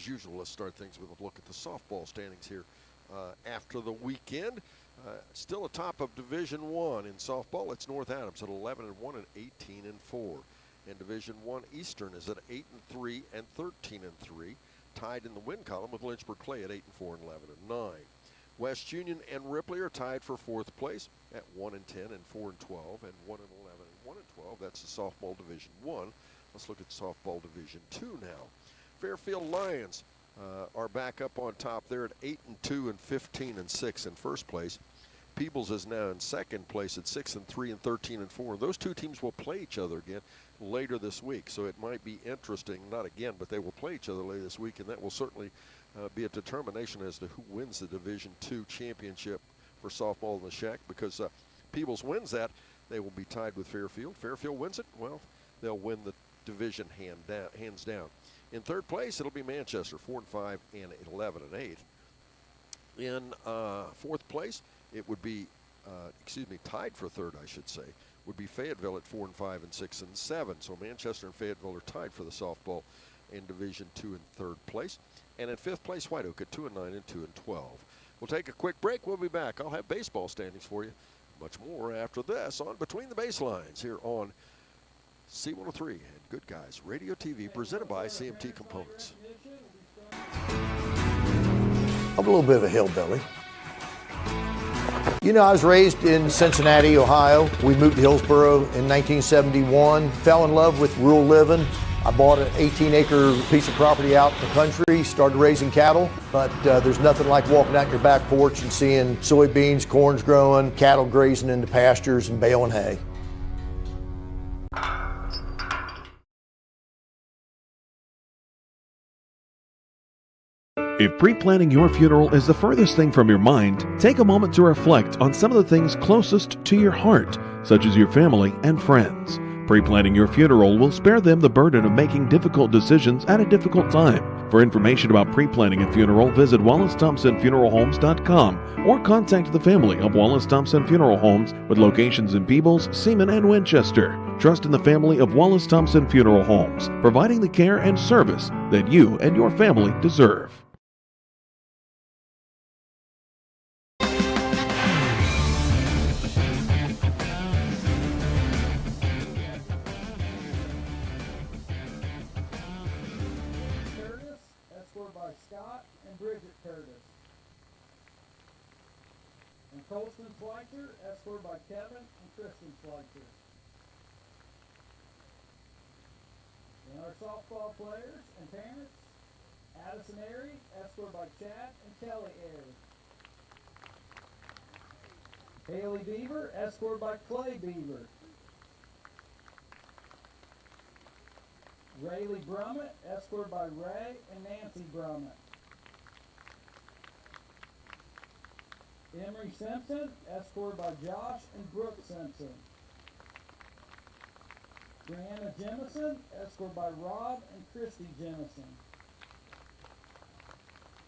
as usual, let's start things with a look at the softball standings here after the weekend. Still atop of Division One in softball. It's North Adams at 11-1 and 18-4. And Division One Eastern is at 8-3 and 13-3. Tied in the win column with Lynchburg Clay at 8-4 and 11-9. West Union and Ripley are tied for fourth place at 1-10 and 4-12 and 1-11 and 1-12. That's the softball Division One. Let's look at softball Division Two now. Fairfield Lions are back up on top. They're at 8-2 and 15-6 in first place. Peebles is now in second place at 6-3 and 13-4. Those two teams will play each other again later this week, so it might be interesting. Not again, but they will play each other later this week, and that will certainly be a determination as to who wins the Division II championship for softball in the Shack. Because Peebles wins that, they will be tied with Fairfield. Fairfield wins it, well, they'll win the division hands down. In third place, it'll be Manchester, 4-5 and 11-8. In fourth place, it would be, tied for third, I should say, would be Fayetteville at 4-5 and 6-7. So Manchester and Fayetteville are tied for the softball in Division II in third place. And in fifth place, White Oak at 2-9 and 2-12. We'll take a quick break. We'll be back. I'll have baseball standings for you. Much more after this on Between the Baselines here on C103 and Good Guys Radio TV, presented by CMT Components. I'm a little bit of a hillbilly. You know, I was raised in Cincinnati, Ohio. We moved to Hillsboro in 1971, fell in love with rural living. I bought an 18-acre piece of property out in the country, started raising cattle, but there's nothing like walking out your back porch and seeing soybeans, corn's growing, cattle grazing in the pastures and baling hay. If pre-planning your funeral is the furthest thing from your mind, take a moment to reflect on some of the things closest to your heart, such as your family and friends. Pre-planning your funeral will spare them the burden of making difficult decisions at a difficult time. For information about pre-planning a funeral, visit WallaceThompsonFuneralHomes.com or contact the family of Wallace Thompson Funeral Homes with locations in Peebles, Seaman, and Winchester. Trust in the family of Wallace Thompson Funeral Homes, providing the care and service that you and your family deserve. Colston Schweitzer, escorted by Kevin and Kristen Schweitzer. And our softball players and parents, Addison Airy, escorted by Chad and Kelly Airy. Haley Beaver, escorted by Clay Beaver. Rayleigh Brummett, escorted by Ray and Nancy Brummett. Emery Simpson, escorted by Josh and Brooke Simpson. Brianna Jemison, escorted by Rob and Christy Jemison.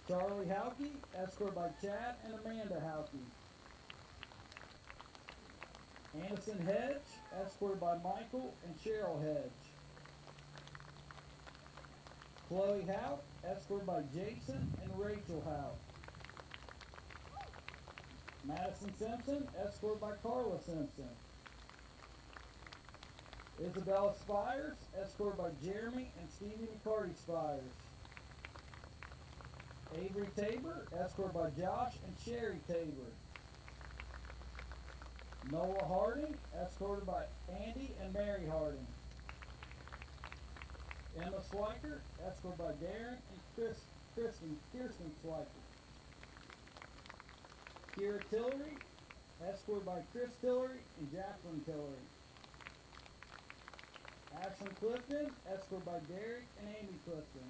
Charlie Houke, escorted by Chad and Amanda Houke. Anderson Hedge, escorted by Michael and Cheryl Hedge. Chloe Houck, escorted by Jason and Rachel Houck. Madison Simpson, escorted by Carla Simpson. Isabella Spires, escorted by Jeremy and Stevie McCarty Spires. Avery Tabor, escorted by Josh and Sherry Tabor. Noah Harding, escorted by Andy and Mary Harding. Emma Schweiker, escorted by Darren and Kirsten Schweiker. Kira Tillery, escorted by Chris Tillery and Jacqueline Tillery. Ashlyn Clifton, escorted by Derek and Amy Clifton.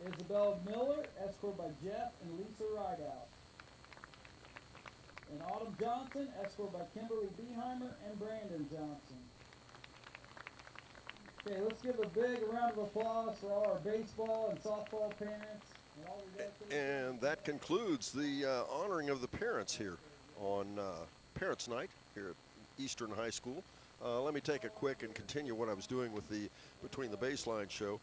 Isabella Miller, escorted by Jeff and Lisa Rideout. And Autumn Johnson, escorted by Kimberly Beheimer and Brandon Johnson. Okay, let's give a big round of applause for all our baseball and softball parents. And that concludes the honoring of the parents here on Parents' Night here at Eastern High School. Let me take a quick and continue what I was doing with the Between the Baseline show.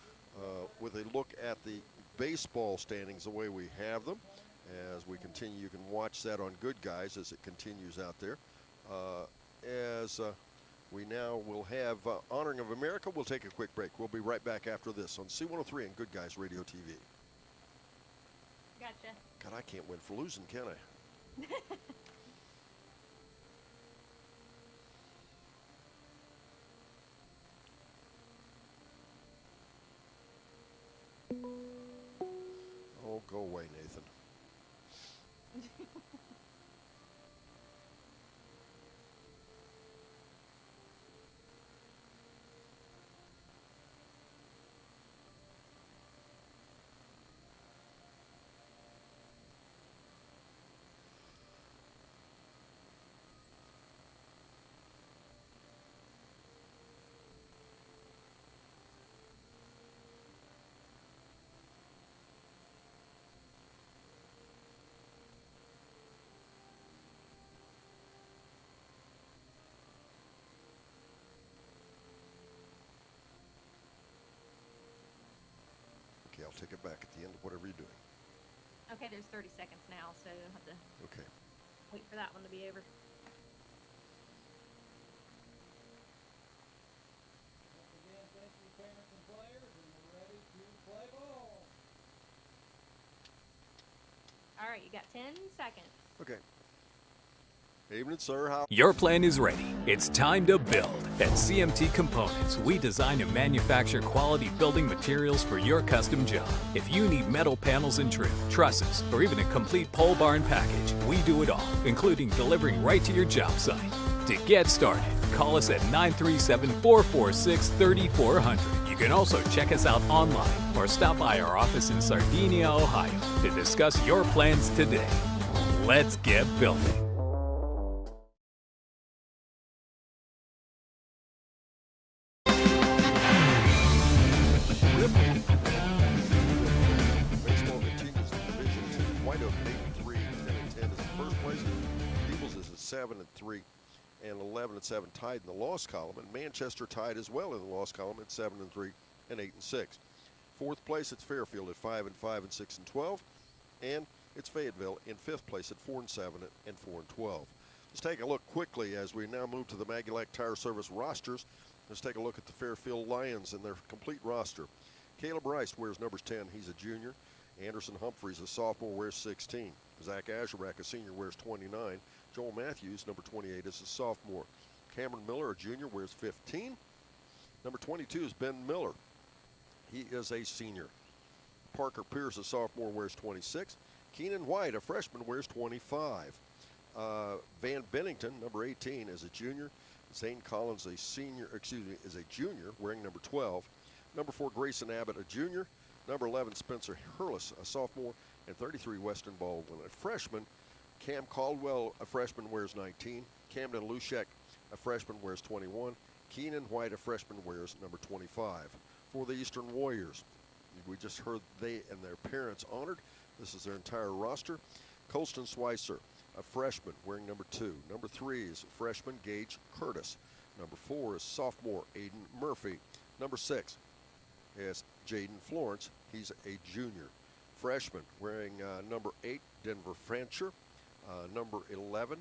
with a look at the baseball standings the way we have them. As we continue, you can watch that on Good Guys as it continues out there. As we now will have Honoring of America. We'll take a quick break. We'll be right back after this on C103 and Good Guys Radio TV. Gotcha. God, I can't win for losing, can I? Oh, go away, Nathan. Okay, I'll take it back at the end of whatever you're doing. Okay, there's 30 seconds now, so you'll have to Okay. wait for that one to be over. Once again, thank you, parents and players, and we're ready to play ball. All right, you got 10 seconds. Okay. Evening, sir. How? Your plan is ready. It's time to build. At CMT Components, we design and manufacture quality building materials for your custom job. If you need metal panels and trim, trusses, or even a complete pole barn package, we do it all, including delivering right to your job site. To get started, call us at 937-446-3400. You can also check us out online or stop by our office in Sardinia, Ohio to discuss your plans today. Let's get building. Baseball continues in Division II. White Oak 8-3, 10-10 is in first place. Eagles is at 7-3 and 11-7, tied in the loss column. And Manchester tied as well in the loss column at 7-3 and 8-6. Fourth place, it's Fairfield at 5-5 and 6-12, and it's Fayetteville in fifth place at 4-7 and 4-12. Let's take a look quickly as we now move to the Maguilac Tire Service rosters. Let's take a look at the Fairfield Lions and their complete roster. Caleb Rice wears numbers 10. He's a junior. Anderson Humphreys, a sophomore, wears 16. Zach Azarack, a senior, wears 29. Joel Matthews, number 28, is a sophomore. Cameron Miller, a junior, wears 15. Number 22 is Ben Miller. He is a senior. Parker Pierce, a sophomore, wears 26. Keenan White, a freshman, wears 25. Van Bennington, number 18, is a junior. Zane Collins, a senior, is a junior, wearing number 12. Number 4, Grayson Abbott, a junior. Number 11, Spencer Hurlis, a sophomore. And 33, Weston Baldwin, a freshman. Cam Caldwell, a freshman, wears 19. Camden Lushek, a freshman, wears 21. Keenan White, a freshman, wears number 25. For the Eastern Warriors, we just heard they and their parents honored. This is their entire roster. Colston Swicer, a freshman, wearing number 2. Number 3 is freshman Gage Curtis. Number 4 is sophomore Aiden Murphy. Number 6 is Jaden Florence. He's a junior. Freshman wearing number 8, Denver Francher. Number 11,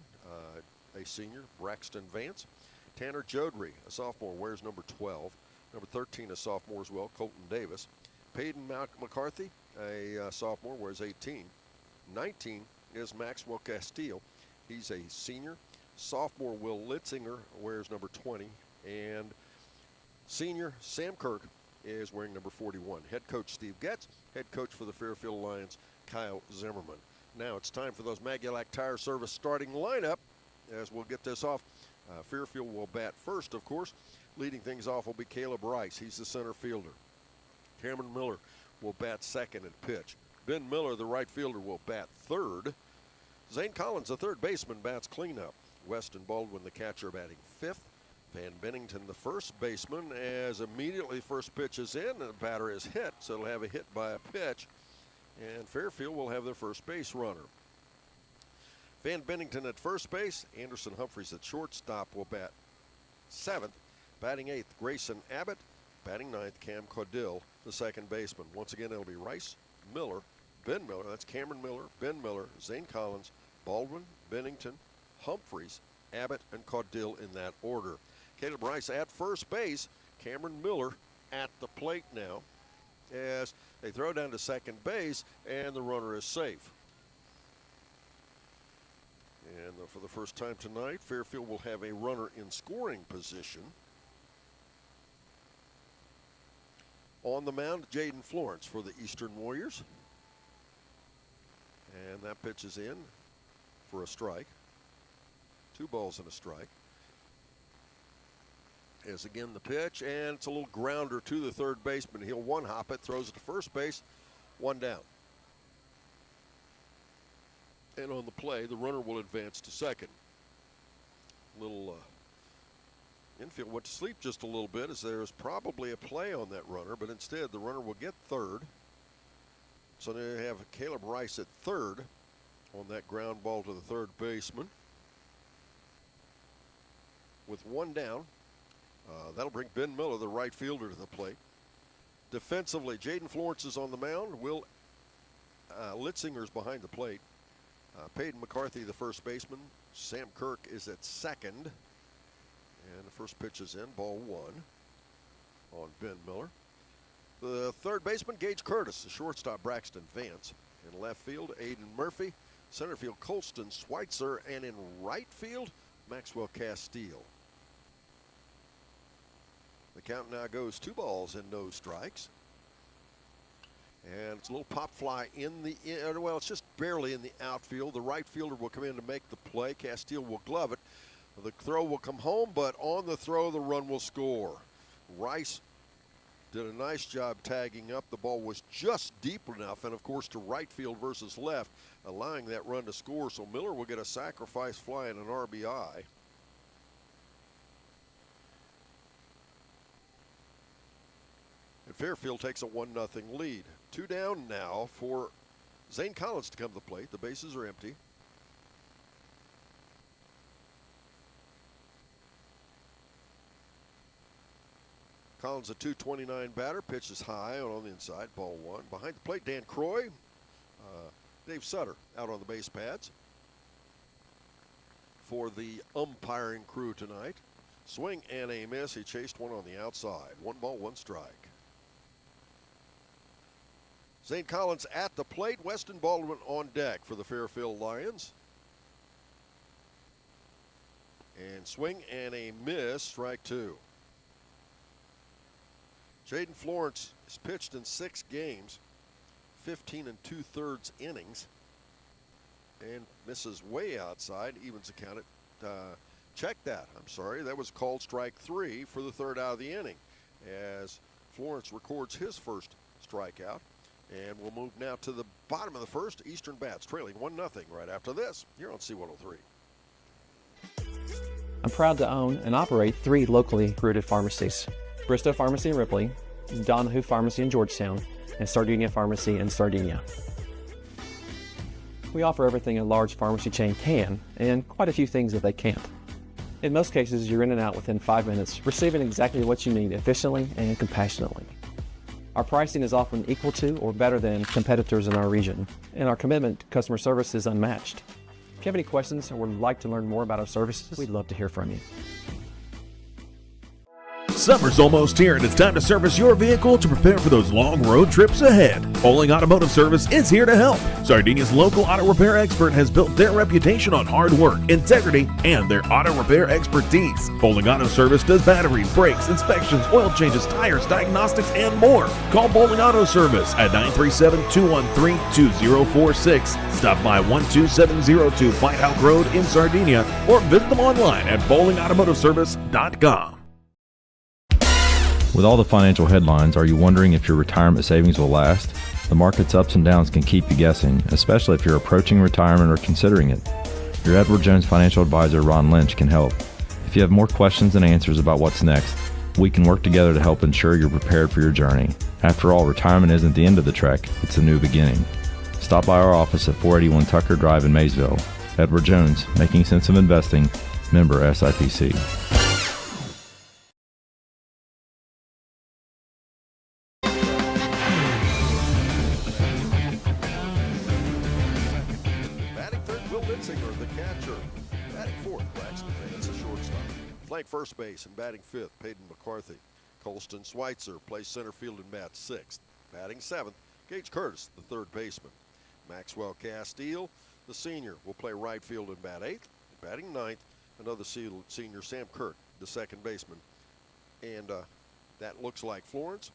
a senior, Braxton Vance. Tanner Jodry, a sophomore, wears number 12. Number 13, a sophomore as well, Colton Davis. Peyton McCarthy, a sophomore, wears 18. 19 is Maxwell Castile. He's a senior. Sophomore Will Litzinger wears number 20. And senior Sam Kirk is wearing number 41. Head coach Steve Getz. Head coach for the Fairfield Lions, Kyle Zimmerman. Now it's time for those Maguilac Tire Service starting lineup as we'll get this off. Fairfield will bat first, of course. Leading things off will be Caleb Rice. He's the center fielder. Cameron Miller will bat second at pitch. Ben Miller, the right fielder, will bat third. Zane Collins, the third baseman, bats cleanup. Weston Baldwin, the catcher, batting fifth. Van Bennington, the first baseman, as immediately first pitch is in, and the batter is hit, so it'll have a hit by a pitch. And Fairfield will have their first base runner. Van Bennington at first base. Anderson Humphreys at shortstop will bat seventh. Batting eighth, Grayson Abbott. Batting ninth, Cam Caudill, the second baseman. Once again, it'll be Rice, Miller, Ben Miller, that's Cameron Miller, Ben Miller, Zane Collins, Baldwin, Bennington, Humphreys, Abbott, and Caudill in that order. Caleb Rice at first base, Cameron Miller at the plate now as they throw down to second base, and the runner is safe. And for the first time tonight, Fairfield will have a runner in scoring position. On the mound, Jaden Florence for the Eastern Warriors. And that pitch is in for a strike. 2 balls and a strike. As again the pitch, and it's a little grounder to the third baseman. He'll one-hop it, throws it to first base, 1 down. And on the play, the runner will advance to second. Little infield went to sleep just a little bit, as there's probably a play on that runner, but instead the runner will get third. So they have Caleb Rice at third on that ground ball to the third baseman. With 1 down, that'll bring Ben Miller, the right fielder, to the plate. Defensively, Jaden Florence is on the mound. Will Litzinger's behind the plate. Peyton McCarthy, the first baseman. Sam Kirk is at second. And the first pitch is in, ball 1 on Ben Miller. The third baseman, Gage Curtis. The shortstop, Braxton Vance. In left field, Aiden Murphy. Center field, Colston Schweitzer. And in right field, Maxwell Castile. The count now goes 2 balls and no strikes. And it's a little pop fly in the, well, it's just barely in the outfield. The right fielder will come in to make the play. Castile will glove it. The throw will come home, but on the throw, the run will score. Rice did a nice job tagging up. The ball was just deep enough, and of course to right field versus left, allowing that run to score. So Miller will get a sacrifice fly and an RBI. And Fairfield takes a 1-0 lead. 2 down now for Zane Collins to come to the plate. The bases are empty. Collins, a .229 batter, pitches high on the inside, ball 1. Behind the plate, Dan Croy. Dave Sutter out on the base pads for the umpiring crew tonight. Swing and a miss. He chased one on the outside. 1 ball, 1 strike. Zane Collins at the plate. Weston Baldwin on deck for the Fairfield Lions. And swing and a miss, strike 2. Jaden Florence has pitched in 6 games, 15 2/3 innings, and misses way outside, evens the count at, check that, I'm sorry, that was called strike 3 for the 3rd out of the inning, as Florence records his first strikeout. And we'll move now to the bottom of the 1st. Eastern Bats trailing 1-0 right after this here on C103. I'm proud to own and operate 3 locally rooted pharmacies. Bristow Pharmacy in Ripley, Donahue Pharmacy in Georgetown, and Sardinia Pharmacy in Sardinia. We offer everything a large pharmacy chain can, and quite a few things that they can't. In most cases, you're in and out within 5 minutes, receiving exactly what you need efficiently and compassionately. Our pricing is often equal to or better than competitors in our region, and our commitment to customer service is unmatched. If you have any questions or would like to learn more about our services, we'd love to hear from you. Summer's almost here, and it's time to service your vehicle to prepare for those long road trips ahead. Bowling Automotive Service is here to help. Sardinia's local auto repair expert has built their reputation on hard work, integrity, and their auto repair expertise. Bowling Auto Service does battery, brakes, inspections, oil changes, tires, diagnostics, and more. Call Bowling Auto Service at 937-213-2046. Stop by 12702 Whitehouse Road in Sardinia, or visit them online at bowlingautomotiveservice.com. With all the financial headlines, are you wondering if your retirement savings will last? The market's ups and downs can keep you guessing, especially if you're approaching retirement or considering it. Your Edward Jones financial advisor, Ron Lynch, can help. If you have more questions than answers about what's next, we can work together to help ensure you're prepared for your journey. After all, retirement isn't the end of the trek, it's a new beginning. Stop by our office at 481 Tucker Drive in Maysville. Edward Jones, making sense of investing, member SIPC. Litzinger, the catcher. Batting fourth, Braxton Vance, the shortstop. Flank first base and batting fifth, Peyton McCarthy. Colston Schweitzer plays center field and bats sixth. Batting seventh, Gage Curtis, the third baseman. Maxwell Castile, the senior, will play right field and bat eighth. Batting ninth, another senior, Sam Kirk, the second baseman. And that looks like Florence,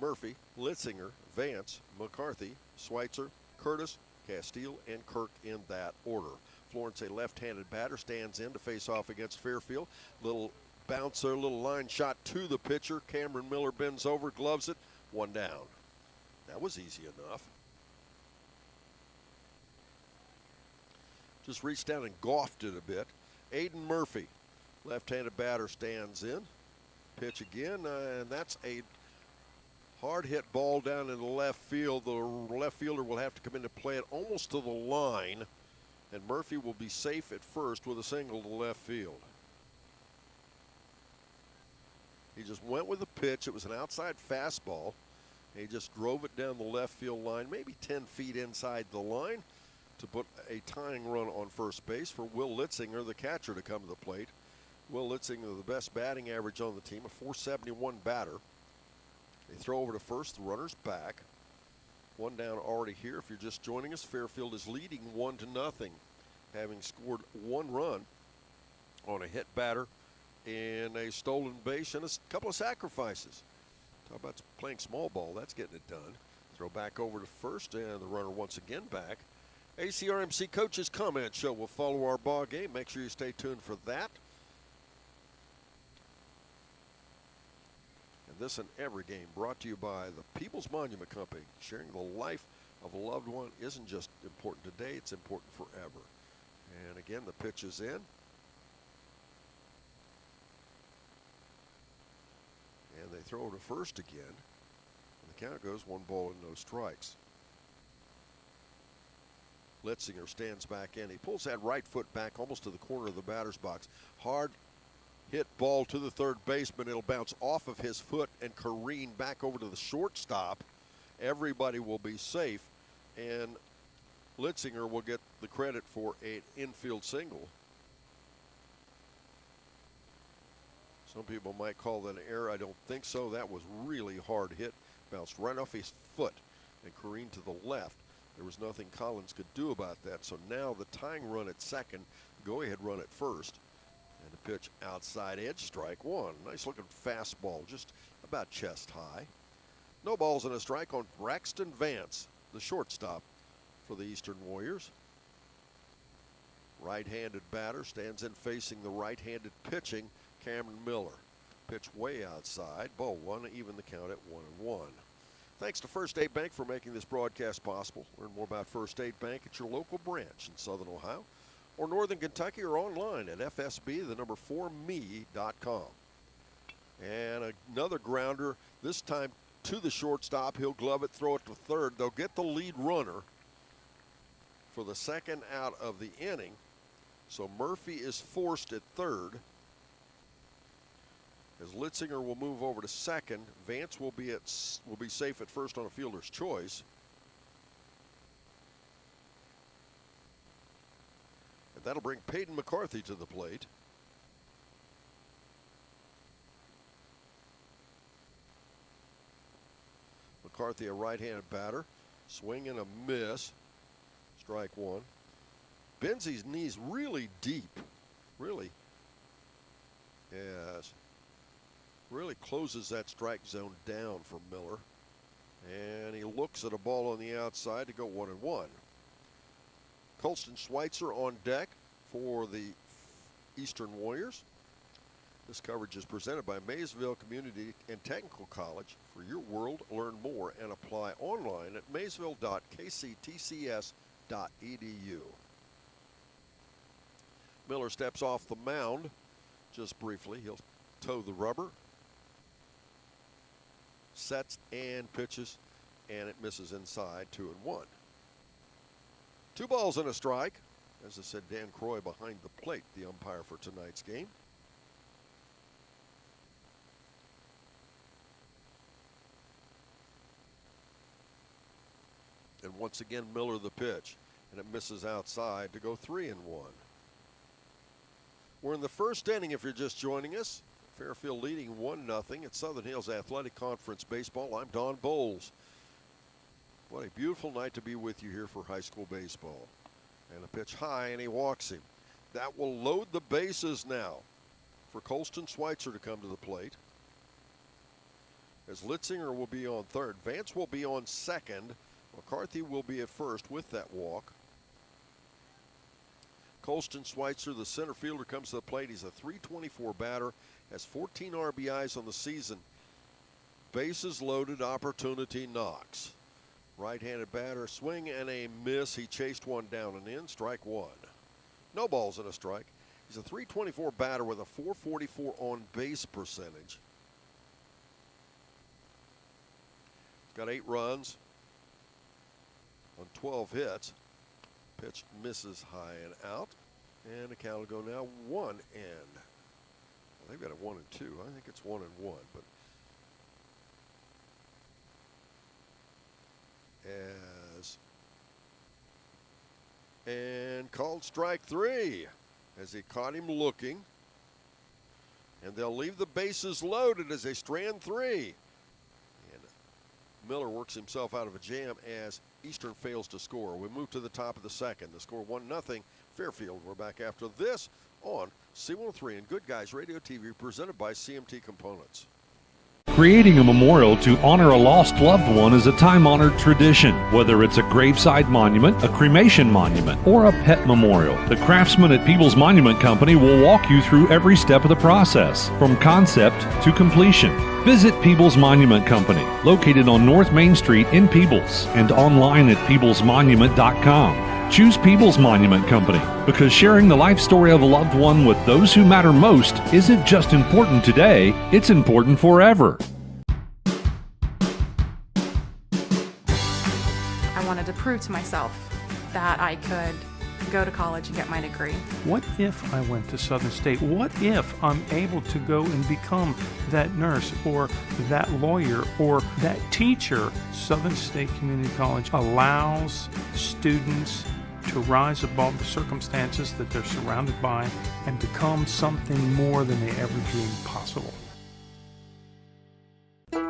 Murphy, Litzinger, Vance, McCarthy, Schweitzer, Curtis, Castile, and Kirk in that order. Florence, a left-handed batter, stands in to face off against Fairfield. Little bouncer, little line shot to the pitcher. Cameron Miller bends over, gloves it, one down. That was easy enough. Just reached down and golfed it a bit. Aiden Murphy, left-handed batter, stands in. Pitch again, and that's a hard hit ball down in the left field. The left fielder will have to come in to play it almost to the line, and Murphy will be safe at first with a single to left field. He just went with the pitch. It was an outside fastball. He just drove it down the left field line, maybe 10 feet inside the line, to put a tying run on first base for Will Litzinger, the catcher, to come to the plate. Will Litzinger, the best batting average on the team, a .471 batter. They throw over to first, the runner's back. One down already here. If you're just joining us, Fairfield is leading 1-0, having scored one run on a hit batter and a stolen base and a couple of sacrifices. Talk about playing small ball. That's getting it done. Throw back over to first, and the runner once again back. ACRMC Coaches Comment Show will follow our ball game. Make sure you stay tuned for that. And this and every game brought to you by the People's Monument Company. Sharing the life of a loved one isn't just important today, it's important forever. And again, the pitch is in. And they throw to first again. And the count goes 1 ball and no strikes. Litzinger stands back in. He pulls that right foot back almost to the corner of the batter's box. Hard hit ball to the third baseman. It'll bounce off of his foot and careen back over to the shortstop. Everybody will be safe, and Litzinger will get the credit for an infield single. Some people might call that an error. I don't think so. That was really hard hit. Bounced right off his foot and careened to the left. There was nothing Collins could do about that. So now the tying run at second, go-ahead run at first. And the pitch outside edge, strike one. Nice looking fastball, just about chest high. No balls and a strike on Braxton Vance, the shortstop for the Eastern Warriors. Right-handed batter, stands in facing the right-handed pitching Cameron Miller. Pitch way outside, ball one, even the count at 1-1. Thanks to First State Bank for making this broadcast possible. Learn more about First State Bank at your local branch in Southern Ohio or Northern Kentucky, or online at fsb4me.com. And another grounder, this time to the shortstop. He'll glove it, throw it to third. They'll get the lead runner for the second out of the inning. So Murphy is forced at third. As Litzinger will move over to second, Vance will be safe at first on a fielder's choice. And that'll bring Peyton McCarthy to the plate. McCarthy, a right-handed batter. Swing and a miss. Strike one. Bends his knees really deep. Really. Yes. Really closes that strike zone down for Miller. And he looks at a ball on the outside to go 1-1. Colston Schweitzer on deck for the Eastern Warriors. This coverage is presented by Maysville Community and Technical College. For your world, learn more and apply online at maysville.kctcs.edu. Miller steps off the mound just briefly. He'll toe the rubber. Sets and pitches, and it misses inside, 2-1. 2 balls and a strike. As I said, Dan Croy behind the plate, the umpire for tonight's game. And once again, Miller the pitch. and it misses outside to go 3-1. We're in the first inning if you're just joining us. Fairfield leading 1-0 at Southern Hills Athletic Conference Baseball. I'm Don Bowles. What a beautiful night to be with you here for high school baseball. And a pitch high, and he walks him. That will load the bases now for Colston Schweitzer to come to the plate. As Litzinger will be on third. Vance will be on second. McCarthy will be at first with that walk. Colston Schweitzer, the center fielder, comes to the plate. He's a .324 batter, has 14 RBIs on the season. Bases loaded, opportunity knocks. Right-handed batter, swing and a miss. He chased one down and in, strike one. No balls and a strike. He's a .324 batter with a .444 on base percentage. He's got 8 runs on 12 hits. Pitch misses high and out. And the count will go now 1 and. Well, they've got a 1 and 2. I think it's 1 and 1, but and called strike 3 as he caught him looking. And they'll leave the bases loaded as they strand 3. And Miller works himself out of a jam as Eastern fails to score. We move to the top of the second. The score 1-0 Fairfield. We're back after this on C103 and Good Guys Radio TV presented by CMT Components. Creating a memorial to honor a lost loved one is a time-honored tradition. Whether it's a graveside monument, a cremation monument, or a pet memorial, the craftsmen at Peoples Monument Company will walk you through every step of the process, from concept to completion. Visit Peoples Monument Company, located on North Main Street in Peoples, and online at peoplesmonument.com. Choose Peoples Monument Company because sharing the life story of a loved one with those who matter most isn't just important today, it's important forever. I wanted to prove to myself that I could go to college and get my degree. What if I went to Southern State? What if I'm able to go and become that nurse or that lawyer or that teacher? Southern State Community College allows students to rise above the circumstances that they're surrounded by and become something more than they ever dreamed possible.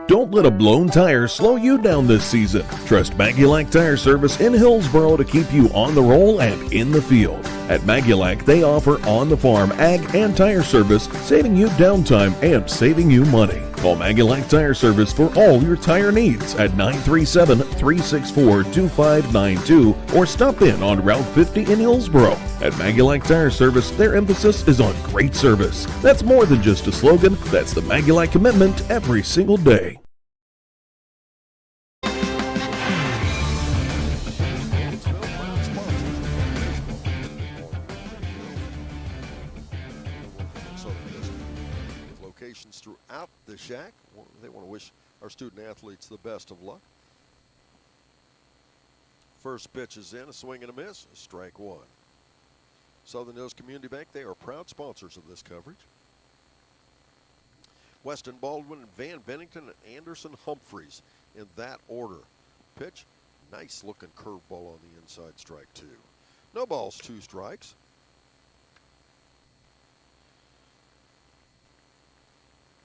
Don't let a blown tire slow you down this season. Trust Magulac Tire Service in Hillsboro to keep you on the roll and in the field. At Magulac, they offer on-the-farm ag and tire service, saving you downtime and saving you money. Call Magulac Tire Service for all your tire needs at 937-364-2592 or stop in on Route 50 in Hillsboro. At Magulac Tire Service, their emphasis is on great service. That's more than just a slogan. That's the Magulac commitment every single day. Locations throughout the shack. They want to wish our student athletes the best of luck. First pitch is in, a swing and a miss, strike one. Southern Hills Community Bank, they are proud sponsors of this coverage. Weston Baldwin and Van Bennington and Anderson Humphreys in that order. Pitch, nice looking curveball on the inside, strike two. No balls, 2 strikes.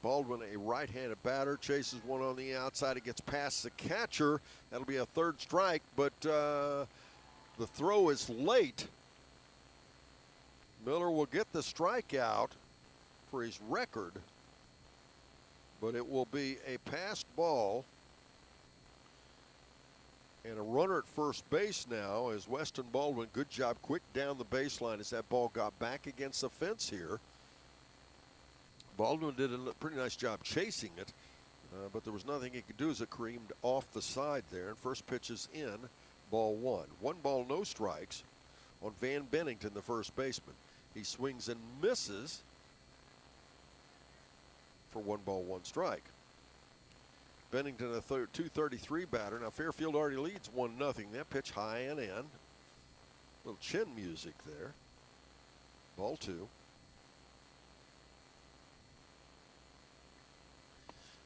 Baldwin, a right-handed batter, chases one on the outside. It gets past the catcher. That'll be a 3rd strike, but the throw is late. Miller will get the strikeout for his record, but it will be a passed ball. And a runner at first base now is Weston Baldwin. Good job, quick down the baseline as that ball got back against the fence here. Baldwin did a pretty nice job chasing it, but there was nothing he could do as it creamed off the side there. And first pitch is in, ball 1. 1 ball, no strikes on Van Bennington, the first baseman. He swings and misses for 1 ball, 1 strike. Bennington, a .233 batter. Now Fairfield already leads 1-0. That pitch high and in. Little chin music there. Ball 2.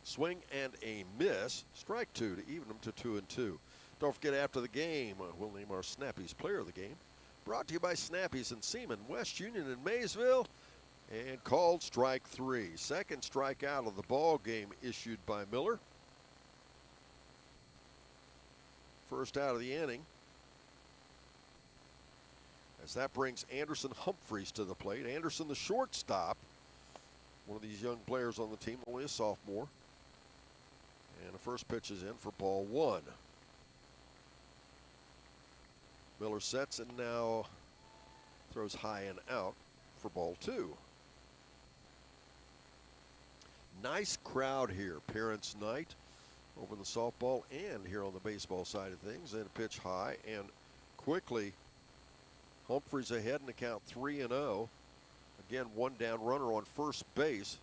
Swing and a miss. Strike 2 to even them to 2-2. Don't forget, after the game, we'll name our Snappies player of the game. Brought to you by Snappies and Seaman, West Union and Maysville, and called strike 3. Second strikeout of the ball game issued by Miller. First out of the inning. As that brings Anderson Humphreys to the plate. Anderson, the shortstop, one of these young players on the team, only a sophomore. And the first pitch is in for ball 1. Miller sets and now throws high and out for ball 2. Nice crowd here, Parents' Night, over in the softball and here on the baseball side of things. And a pitch high, and quickly Humphreys ahead in the count 3-0. Again, one down runner on first base.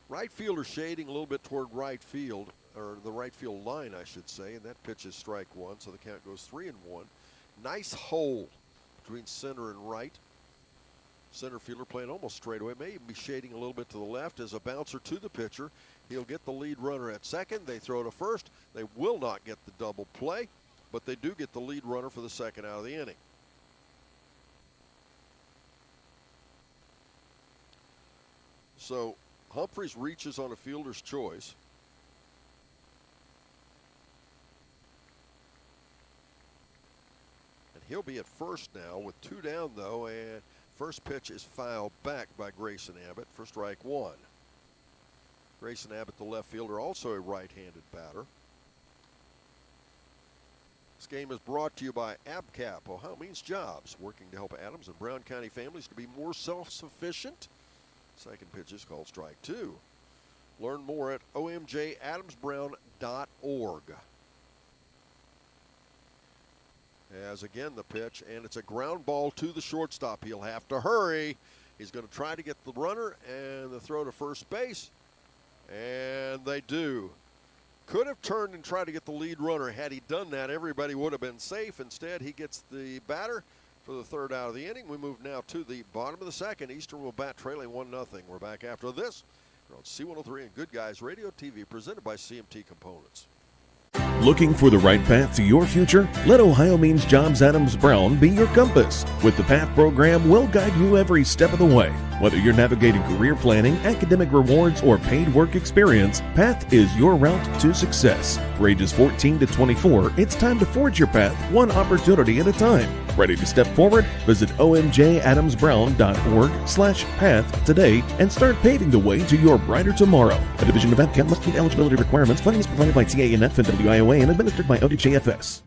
Right fielder shading a little bit toward right field, or the right field line, I should say, and that pitch is strike 1, so the count goes 3-1. Nice hole between center and right. Center fielder playing almost straight away, may even be shading a little bit to the left as a bouncer to the pitcher. He'll get the lead runner at second. They throw to first. They will not get the double play, but they do get the lead runner for the second out of the inning. So Humphreys reaches on a fielder's choice. And he'll be at first now with 2 down, though, and first pitch is fouled back by Grayson Abbott for strike 1. Grayson Abbott, the left fielder, also a right-handed batter. This game is brought to you by ABCAP, Ohio Means Jobs, working to help Adams and Brown County families to be more self-sufficient. Second pitch is called strike 2. Learn more at omjadamsbrown.org. As again the pitch, and it's a ground ball to the shortstop. He'll have to hurry. He's going to try to get the runner and the throw to first base. And they do. Could have turned and tried to get the lead runner. Had he done that, everybody would have been safe. Instead, he gets the batter for the third out of the inning. We move now to the bottom of the second. Eastern will bat trailing 1-0. We're back after this. We're on C103 and Good Guys Radio TV, presented by CMT Components. Looking for the right path to your future? Let Ohio Means Jobs Adams Brown be your compass. With the PATH program, we'll guide you every step of the way. Whether you're navigating career planning, academic rewards, or paid work experience, PATH is your route to success. For ages 14 to 24, it's time to forge your path one opportunity at a time. Ready to step forward? Visit omjadamsbrown.org/path today and start paving the way to your brighter tomorrow. A division of ABCAP must meet eligibility requirements. Funding is provided by TANF and WIOA and administered by ODJFS.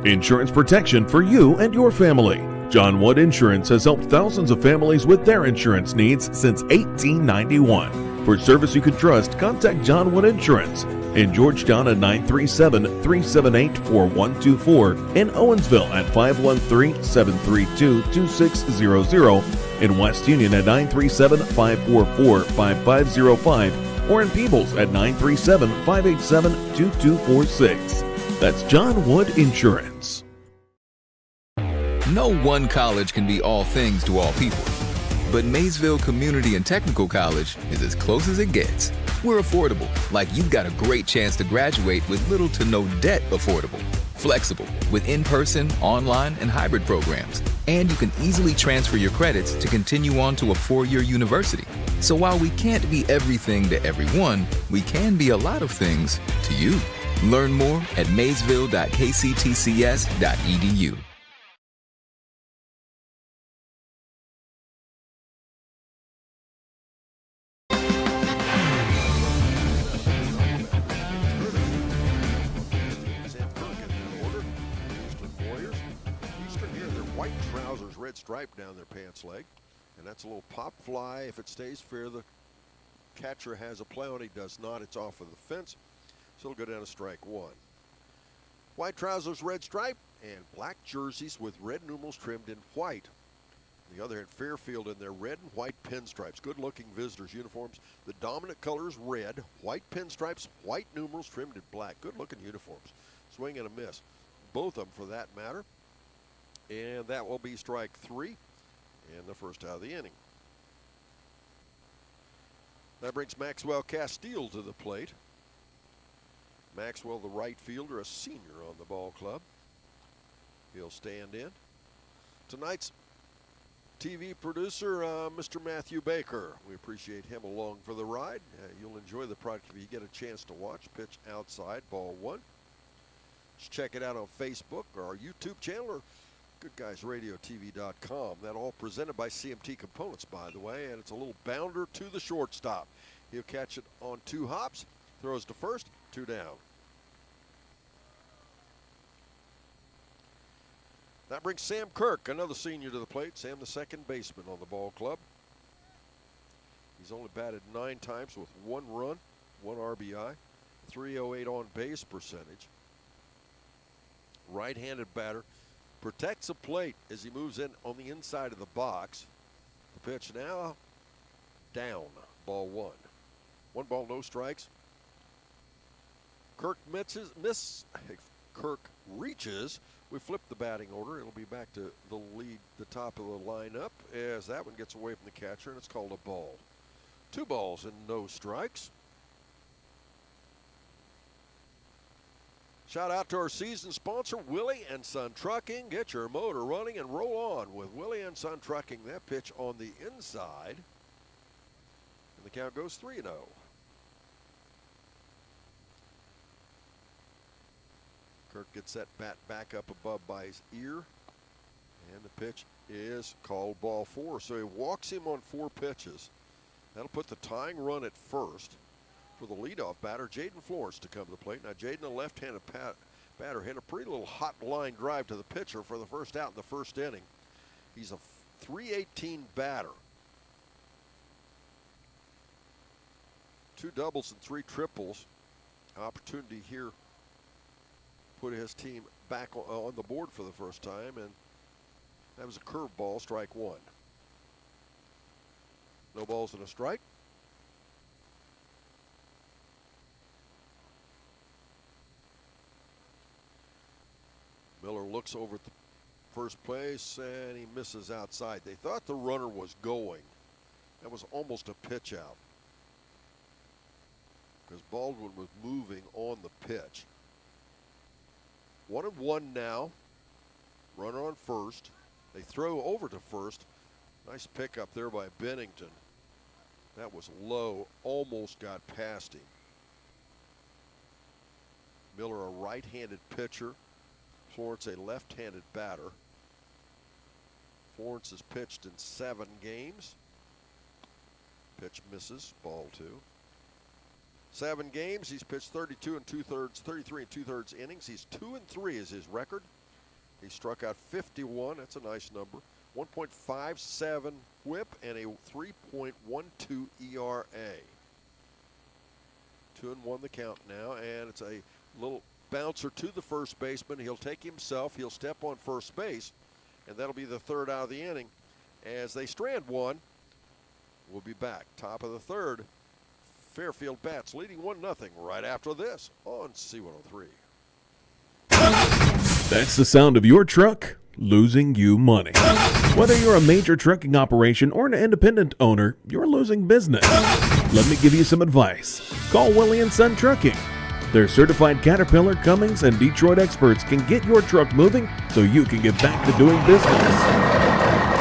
Insurance protection for you and your family. John Wood Insurance has helped thousands of families with their insurance needs since 1891. For service you can trust, contact John Wood Insurance in Georgetown at 937-378-4124, in Owensville at 513-732-2600, in West Union at 937-544-5505, or in Peebles at 937-587-2246. That's John Wood Insurance. No one college can be all things to all people, but Maysville Community and Technical College is as close as it gets. We're affordable, like you've got a great chance to graduate with little to no debt. Affordable, flexible, with in-person, online, and hybrid programs. And you can easily transfer your credits to continue on to a 4-year university. So while we can't be everything to everyone, we can be a lot of things to you. Learn more at maysville.kctcs.edu. Red stripe down their pants leg, and that's a little pop fly. If it stays fair, the catcher has a play on. He does not. It's off of the fence, so it'll go down to strike 1. White trousers, red stripe, and black jerseys with red numerals trimmed in white. On the other hand, Fairfield in their red and white pinstripes. Good-looking visitors' uniforms. The dominant color is red, white pinstripes, white numerals trimmed in black. Good-looking uniforms. Swing and a miss. Both of them, for that matter. And that will be strike 3 and the first out of the inning. That brings Maxwell Castile to the plate. Maxwell, the right fielder, a senior on the ball club. He'll stand in. Tonight's TV producer, Mr. Matthew Baker. We appreciate him along for the ride. You'll enjoy the product if you get a chance to watch. Pitch outside, ball one. Just check it out on Facebook or our YouTube channel or GoodGuysRadioTV.com. That all presented by CMT Components, by the way, and it's a little bounder to the shortstop. He'll catch it on 2 hops, throws to first, 2 down. That brings Sam Kirk, another senior, to the plate. Sam, the second baseman on the ball club. He's only batted 9 times with 1 run, 1 RBI, 308 on base percentage. Right-handed batter, protects the plate as he moves in on the inside of the box. The pitch now down, ball 1. 1 ball, no strikes. Kirk Kirk reaches. We flip the batting order. It'll be back to the lead, the top of the lineup, as that one gets away from the catcher, and it's called a ball. 2 balls and no strikes. Shout out to our season sponsor, Willie and Son Trucking. Get your motor running and roll on with Willie and Son Trucking. That pitch on the inside. And the count goes 3-0. Kirk gets that bat back up above by his ear. And the pitch is called ball 4. So he walks him on 4 pitches. That'll put the tying run at first for the leadoff batter, Jaden Florence, to come to the plate. Now, Jaden, a left-handed batter, hit a pretty little hot line drive to the pitcher for the first out in the first inning. He's a .318 batter. 2 doubles and 3 triples. Opportunity here, put his team back on the board for the first time, and that was a curveball, strike 1. No balls and a strike. Miller looks over at the first place, and he misses outside. They thought the runner was going. That was almost a pitch out, because Baldwin was moving on the pitch. 1-1 now. Runner on first. They throw over to first. Nice pickup there by Bennington. That was low, almost got past him. Miller, a right-handed pitcher. Florence, a left-handed batter. Florence has pitched in 7 games. Pitch misses, ball 2. 7 games, he's pitched 33 and 2/3 innings. He's 2-3 is his record. He struck out 51, that's a nice number. 1.57 whip and a 3.12 ERA. 2-1 the count now, and it's a little bouncer to the first baseman. He'll take himself, he'll step on first base, and that'll be the 3rd out of the inning. As they strand one, we'll be back. Top of the 3rd. Fairfield bats leading 1-0 right after this on C103. That's the sound of your truck losing you money. Whether you're a major trucking operation or an independent owner, you're losing business. Let me give you some advice. Call Willie and Son Trucking. Their certified Caterpillar, Cummins, and Detroit experts can get your truck moving so you can get back to doing business.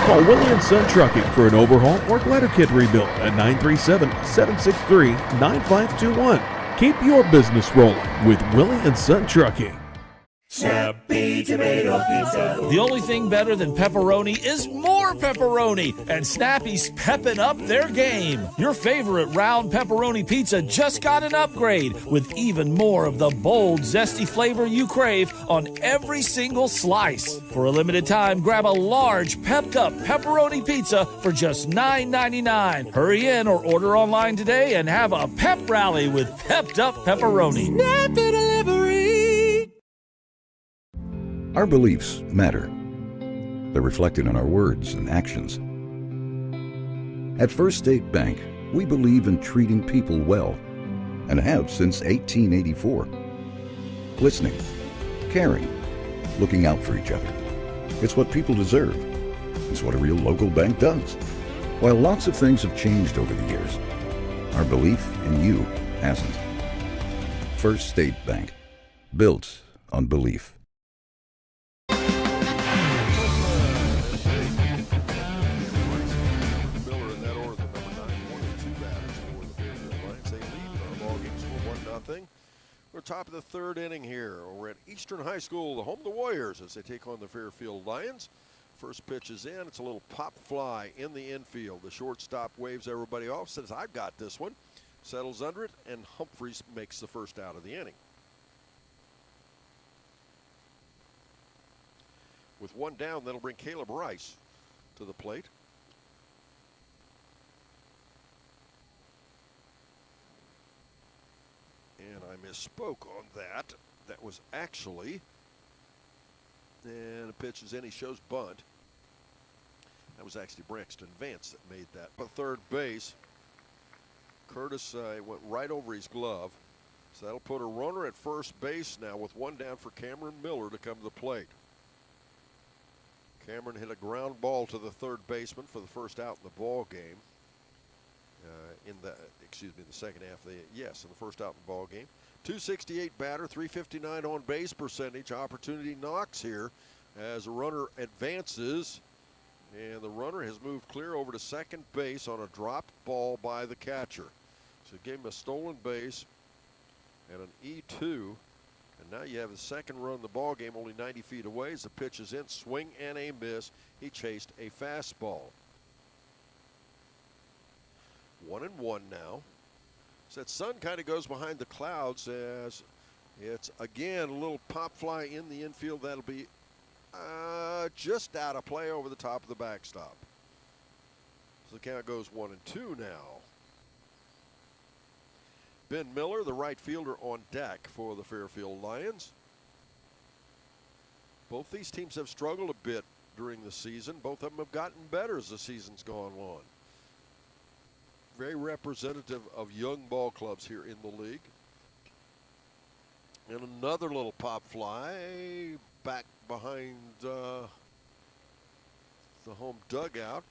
Call Willie and Son Trucking for an overhaul or glider kit rebuild at 937-763-9521. Keep your business rolling with Willie and Son Trucking. Snappy Tomato Pizza. The only thing better than pepperoni is more pepperoni, and Snappy's pepping up their game. Your favorite round pepperoni pizza just got an upgrade with even more of the bold, zesty flavor you crave on every single slice. For a limited time, grab a large, pepped-up pepperoni pizza for just $9.99. Hurry in or order online today and have a pep rally with pepped-up pepperoni. Snappy Delivery. Our beliefs matter. They're reflected in our words and actions. At First State Bank, we believe in treating people well, and have since 1884. Listening, caring, looking out for each other. It's what people deserve. It's what a real local bank does. While lots of things have changed over the years, our belief in you hasn't. First State Bank, built on belief. Miller in that order, the number 9, 1 and 2 batters for the Fairfield Lions. They lead our ball games for 1-0. We're top of the third inning here. We're at Eastern High School, the home of the Warriors, as they take on the Fairfield Lions. First pitch is in. It's a little pop fly in the infield. The shortstop waves everybody off, says, "I've got this one." Settles under it, and Humphreys makes the first out of the inning. With one down, that'll bring Caleb Rice to the plate. And I misspoke on that. That was actually, and the pitch is in. He shows bunt. That was actually Braxton Vance that made that. But third base, Curtis went right over his glove. So that'll put a runner at first base now with one down for Cameron Miller to come to the plate. Cameron hit a ground ball to the third baseman for the first out in the ball game. The second half. In the first out in the ball game. 268 batter, 359 on base percentage. Opportunity knocks here as a runner advances, and the runner has moved clear over to second base on a dropped ball by the catcher. So it gave him a stolen base and an E2, and now you have the second run of the ball game, only 90 feet away. As the pitch is in, swing and a miss. He chased a fastball. 1-1 now. So that sun kind of goes behind the clouds as it's again a little pop fly in the infield. That'll be just out of play over the top of the backstop. So the count goes 1-2 now. Ben Miller, the right fielder, on deck for the Fairfield Lions. Both these teams have struggled a bit during the season. Both of them have gotten better as the season's gone on. Very representative of young ball clubs here in the league. And another little pop fly back behind the home dugout,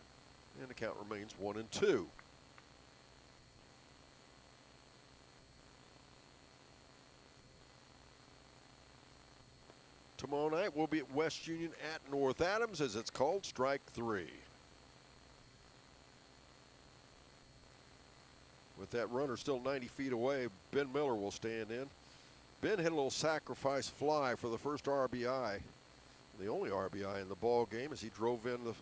and the count remains 1-2. Tomorrow night we'll be at West Union at North Adams, as it's called strike 3. With that runner still 90 feet away, Ben Miller will stand in. Ben hit a little sacrifice fly for the first RBI, the only RBI in the ball game, as he drove in the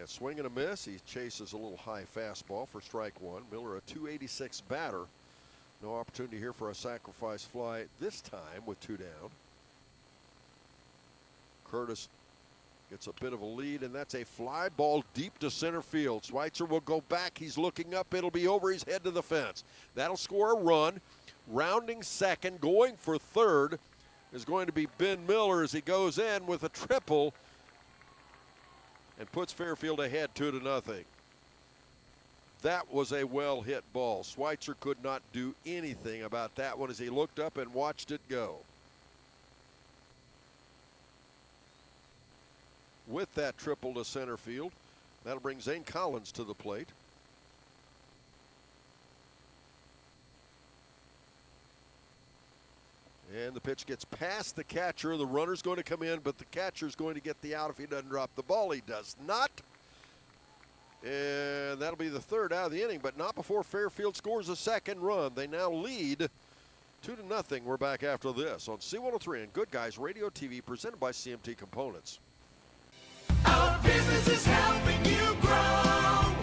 swing and a miss. He chases a little high fastball for strike 1. Miller, a 286 batter. No opportunity here for a sacrifice fly this time with 2 down. Curtis gets a bit of a lead, and that's a fly ball deep to center field. Schweitzer will go back. He's looking up. It'll be over his head to the fence. That'll score a run. Rounding second, going for third, is going to be Ben Miller as he goes in with a triple and puts Fairfield ahead 2-0. That was a well-hit ball. Schweitzer could not do anything about that one as he looked up and watched it go. With that triple to center field, that'll bring Zane Collins to the plate. And the pitch gets past the catcher. The runner's going to come in, but the catcher's going to get the out if he doesn't drop the ball. He does not. And that'll be the third out of the inning, but not before Fairfield scores a second run. They now lead 2-0. We're back after this on C103 and Good Guys Radio TV, presented by CMT Components. Our business is helping you grow.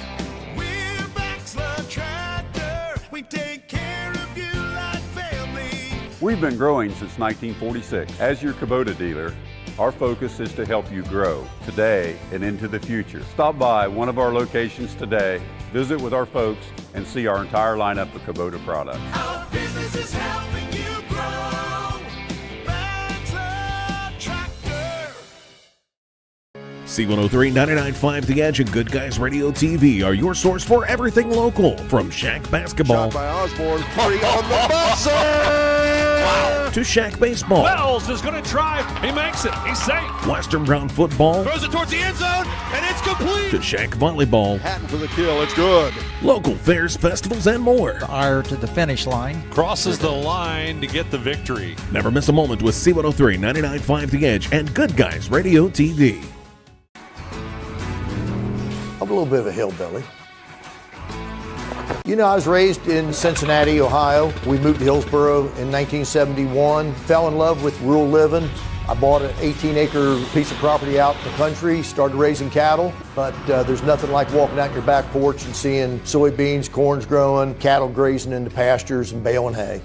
We're Baxler Tractor. We take care of you like family. We've been growing since 1946. As your Kubota dealer, our focus is to help you grow today and into the future. Stop by one of our locations today, visit with our folks, and see our entire lineup of Kubota products. Our business is helping you grow. Baxler Tractor. C103, 99.5 The Edge, and Good Guys Radio TV are your source for everything local. From Shack basketball. Shot by Osborne, 3 on the buzzer! Wow. to Shack Baseball. Wells is going to drive. He makes it. He's safe. Western Brown Football. Throws it towards the end zone, and it's complete. To Shack Volleyball. Hatton for the kill. It's good. Local fairs, festivals, and more. Ire to the finish line. Crosses the line to get the victory. Never miss a moment with C103, 99.5 The Edge, and Good Guys Radio TV. I'm a little bit of a hillbilly. You know, I was raised in Cincinnati, Ohio. We moved to Hillsboro in 1971. Fell in love with rural living. I bought an 18-acre piece of property out in the country, started raising cattle, but there's nothing like walking out your back porch and seeing soybeans, corn's growing, cattle grazing in the pastures and baling hay.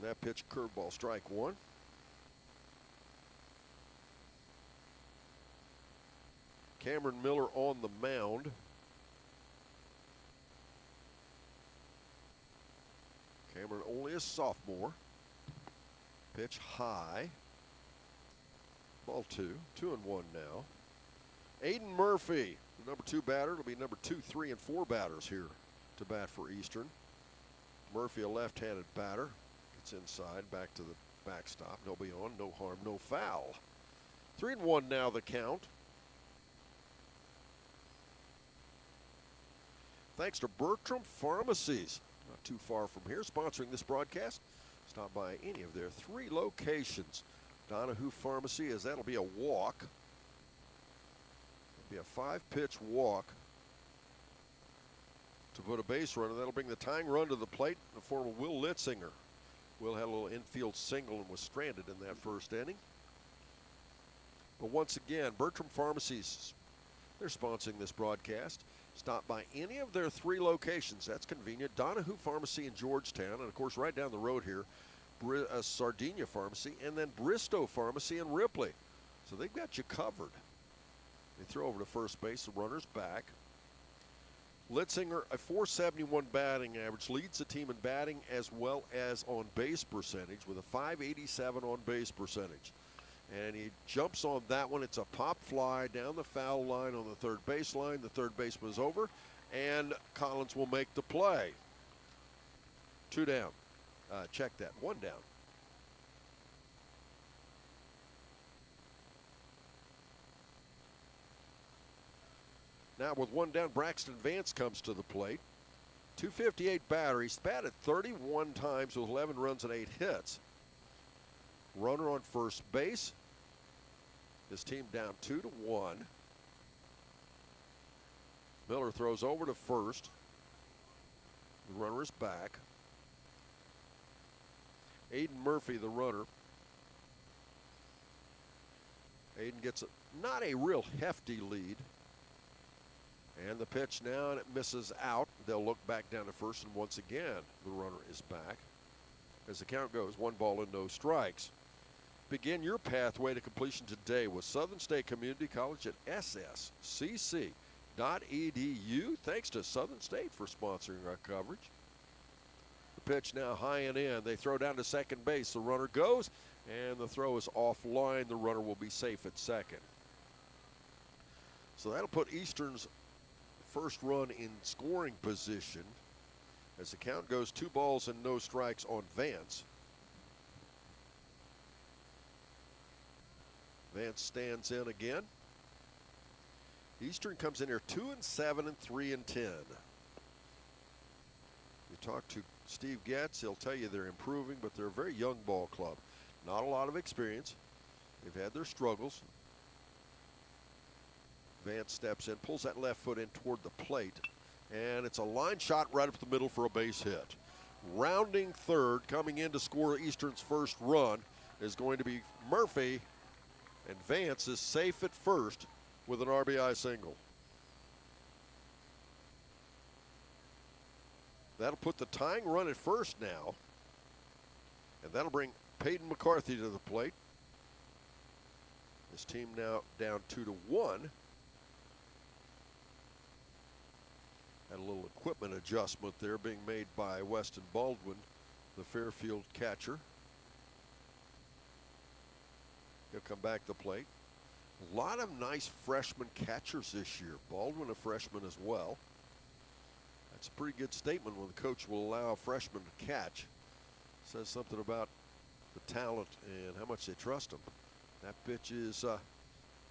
That pitch, curveball, strike one. Cameron Miller on the mound. Cameron only a sophomore. Pitch high. Ball two. 2-1 now. Aiden Murphy, the number 2 batter. It'll be number 2, 3, and 4 batters here to bat for Eastern. Murphy, a left-handed batter. Gets inside, back to the backstop. No be on, no harm, no foul. 3-1 now the count. Thanks to Bertram Pharmacies, not too far from here, sponsoring this broadcast. Stop by any of their 3 locations. Donahue Pharmacy, as that'll be a walk. It'll be a 5-pitch walk to put a base runner. That'll bring the tying run to the plate in the form of Will Litzinger. Will had a little infield single and was stranded in that first inning. But once again, Bertram Pharmacies, they're sponsoring this broadcast. Stop by any of their 3 locations. That's convenient. Donahue Pharmacy in Georgetown, and of course right down the road here, Sardinia Pharmacy, and then Bristow Pharmacy in Ripley. So they've got you covered. They throw over to first base. The runner's back. Litzinger, a .471 batting average, leads the team in batting as well as on base percentage with a .587 on base percentage. And he jumps on that one. It's a pop fly down the foul line on the third baseline. The third baseman is over, and Collins will make the play. 2 down. Check that. 1 down. Now with 1 down, Braxton Vance comes to the plate. .258 batter. He's batted 31 times with 11 runs and 8 hits. Runner on first base. His team down 2-1. Miller throws over to first. The runner is back. Aiden Murphy, the runner. Aiden gets not a real hefty lead. And the pitch now, and it misses out. They'll look back down to first, and once again, the runner is back. As the count goes, 1 ball and no strikes. Begin your pathway to completion today with Southern State Community College at sscc.edu. Thanks to Southern State for sponsoring our coverage. The pitch now high and in. They throw down to second base. The runner goes, and the throw is offline. The runner will be safe at second. So that'll put Eastern's first run in scoring position as the count goes 2 balls and no strikes on Vance. Vance stands in again. Eastern comes in here 2-7 and 3-10. You talk to Steve Getz, he'll tell you they're improving, but they're a very young ball club. Not a lot of experience. They've had their struggles. Vance steps in, pulls that left foot in toward the plate, and it's a line shot right up the middle for a base hit. Rounding third, coming in to score Eastern's first run, is going to be Murphy, and Vance is safe at first with an RBI single. That'll put the tying run at first now. And that'll bring Peyton McCarthy to the plate. His team now down 2-1. Had a little equipment adjustment there being made by Weston Baldwin, the Fairfield catcher. He'll come back to the plate. A lot of nice freshman catchers this year. Baldwin a freshman as well. That's a pretty good statement when the coach will allow a freshman to catch. Says something about the talent and how much they trust him. That pitch is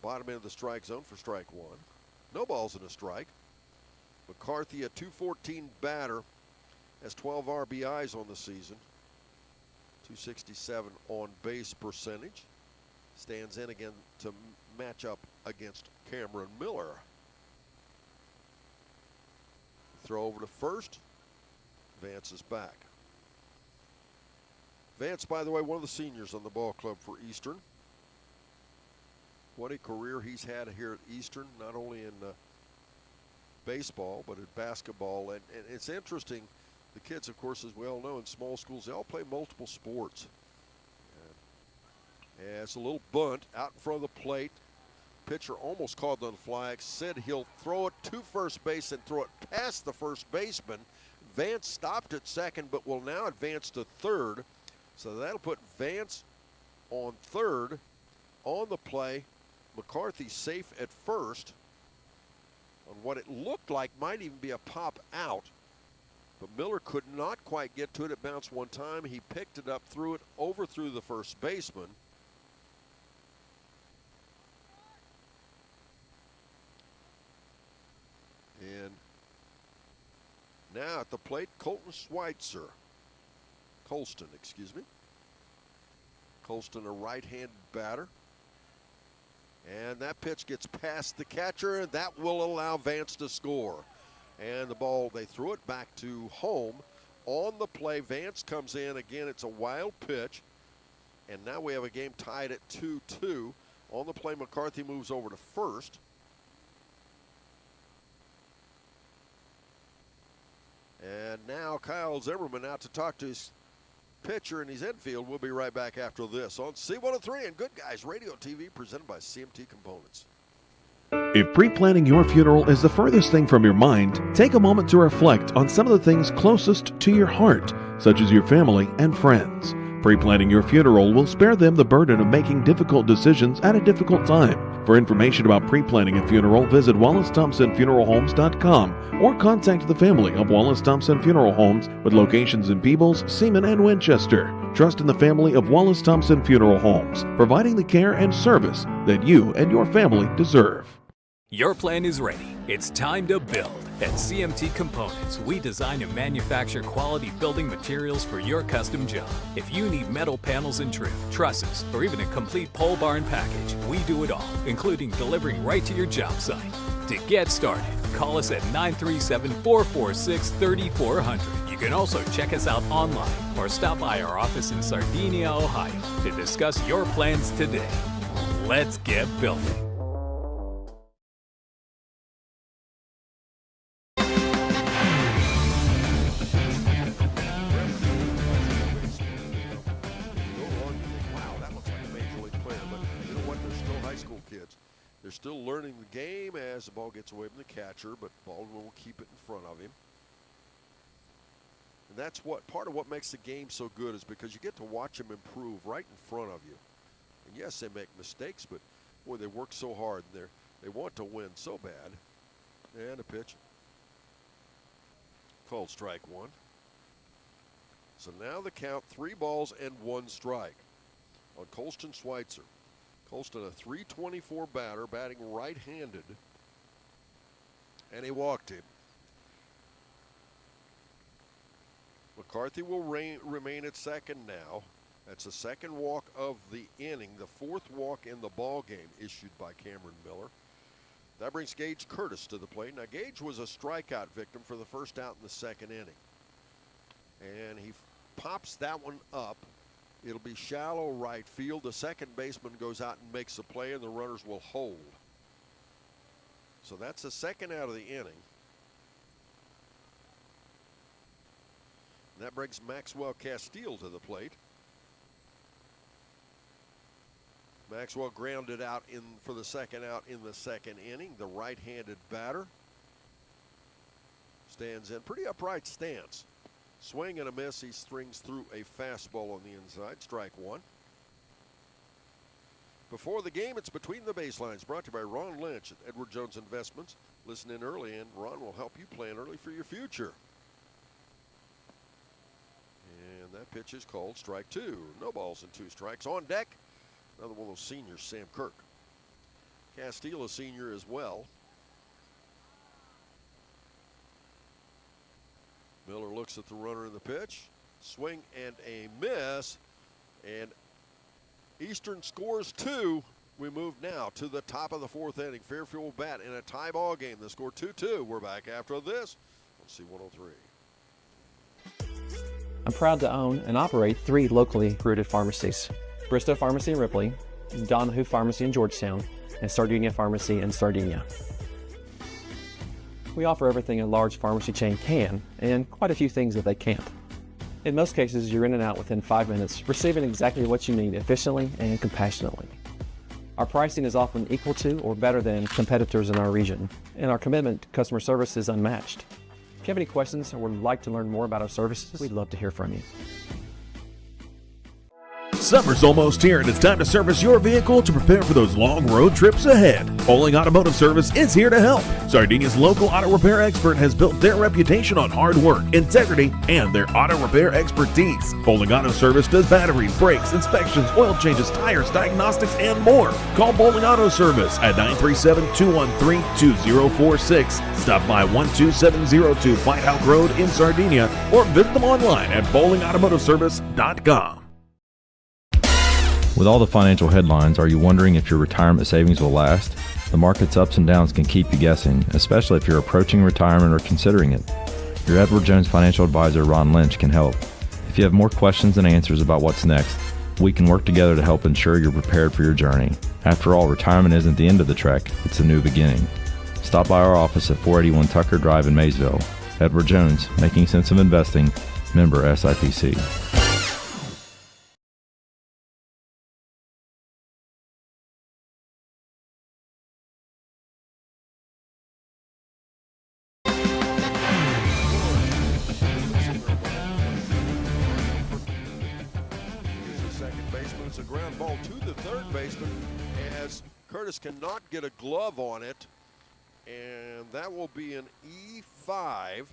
bottom end of the strike zone for strike one. No balls and a strike. McCarthy, a .214 batter, has 12 RBIs on the season. .267 on base percentage. Stands in again to match up against Cameron Miller. Throw over to first. Vance is back. Vance, by the way, one of the seniors on the ball club for Eastern. What a career he's had here at Eastern, not only in baseball, but in basketball. And it's interesting, the kids, of course, as we all know, in small schools, they all play multiple sports. And it's a little bunt out in front of the plate. Pitcher almost called on the flag, said he'll throw it to first base and throw it past the first baseman. Vance stopped at second, but will now advance to third. So that'll put Vance on third on the play. McCarthy safe at first on what it looked like might even be a pop out. But Miller could not quite get to it. It bounced one time. He picked it up, threw it, overthrew the first baseman. And now at the plate, Colston, excuse me. Colston, a right-handed batter. And that pitch gets past the catcher, and that will allow Vance to score. And the ball, they threw it back to home. On the play, Vance comes in. Again, it's a wild pitch. And now we have a game tied at 2-2. On the play, McCarthy moves over to first. And now Kyle Zimmerman out to talk to his pitcher in his infield. We'll be right back after this on C103 and Good Guys Radio TV, presented by CMT Components. If pre-planning your funeral is the furthest thing from your mind, take a moment to reflect on some of the things closest to your heart, such as your family and friends. Pre-planning your funeral will spare them the burden of making difficult decisions at a difficult time. For information about pre-planning a funeral, visit WallaceThompsonFuneralHomes.com or contact the family of Wallace Thompson Funeral Homes with locations in Peebles, Seaman, and Winchester. Trust in the family of Wallace Thompson Funeral Homes, providing the care and service that you and your family deserve. Your plan is ready. It's time to build. At CMT Components, we design and manufacture quality building materials for your custom job. If you need metal panels and trim, trusses, or even a complete pole barn package, we do it all, including delivering right to your job site. To get started, call us at 937-446-3400. You can also check us out online or stop by our office in Sardinia, Ohio to discuss your plans today. Let's get building. They're still learning the game as the ball gets away from the catcher, but Baldwin will keep it in front of him. And that's what part of what makes the game so good, is because you get to watch them improve right in front of you. And yes, they make mistakes, but boy, they work so hard. They want to win so bad. And a pitch. Called strike one. So now the count, 3 balls and 1 strike on Colston Schweitzer. Colston, a .324 batter, batting right-handed, and he walked him. McCarthy will remain at second now. That's the second walk of the inning, the 4th walk in the ball game issued by Cameron Miller. That brings Gage Curtis to the plate. Now, Gage was a strikeout victim for the first out in the 2nd inning. And he pops that one up. It'll be shallow right field. The second baseman goes out and makes the play, and the runners will hold. So that's the second out of the inning. And that brings Maxwell Castile to the plate. Maxwell grounded out for the second out in the second inning. The right-handed batter stands in pretty upright stance. Swing and a miss. He strings through a fastball on the inside. Strike one. Before the game, it's Between the Baselines, brought to you by Ron Lynch at Edward Jones Investments. Listen in early, and Ron will help you plan early for your future. And that pitch is called strike two. No balls and 2 strikes. On deck, another one of those seniors, Sam Kirk. Castile, a senior as well. Miller looks at the runner in the pitch. Swing and a miss. And Eastern scores 2. We move now to the top of the 4th inning. Fairfield will bat in a tie ball game. The score 2-2. We're back after this on C103. I'm proud to own and operate 3 locally rooted pharmacies: Bristow Pharmacy in Ripley, Donahue Pharmacy in Georgetown, and Sardinia Pharmacy in Sardinia. We offer everything a large pharmacy chain can, and quite a few things that they can't. In most cases, you're in and out within 5 minutes, receiving exactly what you need efficiently and compassionately. Our pricing is often equal to or better than competitors in our region, and our commitment to customer service is unmatched. If you have any questions or would like to learn more about our services, we'd love to hear from you. Summer's almost here and it's time to service your vehicle to prepare for those long road trips ahead. Bowling Automotive Service is here to help. Sardinia's local auto repair expert has built their reputation on hard work, integrity, and their auto repair expertise. Bowling Auto Service does batteries, brakes, inspections, oil changes, tires, diagnostics, and more. Call Bowling Auto Service at 937-213-2046. Stop by 12702 White House Road in Sardinia or visit them online at bowlingautomotiveservice.com. With all the financial headlines, are you wondering if your retirement savings will last? The market's ups and downs can keep you guessing, especially if you're approaching retirement or considering it. Your Edward Jones financial advisor, Ron Lynch, can help. If you have more questions than answers about what's next, we can work together to help ensure you're prepared for your journey. After all, retirement isn't the end of the trek, it's a new beginning. Stop by our office at 481 Tucker Drive in Maysville. Edward Jones, making sense of investing, member SIPC. It's a ground ball to the third baseman as Curtis cannot get a glove on it, and that will be an E5.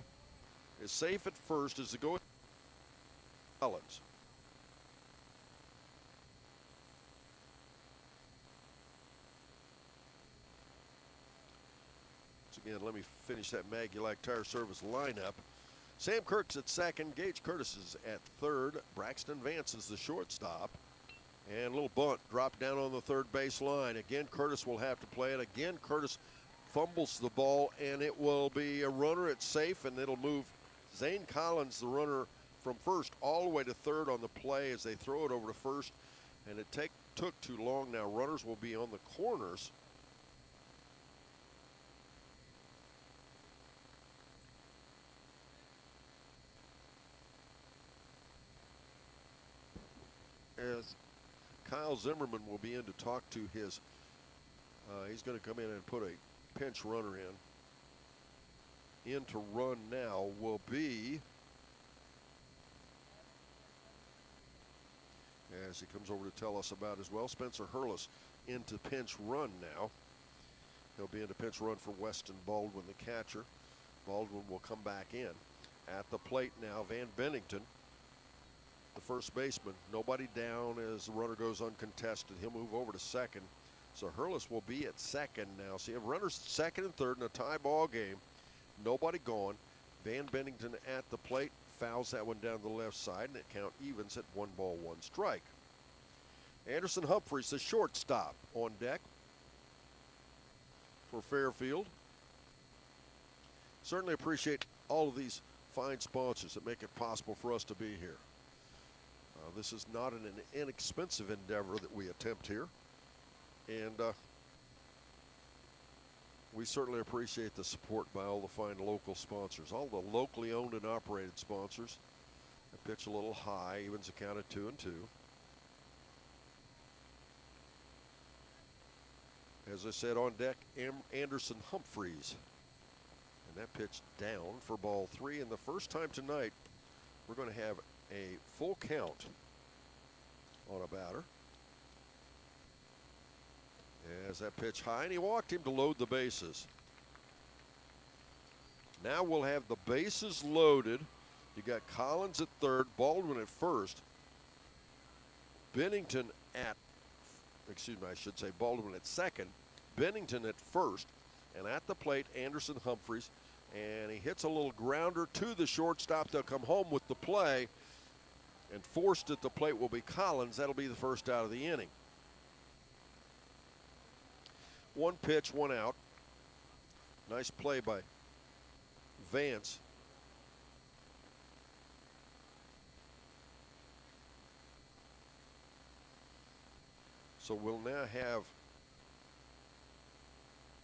Is safe at first as it goes Collins. Once again, let me finish that Maglite Tire Service lineup. Sam Kirk's at second. Gage Curtis is at third. Braxton Vance is the shortstop. And a little bunt dropped down on the third base line. Again, Curtis will have to play it. Again, Curtis fumbles the ball, and it will be a runner at safe, and it'll move Zane Collins, the runner, from first all the way to third on the play as they throw it over to first. And it took too long. Now runners will be on the corners. As Kyle Zimmerman will be in to talk to his, he's going to come in and put a pinch runner in. In to run now will be, as he comes over to tell us about as well, Spencer Hurlis into pinch run now. He'll be into pinch run for Weston Baldwin, the catcher. Baldwin will come back in. At the plate now, Van Bennington, the first baseman. Nobody down as the runner goes uncontested. He'll move over to second. So Hurlis will be at second now. So you have runners second and third in a tie ball game. Nobody gone. Van Bennington at the plate. Fouls that one down the left side, and it count evens at 1 ball, 1 strike. Anderson Humphreys, the shortstop, on deck for Fairfield. Certainly appreciate all of these fine sponsors that make it possible for us to be here. This is not an inexpensive endeavor that we attempt here. And we certainly appreciate the support by all the fine local sponsors, all the locally owned and operated sponsors. The pitch a little high, evens a count at 2-2. As I said, on deck, Anderson Humphreys. And that pitch down for ball 3. And the first time tonight, we're going to have a full count on a batter. As that pitch high, and he walked him to load the bases. Now we'll have the bases loaded. You got Collins at third, Baldwin at first, Bennington at, I should say Baldwin at second, Bennington at first, and at the plate, Anderson Humphreys, and he hits a little grounder to the shortstop. They'll come home with the play, and forced at the plate will be Collins. That'll be the first out of the inning. 1 pitch, 1 out. Nice play by Vance. So we'll now have, of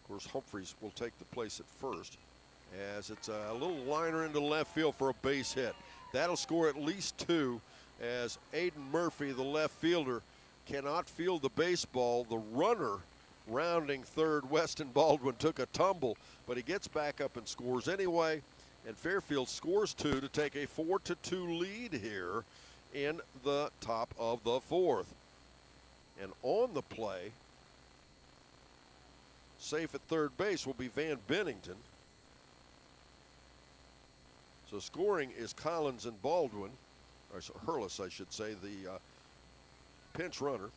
course, Humphreys will take the place at first, as it's a little liner into left field for a base hit. That'll score at least 2, as Aiden Murphy, the left fielder, cannot field the baseball. The runner rounding third, Weston Baldwin, took a tumble, but he gets back up and scores anyway, and Fairfield scores 2 to take a 4-2 lead here in the top of the 4th. And on the play, safe at third base, will be Van Bennington. So scoring is Collins and Baldwin, or Hurlis, I should say, the pinch runner.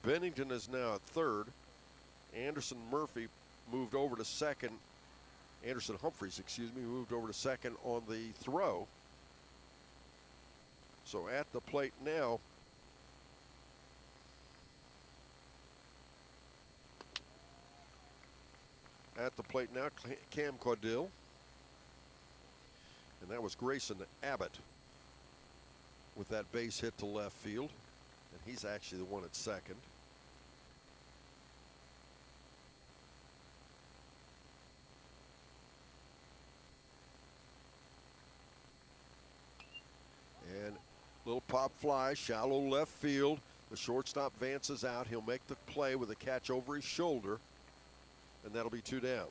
Bennington is now at third. Anderson Murphy moved over to second. Anderson Humphreys, moved over to second on the throw. So at the plate now, Cam Caudill. And that was Grayson Abbott with that base hit to left field. And he's actually the one at second. And little pop fly, shallow left field. The shortstop Vance's out. He'll make the play with a catch over his shoulder. And that'll be 2 down.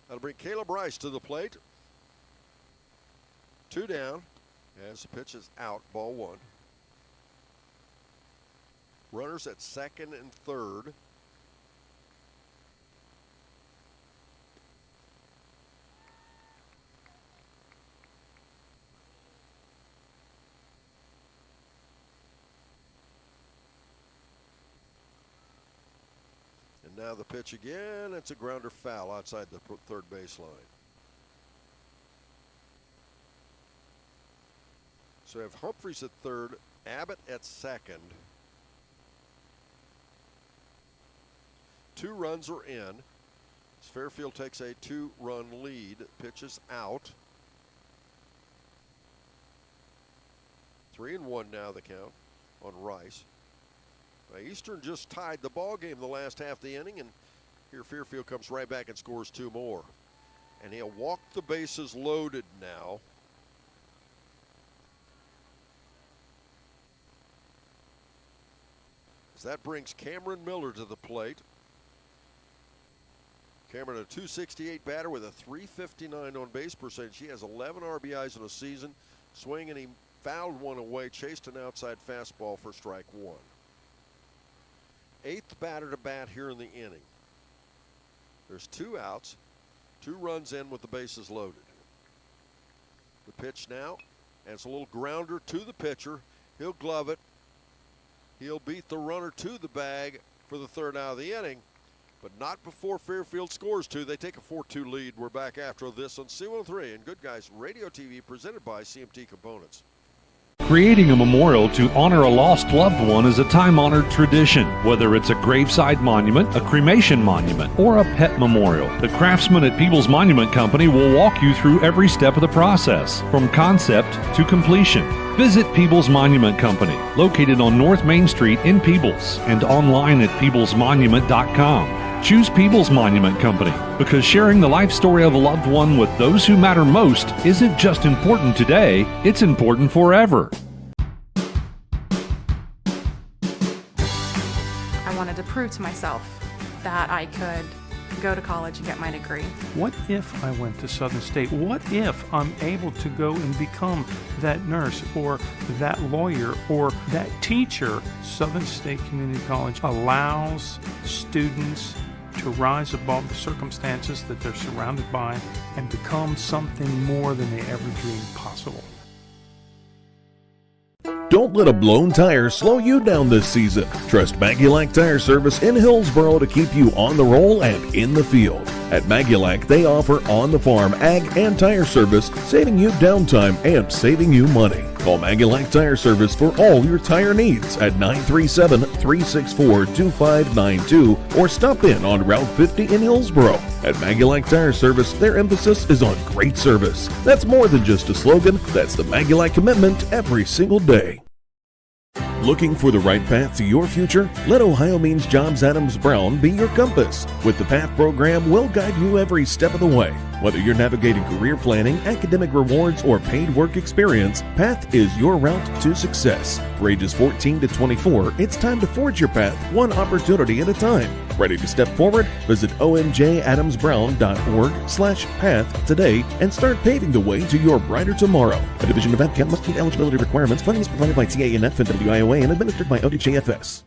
That'll bring Caleb Rice to the plate. 2 down as the pitch is out, ball 1. Runners at second and third. Now the pitch again, it's a grounder foul outside the third baseline. So we have Humphreys at third, Abbott at second. 2 runs are in. As Fairfield takes a 2-run lead. Pitch is out. 3-1 now the count on Rice. Eastern just tied the ball game the last half of the inning, and here Fairfield comes right back and scores 2 more. And he'll walk the bases loaded now. As that brings Cameron Miller to the plate. Cameron, a .268 batter with a .359 on base percentage. He has 11 RBIs in a season. Swing, and he fouled one away, chased an outside fastball for strike 1. 8th batter to bat here in the inning. There's 2 outs, 2 runs in with the bases loaded. The pitch now, and it's a little grounder to the pitcher. He'll glove it. He'll beat the runner to the bag for the 3rd out of the inning, but not before Fairfield scores 2. They take a 4-2 lead. We're back after this on C103 and Good Guys Radio TV, presented by CMT Components. Creating a memorial to honor a lost loved one is a time-honored tradition. Whether it's a graveside monument, a cremation monument, or a pet memorial, the craftsmen at Peoples Monument Company will walk you through every step of the process, from concept to completion. Visit Peoples Monument Company, located on North Main Street in Peoples, and online at peoplesmonument.com. Choose People's Monument Company because sharing the life story of a loved one with those who matter most isn't just important today, it's important forever. I wanted to prove to myself that I could go to college and get my degree. What if I went to Southern State? What if I'm able to go and become that nurse or that lawyer or that teacher? Southern State Community College allows students to rise above the circumstances that they're surrounded by and become something more than they ever dreamed possible. Don't let a blown tire slow you down this season. Trust Magulac Tire Service in Hillsboro to keep you on the roll and in the field. At Magulac, they offer on-the-farm ag and tire service, saving you downtime and saving you money. Call Magulac Tire Service for all your tire needs at 937-364-2592 or stop in on Route 50 in Hillsboro. At Magulac Tire Service, their emphasis is on great service. That's more than just a slogan, that's the Magulac commitment every single day. Looking for the right path to your future? Let Ohio Means Jobs Adams Brown be your compass. With the PATH program, we'll guide you every step of the way. Whether you're navigating career planning, academic rewards, or paid work experience, PATH is your route to success. For ages 14 to 24, it's time to forge your path one opportunity at a time. Ready to step forward? Visit omjadamsbrown.org/path today and start paving the way to your brighter tomorrow. A division of APCAP must meet eligibility requirements. Funding is provided by TANF and WIOA and administered by ODJFS.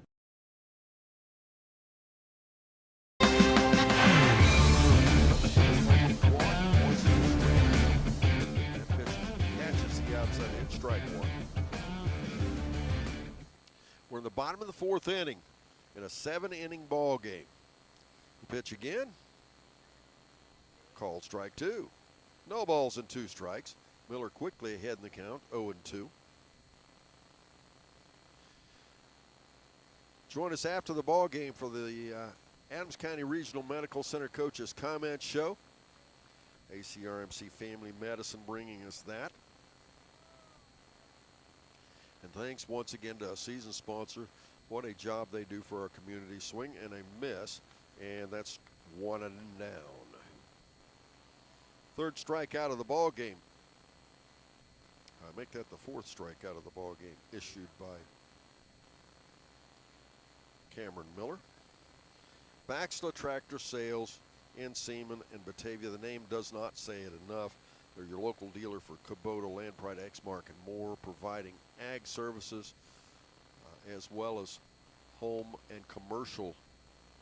We're in the bottom of the fourth inning in a 7-inning ball game. The pitch again. Called strike two. No balls and 2 strikes. Miller quickly ahead in the count, 0-2. Join us after the ball game for the Adams County Regional Medical Center Coaches Comment Show. ACRMC Family Medicine bringing us that. And thanks once again to our season sponsor. What a job they do for our community. Swing and a miss, and that's 1 and down. Third strikeout of the ball game. Make that the 4th strikeout of the ball game issued by Cameron Miller. Baxla Tractor Sales in Seaman and Batavia. The name does not say it enough. They're your local dealer for Kubota, Land Pride, Exmark, and more, providing ag services as well as home and commercial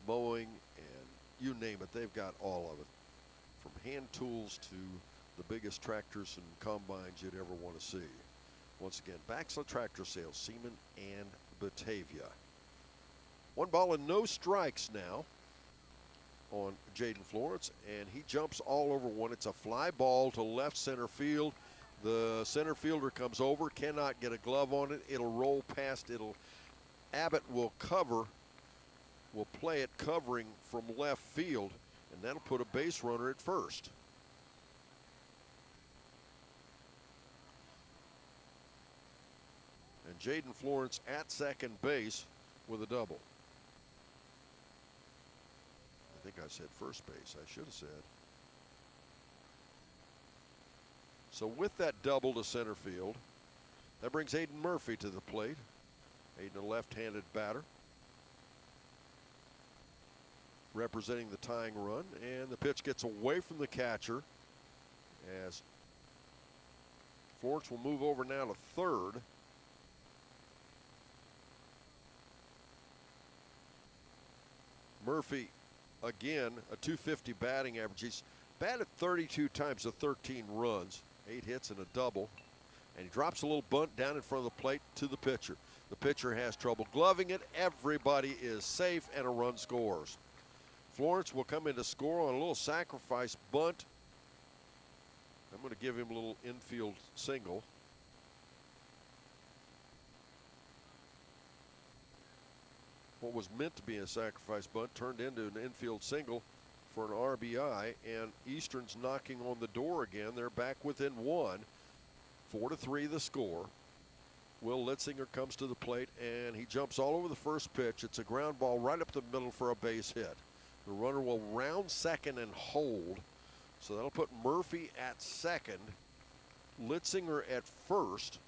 mowing, and you name it, they've got all of it. From hand tools to the biggest tractors and combines you'd ever want to see. Once again, Baxla Tractor Sales, Seaman and Batavia. 1 ball and no strikes now on Jaden Florence, and he jumps all over one. It's a fly ball to left center field. The center fielder comes over, cannot get a glove on it. It'll roll past. Abbott will play it covering from left field, and that'll put a base runner at first. And Jaden Florence at second base with a double. I think I said first base. I should have said. So with that double to center field, that brings Aiden Murphy to the plate. Aiden, a left-handed batter, representing the tying run, and the pitch gets away from the catcher as Florence will move over now to third. Murphy, again, a .250 batting average. He's batted 32 times to 13 runs, 8 hits and a double. And he drops a little bunt down in front of the plate to the pitcher. The pitcher has trouble gloving it. Everybody is safe, and a run scores. Florence will come in to score on a little sacrifice bunt. I'm going to give him a little infield single. What was meant to be a sacrifice bunt turned into an infield single for an RBI, and Eastern's knocking on the door again. They're back within 1. 4-3 the score. Will Litzinger comes to the plate, and he jumps all over the first pitch. It's a ground ball right up the middle for a base hit. The runner will round second and hold. So that'll put Murphy at second, Litzinger at first.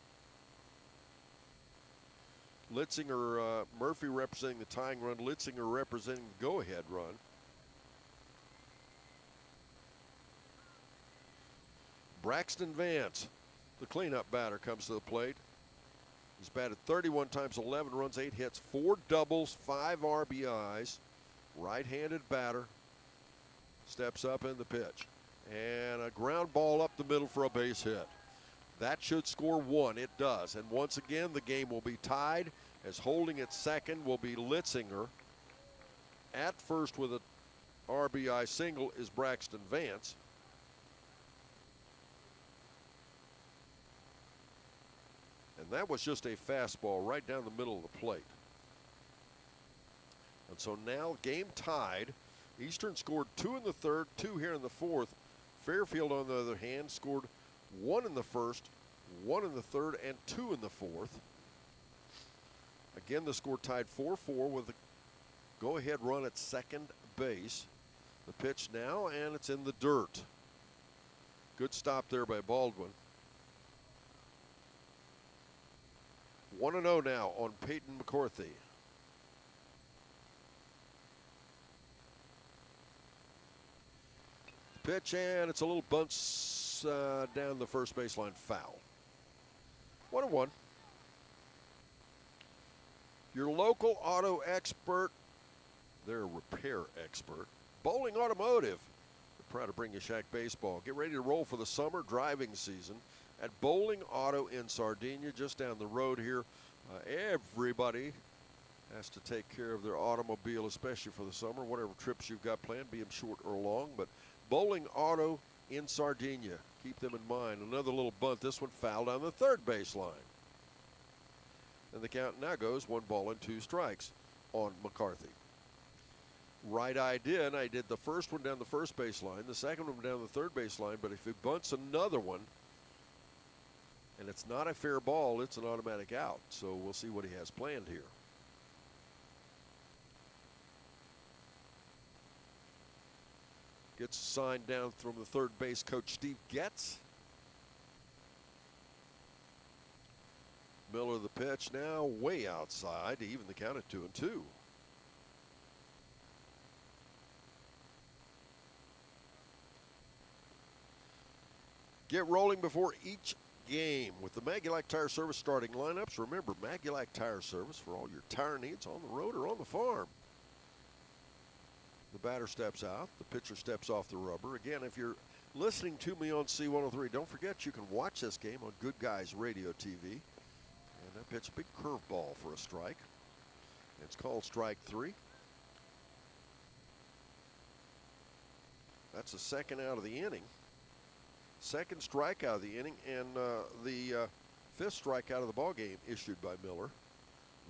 Murphy representing the tying run, Litzinger representing the go-ahead run. Braxton Vance, the cleanup batter, comes to the plate. He's batted 31 times, 11 runs, 8 hits, 4 doubles, 5 RBIs. Right-handed batter. Steps up in the pitch. And a ground ball up the middle for a base hit. That should score 1. It does. And once again, the game will be tied, as holding at second will be Litzinger. At first with an RBI single is Braxton Vance. And that was just a fastball right down the middle of the plate. And so now game tied. Eastern scored 2 in the third, 2 here in the fourth. Fairfield, on the other hand, scored 1 in the first, 1 in the third, and 2 in the fourth. Again, the score tied 4-4 with a go-ahead run at second base. The pitch now, and it's in the dirt. Good stop there by Baldwin. 1-0 now on Peyton McCarthy. Pitch, and it's a little bounce down the first baseline, foul. 1-1. Your local auto expert, their repair expert, Bowling Automotive. We're proud to bring you Shack Baseball. Get ready to roll for the summer driving season at Bowling Auto in Sardinia, just down the road here. Everybody has to take care of their automobile, especially for the summer, whatever trips you've got planned, be them short or long. But Bowling Auto in Sardinia, keep them in mind. Another little bunt, this one fouled on the third baseline. And the count now goes 1-2 strikes on McCarthy. Right I did the first one down the first baseline, the second one down the third baseline, but if he bunts another one, and it's not a fair ball, it's an automatic out. So we'll see what he has planned here. Gets a sign down from the third base coach, Steve Getz. Miller the pitch now way outside to even the count at 2-2. Get rolling before each game with the Maguilac Tire Service starting lineups. Remember, Maguilac Tire Service for all your tire needs on the road or on the farm. The batter steps out. The pitcher steps off the rubber. Again, if you're listening to me on C103, don't forget you can watch this game on Good Guys Radio TV. And that pitch, a big curveball for a strike. It's called strike 3. That's the second out of the inning. Second strikeout of the inning, and the fifth strikeout of the ball game issued by Miller.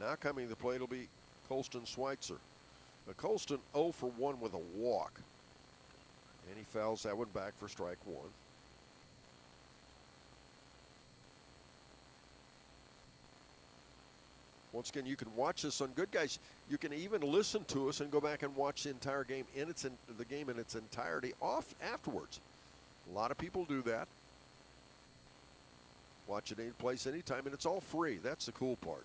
Now coming to the plate will be Colston Schweitzer. Now Colston 0 for 1 with a walk, and he fouls that one back for strike 1. Once again, you can watch this on Good Guys. You can even listen to us and go back and watch the entire game the game in its entirety afterwards. A lot of people do that. Watch it any place, anytime, and it's all free. That's the cool part.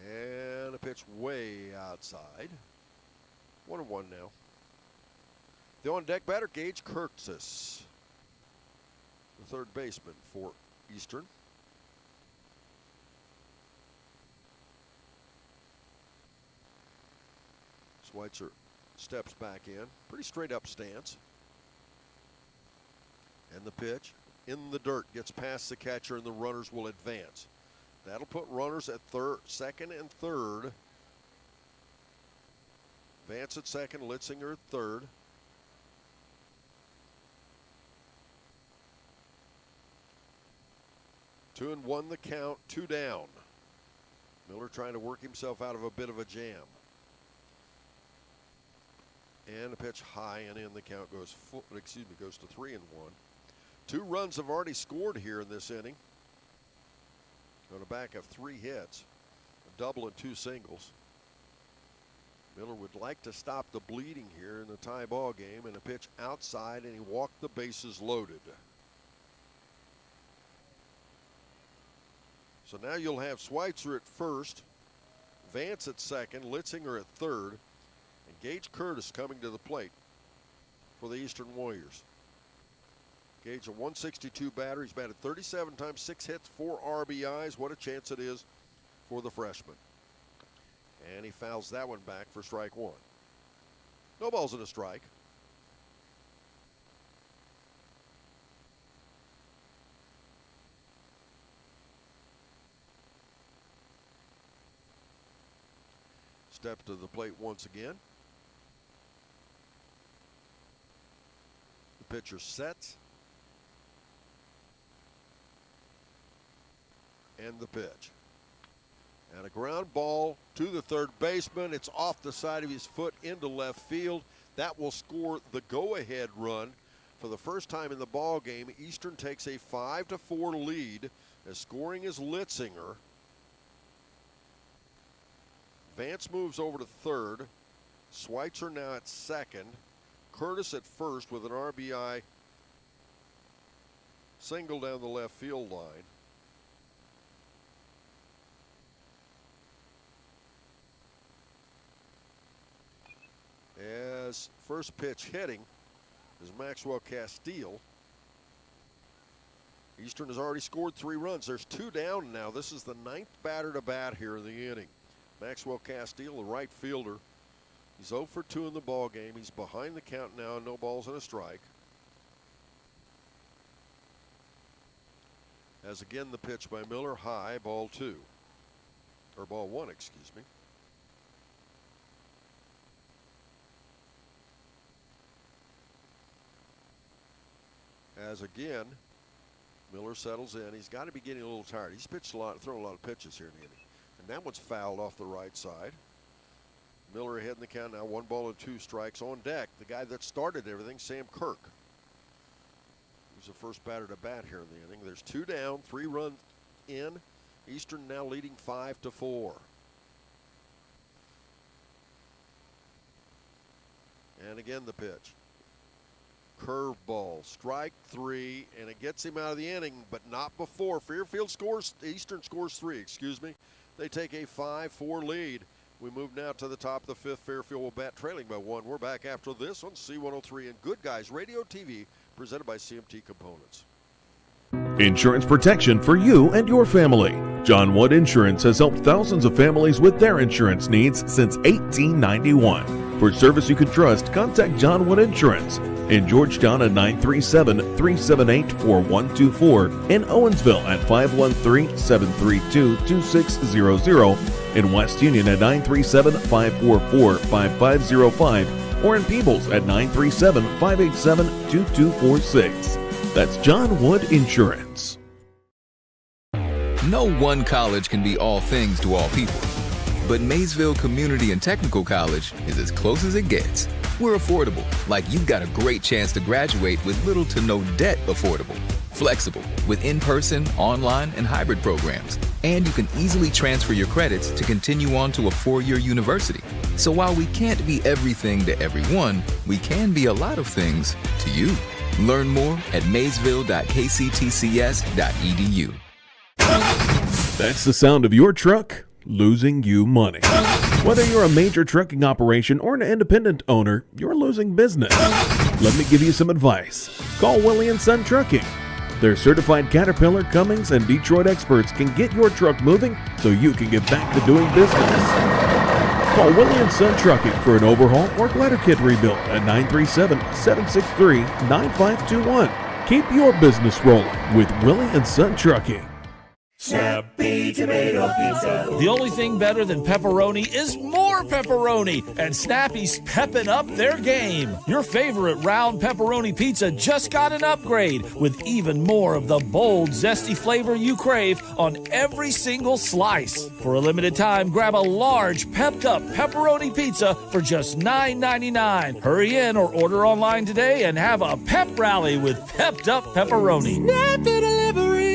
And a pitch way outside. 1-1 now. The on-deck batter, Gage Curtis, the third baseman for Eastern. Schweitzer steps back in. Pretty straight up stance. And the pitch in the dirt, gets past the catcher, and the runners will advance. That'll put runners at second and third. Vance at second, Litzinger at third. Two and one the count, 2 down. Miller trying to work himself out of a bit of a jam. And a pitch high and in, the count goes to 3-1. 2 runs have already scored here in this inning. On the back of 3 hits, a double and 2 singles. Miller would like to stop the bleeding here in the tie ball game, and a pitch outside, and he walked the bases loaded. So now you'll have Schweitzer at first, Vance at second, Litzinger at third, and Gage Curtis coming to the plate for the Eastern Warriors. Gage, a 162 batter. He's batted 37 times, 6 hits, 4 RBIs. What a chance it is for the freshman. And he fouls that one back for strike one. No balls and a strike. Step to the plate once again. The pitcher sets. And the pitch. And a ground ball to the third baseman. It's off the side of his foot into left field. That will score the go-ahead run. For the first time in the ball game, Eastern takes a 5-4 lead as scoring is Litzinger. Vance moves over to third. Schweitzer now at second. Curtis at first with an RBI single down the left field line. As first pitch hitting is Maxwell Castile. Eastern has already scored 3 runs. There's 2 down now. This is the 9th batter to bat here in the inning. Maxwell Castile, the right fielder. He's 0 for 2 in the ball game. He's behind the count now, no balls and a strike. As again the pitch by Miller, high, ball 2. Or ball 1, excuse me. As again, Miller settles in. He's got to be getting a little tired. He's pitched a lot, thrown a lot of pitches here in the inning. And that one's fouled off the right side. Miller ahead in the count now, 1 ball and 2 strikes. On deck, the guy that started everything, Sam Kirk. He's the first batter to bat here in the inning. There's 2 down, 3 runs in. Eastern now leading 5-4. And again the pitch. Curveball, strike 3, and it gets him out of the inning, but not before. Fairfield scores, Eastern scores 3, excuse me. They take a 5-4 lead. We move now to the top of the 5th. Fairfield will bat trailing by 1. We're back after this on C103 and Good Guys Radio TV, presented by CMT Components. Insurance protection for you and your family. John Wood Insurance has helped thousands of families with their insurance needs since 1891. For service you can trust, contact John Wood Insurance. In Georgetown at 937-378-4124. In Owensville at 513-732-2600. In West Union at 937-544-5505. Or in Peebles at 937-587-2246. That's John Wood Insurance. No one college can be all things to all people. But Maysville Community and Technical College is as close as it gets. We're affordable, like you've got a great chance to graduate with little to no debt affordable. Flexible, with in-person, online, and hybrid programs. And you can easily transfer your credits to continue on to a 4-year university. So while we can't be everything to everyone, we can be a lot of things to you. Learn more at maysville.kctcs.edu. That's the sound of your truck losing you money. Whether you're a major trucking operation or an independent owner, you're losing business. Let me give you some advice. Call Willie & Son Trucking. Their certified Caterpillar, Cummins, and Detroit experts can get your truck moving so you can get back to doing business. Call Willie & Son Trucking for an overhaul or glider kit rebuild at 937-763-9521. Keep your business rolling with Willie & Son Trucking. Snappy Tomato Pizza. The only thing better than pepperoni is more pepperoni, and Snappy's pepping up their game. Your favorite round pepperoni pizza just got an upgrade with even more of the bold, zesty flavor you crave on every single slice. For a limited time, grab a large, pepped-up pepperoni pizza for just $9.99. Hurry in or order online today and have a pep rally with pepped-up pepperoni. Snappy Delivery.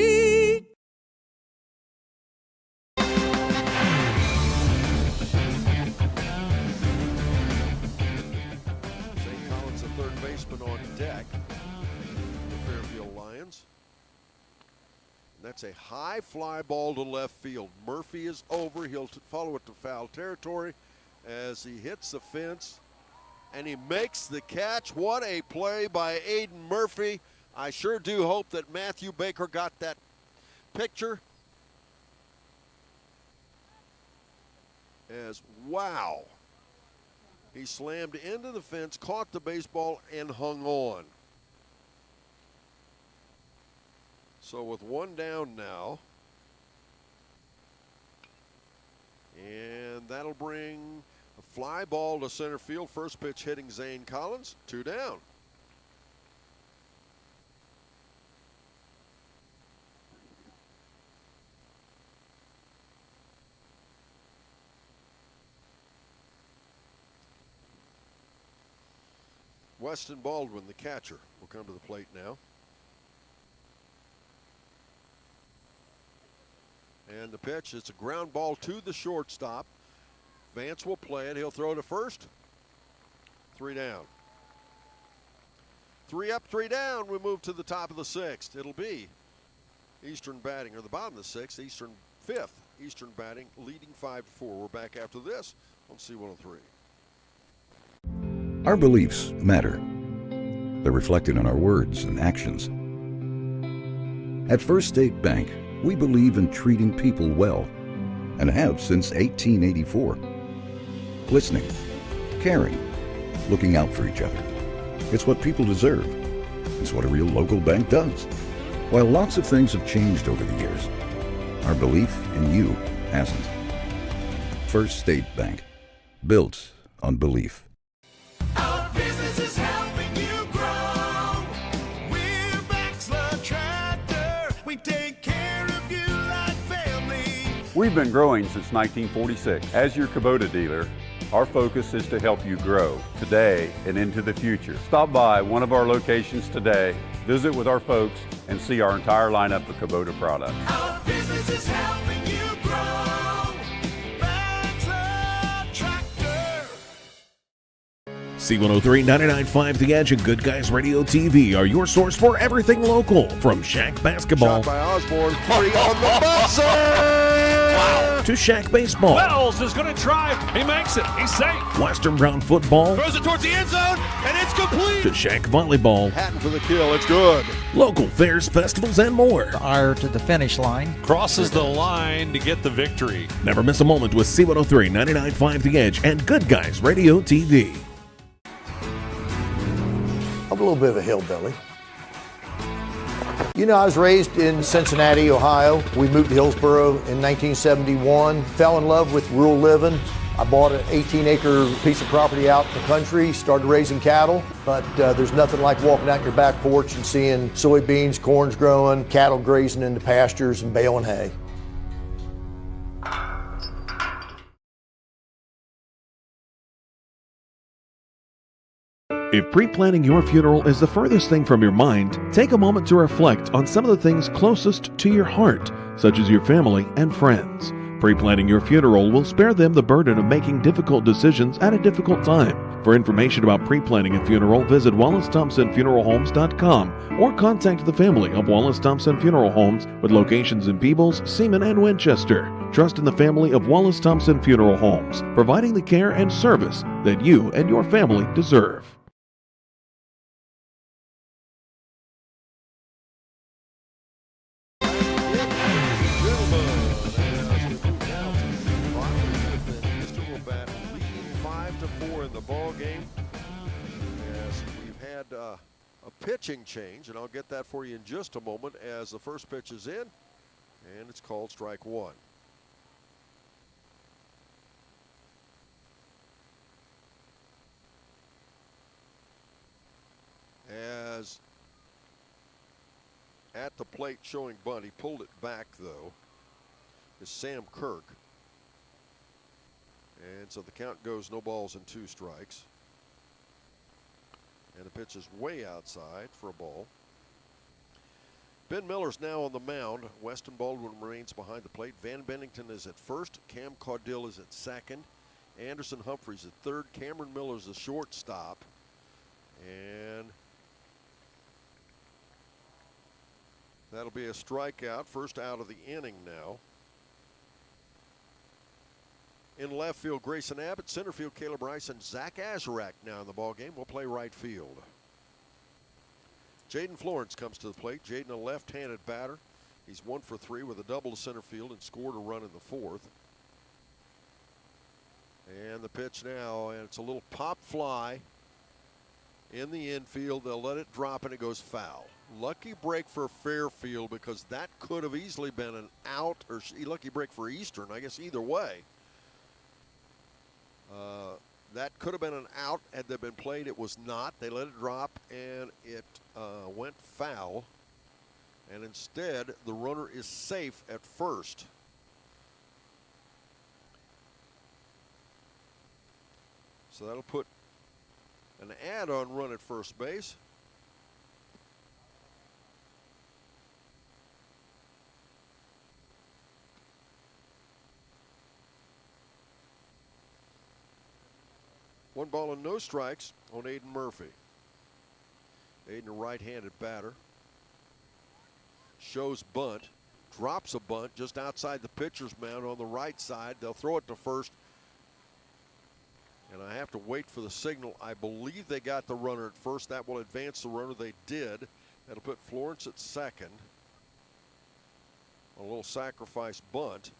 That's a high fly ball to left field. Murphy is over. He'll follow it to foul territory as he hits the fence, and he makes the catch. What a play by Aiden Murphy. I sure do hope that Matthew Baker got that picture. As, wow. He slammed into the fence, caught the baseball, and hung on. So with one down now, and that'll bring a fly ball to center field. First pitch hitting Zane Collins, 2 down. Weston Baldwin, the catcher, will come to the plate now. And the pitch, it's a ground ball to the shortstop. Vance will play it. He'll throw to first. 3 down. 3 up, 3 down. We move to the top of the 6th. It'll be Eastern batting, or the bottom of the 6th, Eastern 5th. Eastern batting, leading 5-4. We're back after this on C103. Our beliefs matter. They're reflected in our words and actions. At First State Bank, we believe in treating people well, and have since 1884. Listening, caring, looking out for each other. It's what people deserve. It's what a real local bank does. While lots of things have changed over the years, our belief in you hasn't. First State Bank, built on belief. Our business is helping you grow. We're Baxler Tractor. We take care of you like family. We've been growing since 1946. As your Kubota dealer, our focus is to help you grow today and into the future. Stop by one of our locations today, visit with our folks, and see our entire lineup of Kubota products. Our business is helping you grow. Baxler Tractor. C103, 99.5 The Edge, and Good Guys Radio TV are your source for everything local. From Shack basketball Shot by Osborne, 3 on the buzzer! to Shack baseball, Wells is going to try. He makes it. He's safe. Western Brown football, Throws it towards the end zone, and it's complete. to Shack volleyball, Hatton for the kill, it's good. local fairs, festivals, and more. Ire to the finish line. Crosses the line to get the victory. Never miss a moment with C103, 99.5 The Edge, and Good Guys Radio TV. I'm a little bit of a hillbilly. You know, I was raised in Cincinnati, Ohio. We moved to Hillsboro in 1971, fell in love with rural living. I bought an 18-acre piece of property out in the country, started raising cattle, but there's nothing like walking out your back porch and seeing soybeans, corn's growing, cattle grazing in the pastures and baling hay. If pre-planning your funeral is the furthest thing from your mind, take a moment to reflect on some of the things closest to your heart, such as your family and friends. Pre-planning your funeral will spare them the burden of making difficult decisions at a difficult time. For information about pre-planning a funeral, visit WallaceThompsonFuneralHomes.com or contact the family of Wallace Thompson Funeral Homes with locations in Peebles, Seaman, and Winchester. Trust in the family of Wallace Thompson Funeral Homes, providing the care and service that you and your family deserve. A pitching change, and I'll get that for you in just a moment as the first pitch is in, and it's called strike 1. As at the plate showing bunt, he pulled it back though, is Sam Kirk. And so the count goes no balls and 2 strikes. And the pitch is way outside for a ball. Ben Miller's now on the mound. Weston Baldwin remains behind the plate. Van Bennington is at first. Cam Caudill is at second. Anderson Humphreys at third. Cameron Miller's the shortstop. And That'll be a strikeout, first out of the inning now. In left field, Grayson Abbott. Center field, Caleb Rice and Zach Azarack now in the ballgame. Will play right field. Jaden Florence comes to the plate. Jaden, a left-handed batter. He's 1 for 3 with a double to center field and scored a run in the fourth. And the pitch now, and it's a little pop fly in the infield. They'll let it drop, and it goes foul. Lucky break for Fairfield, because that could have easily been an out, or lucky break for Eastern, I guess either way. That could have been an out had they been played. It was not. They let it drop, and it went foul. And instead, the runner is safe at first. So that'll put an add-on run at first base. One ball and no strikes on Aiden Murphy. Aiden, a right-handed batter. Shows bunt, drops a bunt just outside the pitcher's mound on the right side. They'll throw it to first. And I have to wait for the signal. I believe they got the runner at first. That will advance the runner. They did. That'll put Florence at second. A little sacrifice bunt.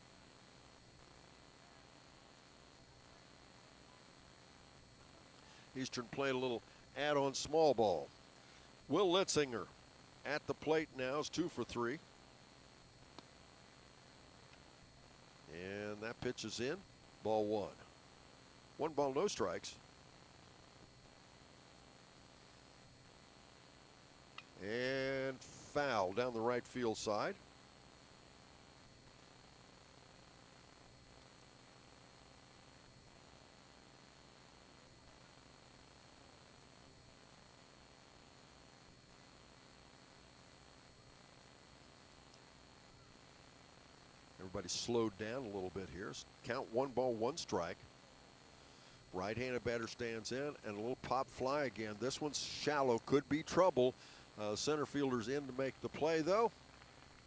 Eastern played a little add-on small ball. Will Litzinger at the plate now is 2 for 3. And that pitch is in. Ball 1. 1 ball, no strikes. And foul down the right field side. Everybody slowed down a little bit here. Count 1 ball, 1 strike. Right-handed batter stands in, and a little pop fly again. This one's shallow, could be trouble. Center fielder's in to make the play, though.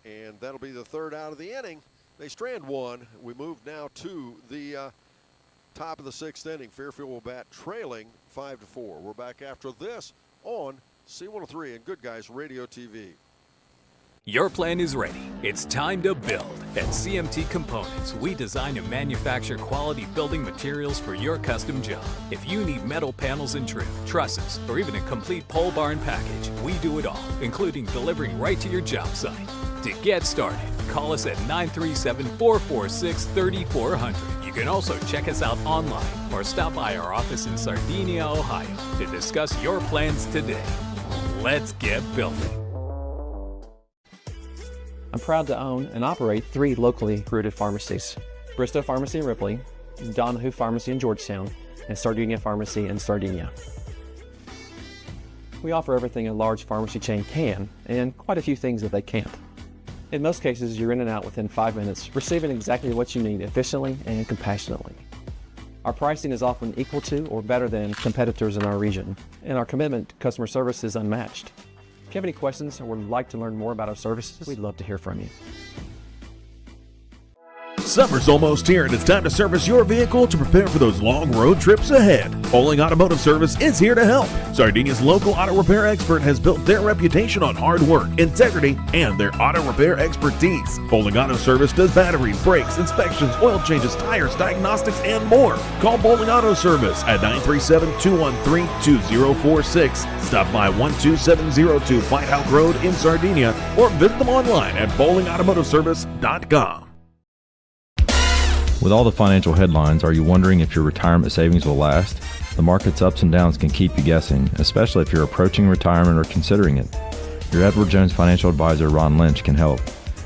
And that'll be the 3rd out of the inning. They strand 1. We move now to the top of the 6th inning. Fairfield will bat trailing 5-4. We're back after this on C103 and Good Guys Radio TV. Your plan is ready. It's time to build. At CMT Components, we design and manufacture quality building materials for your custom job. If you need metal panels and trim, trusses, or even a complete pole barn package, we do it all, including delivering right to your job site. To get started, call us at 937-446-3400. You can also check us out online or stop by our office in Sardinia, Ohio to discuss your plans today. Let's get building. I'm proud to own and operate 3 locally rooted pharmacies: Bristow Pharmacy in Ripley, Donahue Pharmacy in Georgetown, and Sardinia Pharmacy in Sardinia. We offer everything a large pharmacy chain can, and quite a few things that they can't. In most cases, you're in and out within 5 minutes, receiving exactly what you need efficiently and compassionately. Our pricing is often equal to or better than competitors in our region, and our commitment to customer service is unmatched. If you have any questions or would like to learn more about our services, we'd love to hear from you. Summer's almost here, and it's time to service your vehicle to prepare for those long road trips ahead. Bowling Automotive Service is here to help. Sardinia's local auto repair expert has built their reputation on hard work, integrity, and their auto repair expertise. Bowling Auto Service does batteries, brakes, inspections, oil changes, tires, diagnostics, and more. Call Bowling Auto Service at 937-213-2046. Stop by 12702 White House Road in Sardinia, or visit them online at bowlingautomotiveservice.com. With all the financial headlines, are you wondering if your retirement savings will last? The market's ups and downs can keep you guessing, especially if you're approaching retirement or considering it. Your Edward Jones financial advisor, Ron Lynch, can help.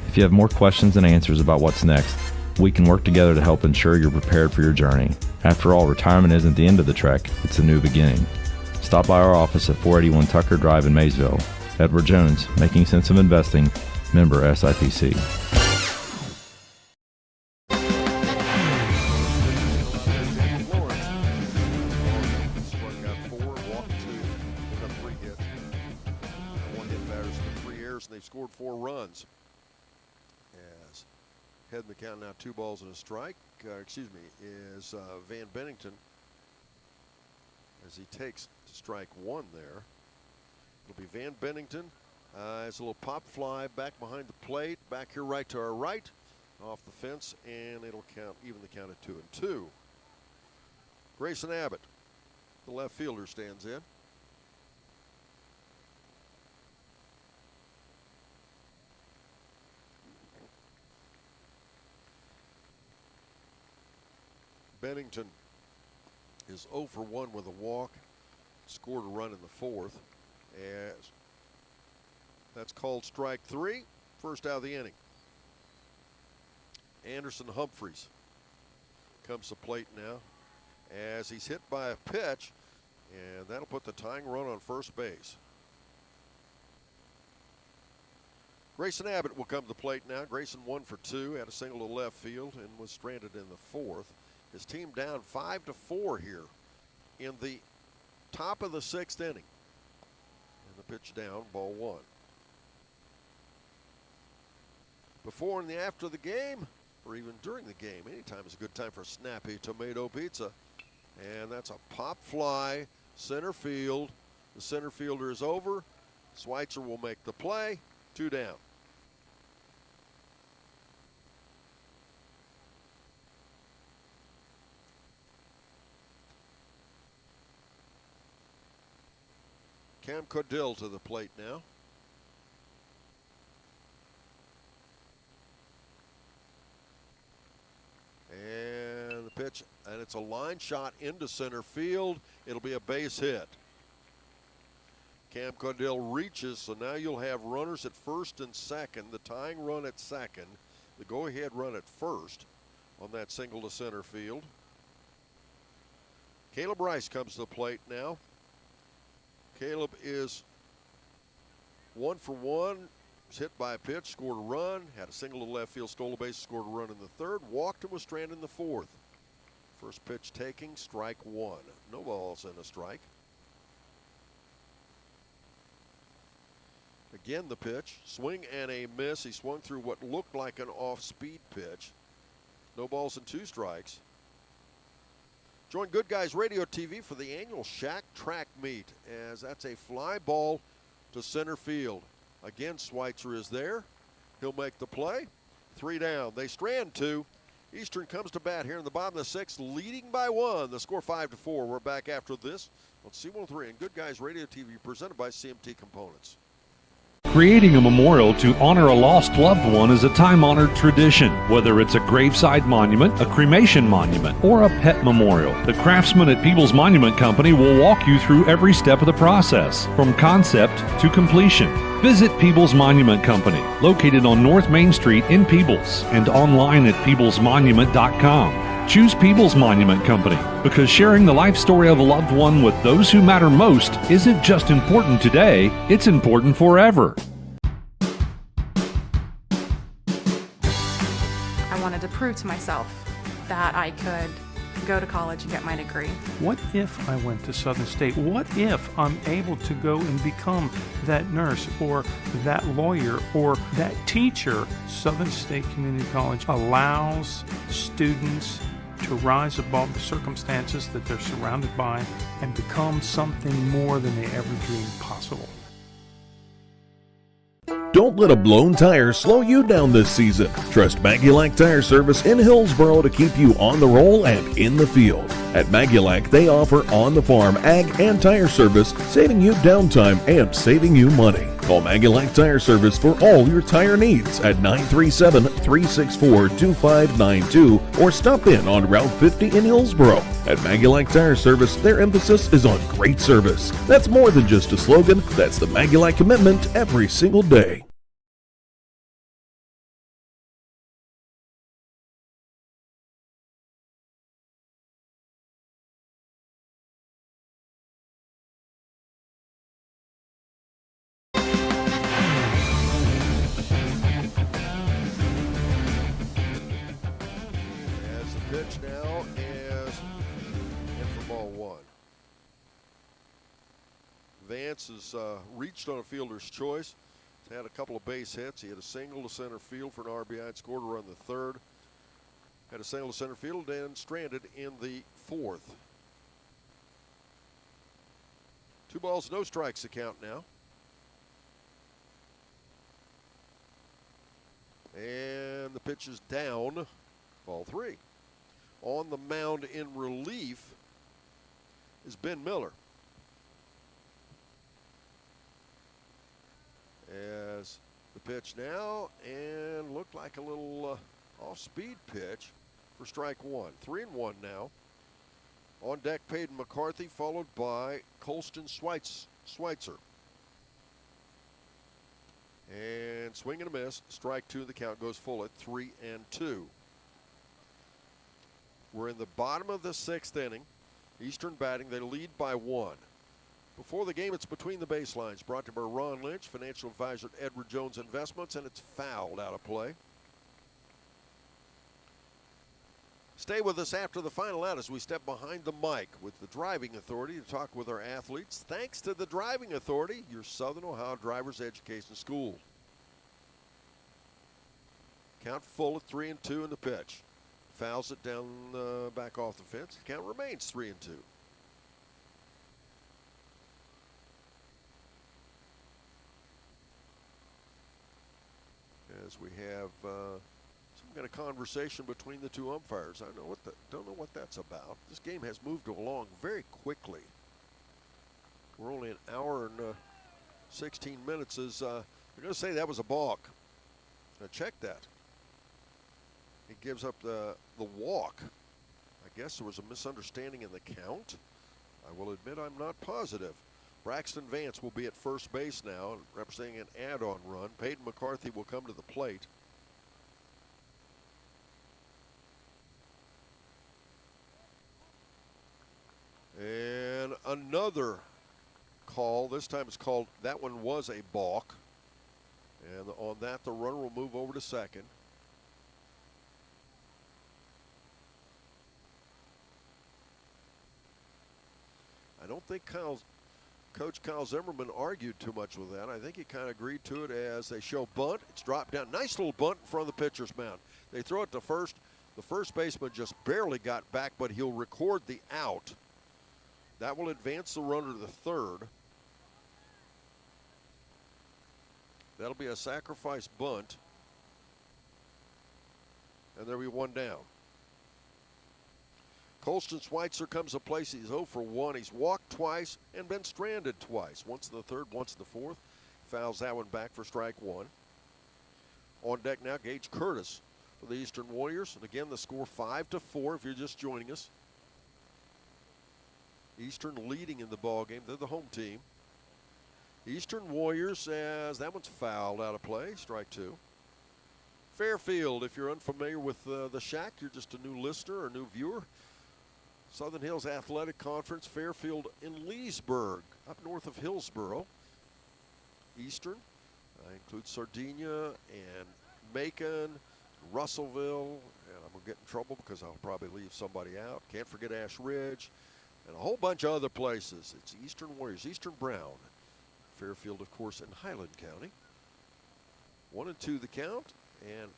If you have more questions than answers about what's next, we can work together to help ensure you're prepared for your journey. After all, retirement isn't the end of the trek, it's a new beginning. Stop by our office at 481 Tucker Drive in Maysville. Edward Jones, making sense of investing, member SIPC. they've scored 4 runs. As heading the count now, 2 balls and a strike. Is Van Bennington, as he takes strike 1 there. It'll be Van Bennington. It's a little pop fly back behind the plate, back here right to our right, off the fence, and it'll count, even the count at 2-2. Grayson Abbott, the left fielder, stands in. Bennington is 0 for 1 with a walk, scored a run in the 4th, as that's called strike 3, first out of the inning. Anderson Humphreys comes to plate now as he's hit by a pitch, and that'll put the tying run on first base. Grayson Abbott will come to the plate now. Grayson 1 for 2, had a single to left field and was stranded in the 4th. His team down 5-4 here in the top of the 6th inning. And the pitch down, ball 1. Before and after the game, or even during the game, anytime is a good time for a snappy tomato pizza. And that's a pop fly, center field. The center fielder is over. Schweitzer will make the play, 2 down. Cam Codill to the plate now. And the pitch, and it's a line shot into center field. It'll be a base hit. Cam Codill reaches, so now you'll have runners at first and second, the tying run at second, the go-ahead run at first on that single to center field. Caleb Rice comes to the plate now. Caleb is 1 for 1. Was hit by a pitch, scored a run, had a single to left field, stole a base, scored a run in the 3rd, walked and was stranded in the 4th. First pitch taking, strike 1. No balls and a strike. Again the pitch, swing and a miss. He swung through what looked like an off-speed pitch. No balls and 2 strikes. Join Good Guys Radio TV for the annual Shack Track Meet, as that's a fly ball to center field. Again, Schweitzer is there. He'll make the play. 3 down. They strand 2. Eastern comes to bat here in the bottom of the 6th, leading by 1. The score 5-4. We're back after this on C103 and Good Guys Radio TV, presented by CMT Components. Creating a memorial to honor a lost loved one is a time-honored tradition. Whether it's a graveside monument, a cremation monument, or a pet memorial, the craftsmen at Peoples Monument Company will walk you through every step of the process, from concept to completion. Visit Peoples Monument Company, located on North Main Street in Peoples, and online at peoplesmonument.com. Choose Peoples Monument Company because sharing the life story of a loved one with those who matter most isn't just important today, it's important forever. I wanted to prove to myself that I could go to college and get my degree. What if I went to Southern State? What if I'm able to go and become that nurse or that lawyer or that teacher? Southern State Community College allows students to rise above the circumstances that they're surrounded by and become something more than they ever dreamed possible. Don't let a blown tire slow you down this season. Trust Magulac Tire Service in Hillsboro to keep you on the roll and in the field. At Magulac, they offer on-the-farm ag and tire service, saving you downtime and saving you money. Call Magulac Tire Service for all your tire needs at 937-364-2592 or stop in on Route 50 in Hillsboro. At Magulac Tire Service, their emphasis is on great service. That's more than just a slogan, that's the Magulac commitment every single day. Pitch now is in for ball 1. Vance has reached on a fielder's choice. He's had a couple of base hits. He had a single to center field for an RBI and scored a run in the third. Had a single to center field and stranded in the fourth. 2 balls, no strikes the count now. And the pitch is down, ball 3. On the mound in relief is Ben Miller. As the pitch now, and looked like a little off-speed pitch for strike 1. 3-1 now. On deck, Peyton McCarthy, followed by Colston Schweitzer. And swing and a miss. Strike 2. The count goes full at 3-2. We're in the bottom of the 6th inning. Eastern batting. They lead by 1. Before the game, it's Between the Baselines, brought to you by Ron Lynch, financial advisor at Edward Jones Investments, and it's fouled out of play. Stay with us after the final out as we step behind the mic with the Driving Authority to talk with our athletes. Thanks to the Driving Authority, your Southern Ohio Driver's Education School. Count full at 3-2 in the pitch. Fouls it down back off the fence. The count remains 3-2. As we have some kind of conversation between the two umpires. I don't know what that's about. This game has moved along very quickly. We're only an hour and 16 minutes. They're going to say that was a balk. Now check that. He gives up the walk. I guess there was a misunderstanding in the count. I will admit I'm not positive. Braxton Vance will be at first base now, representing an add-on run. Peyton McCarthy will come to the plate. And another call. This time it's called, that one was a balk. And on that, the runner will move over to second. I don't think Coach Kyle Zimmerman argued too much with that. I think he kind of agreed to it as they show bunt. It's dropped down. Nice little bunt in front of the pitcher's mound. They throw it to first. The first baseman just barely got back, but he'll record the out. That will advance the runner to the third. That'll be a sacrifice bunt. And there'll be one down. Colston Schweitzer comes to place. He's 0 for 1. He's walked twice and been stranded twice. Once in the third, once in the fourth. Fouls that one back for strike 1. On deck now, Gage Curtis for the Eastern Warriors. And again, the score 5-4 if you're just joining us. Eastern leading in the ball game. They're the home team. Eastern Warriors, as that one's fouled out of play. Strike 2. Fairfield, if you're unfamiliar with the Shack, you're just a new listener or new viewer. Southern Hills Athletic Conference, Fairfield in Leesburg, up north of Hillsboro. Eastern includes Sardinia and Macon, Russellville, and I'm going to get in trouble because I'll probably leave somebody out. Can't forget Ash Ridge, and a whole bunch of other places. It's Eastern Warriors, Eastern Brown. Fairfield, of course, in Highland County. 1-2 the count, and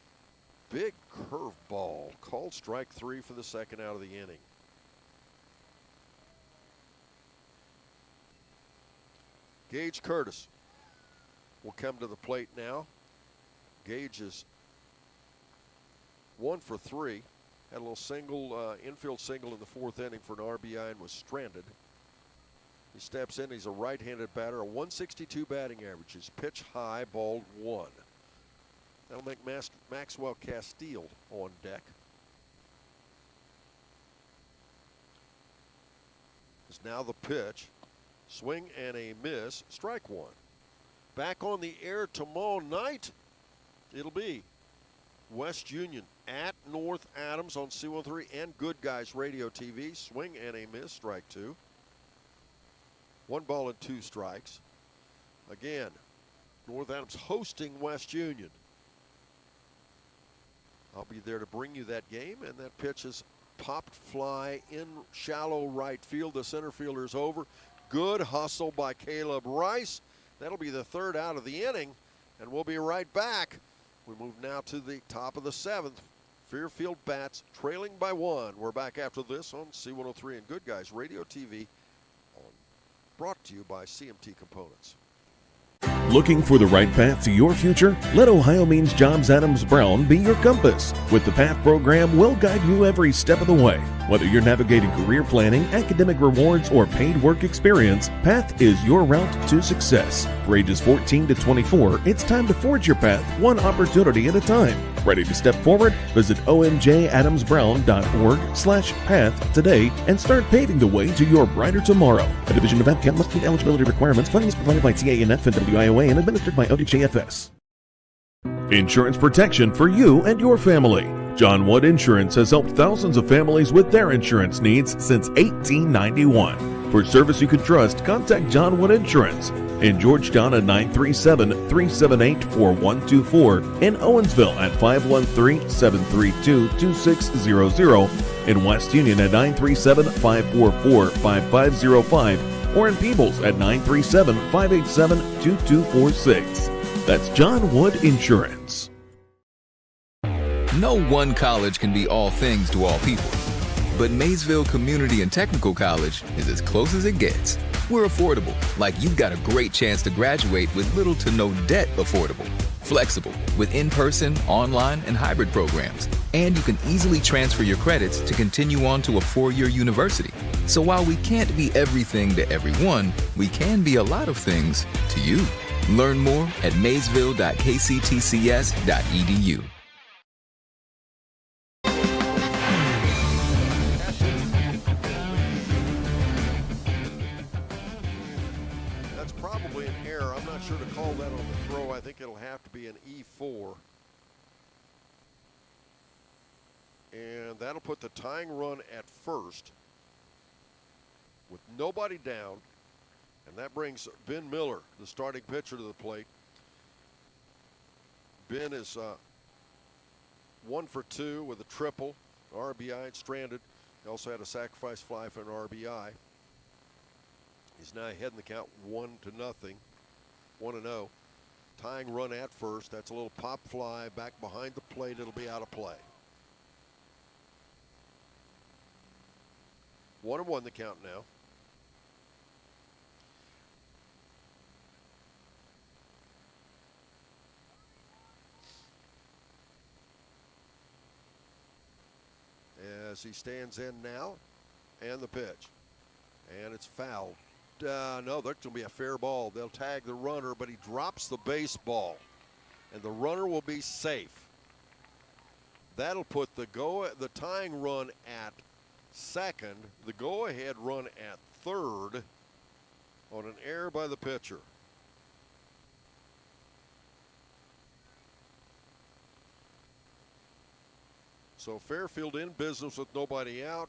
big curveball. Called strike 3 for the second out of the inning. Gage Curtis will come to the plate now. Gage is 1 for 3. Had a little single, infield single in the fourth inning for an RBI and was stranded. He steps in. He's a right-handed batter, a 162 batting average. His pitch high, balled 1. That'll make Maxwell Castile on deck. Is now the pitch. Swing and a miss. Strike 1. Back on the air tomorrow night. It'll be West Union at North Adams on C13 and Good Guys Radio TV. Swing and a miss. Strike 2. 1 ball and 2 strikes. Again, North Adams hosting West Union. I'll be there to bring you that game, and that pitch is popped fly in shallow right field. The center fielder's over. Good hustle by Caleb Rice. That'll be the third out of the inning, And we'll be right back. We move now to the top of the 7th. Fairfield Bats trailing by 1. We're back after this on C103 and Good Guys Radio TV, brought to you by CMT Components. Looking for the right path to your future? Let Ohio Means Jobs Adams Brown be your compass. With the PATH program, we'll guide you every step of the way. Whether you're navigating career planning, academic rewards, or paid work experience, PATH is your route to success. For ages 14 to 24, it's time to forge your path one opportunity at a time. Ready to step forward? Visit omjadamsbrown.org/path today and start paving the way to your brighter tomorrow. A division of APCAP must meet eligibility requirements. Funding is provided by TANF and WIOA and administered by ODJFS. Insurance protection for you and your family. John Wood Insurance has helped thousands of families with their insurance needs since 1891. For service you can trust, contact John Wood Insurance in Georgetown at 937-378-4124, in Owensville at 513-732-2600, in West Union at 937-544-5505, or in Peebles at 937-587-2246. That's John Wood Insurance. No one college can be all things to all people, but Maysville Community and Technical College is as close as it gets. We're affordable, like you've got a great chance to graduate with little to no debt. Affordable, flexible, with in-person, online, and hybrid programs. And you can easily transfer your credits to continue on to a 4-year university. So while we can't be everything to everyone, we can be a lot of things to you. Learn more at maysville.kctcs.edu. That's probably an error. I'm not sure to call that on the throw. I think it'll have to be an E4. And that'll put the tying run at first with nobody down. And that brings Ben Miller, the starting pitcher, to the plate. Ben is 1 for 2 with a triple, RBI, stranded. He also had a sacrifice fly for an RBI. He's now ahead in the count 1-0, 1-0. Tying run at first. That's a little pop fly back behind the plate. It'll be out of play. 1-1 the count now. As he stands in now, and the pitch. And it's fouled. No, there's going to be a fair ball. They'll tag the runner, but he drops the baseball. And the runner will be safe. That'll put the tying run at second, the go-ahead run at third on an error by the pitcher. So Fairfield in business with nobody out.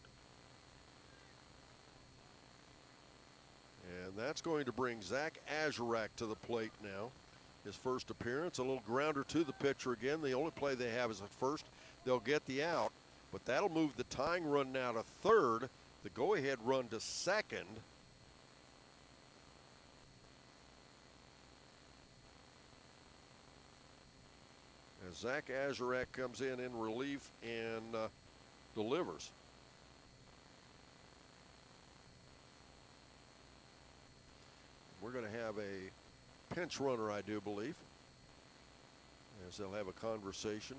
And that's going to bring Zach Azurak to the plate now. His first appearance, a little grounder to the pitcher again. The only play they have is at first. They'll get the out, but that'll move the tying run now to third, the go-ahead run to second. As Zach Azurak comes in relief and delivers. We're going to have a pinch runner, I do believe, as they'll have a conversation.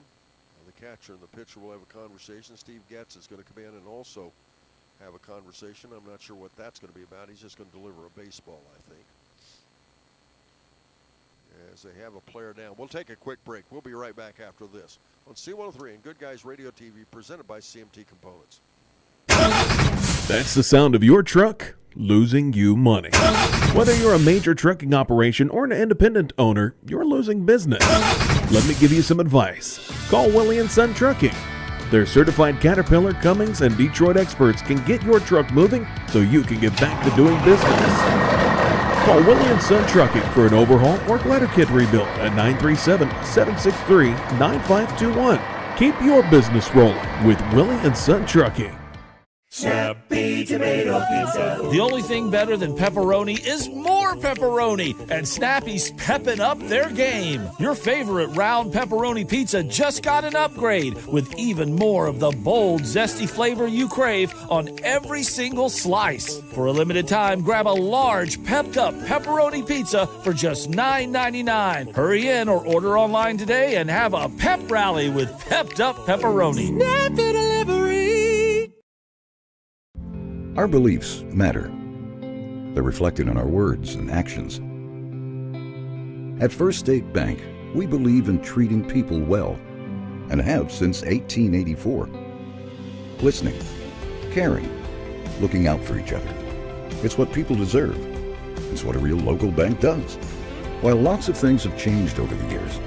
The catcher and the pitcher will have a conversation. Steve Getz is going to come in and also have a conversation. I'm not sure what that's going to be about. He's just going to deliver a baseball, I think, as they have a player down. We'll take a quick break. We'll be right back after this on C103 and Good Guys Radio TV, presented by CMT Components. That's the sound of your truck losing you money. Whether you're a major trucking operation or an independent owner, you're losing business. Let me give you some advice. Call Willie & Son Trucking. Their certified Caterpillar, Cummins, and Detroit experts can get your truck moving so you can get back to doing business. Call Willie & Son Trucking for an overhaul or glider kit rebuild at 937-763-9521. Keep your business rolling with Willie & Son Trucking. Snap Beats. tomato pizza. The only thing better than pepperoni is more pepperoni, and Snappy's pepping up their game. Your favorite round pepperoni pizza just got an upgrade with even more of the bold, zesty flavor you crave on every single slice. For a limited time, grab a large, pepped-up pepperoni pizza for just $9.99. Hurry in or order online today and have a pep rally with pepped-up pepperoni. Snappy delivery. Our beliefs matter. They're reflected in our words and actions. At First State Bank, we believe in treating people well and have since 1884. Listening, caring, looking out for each other. It's what people deserve. It's what a real local bank does. While lots of things have changed over the years,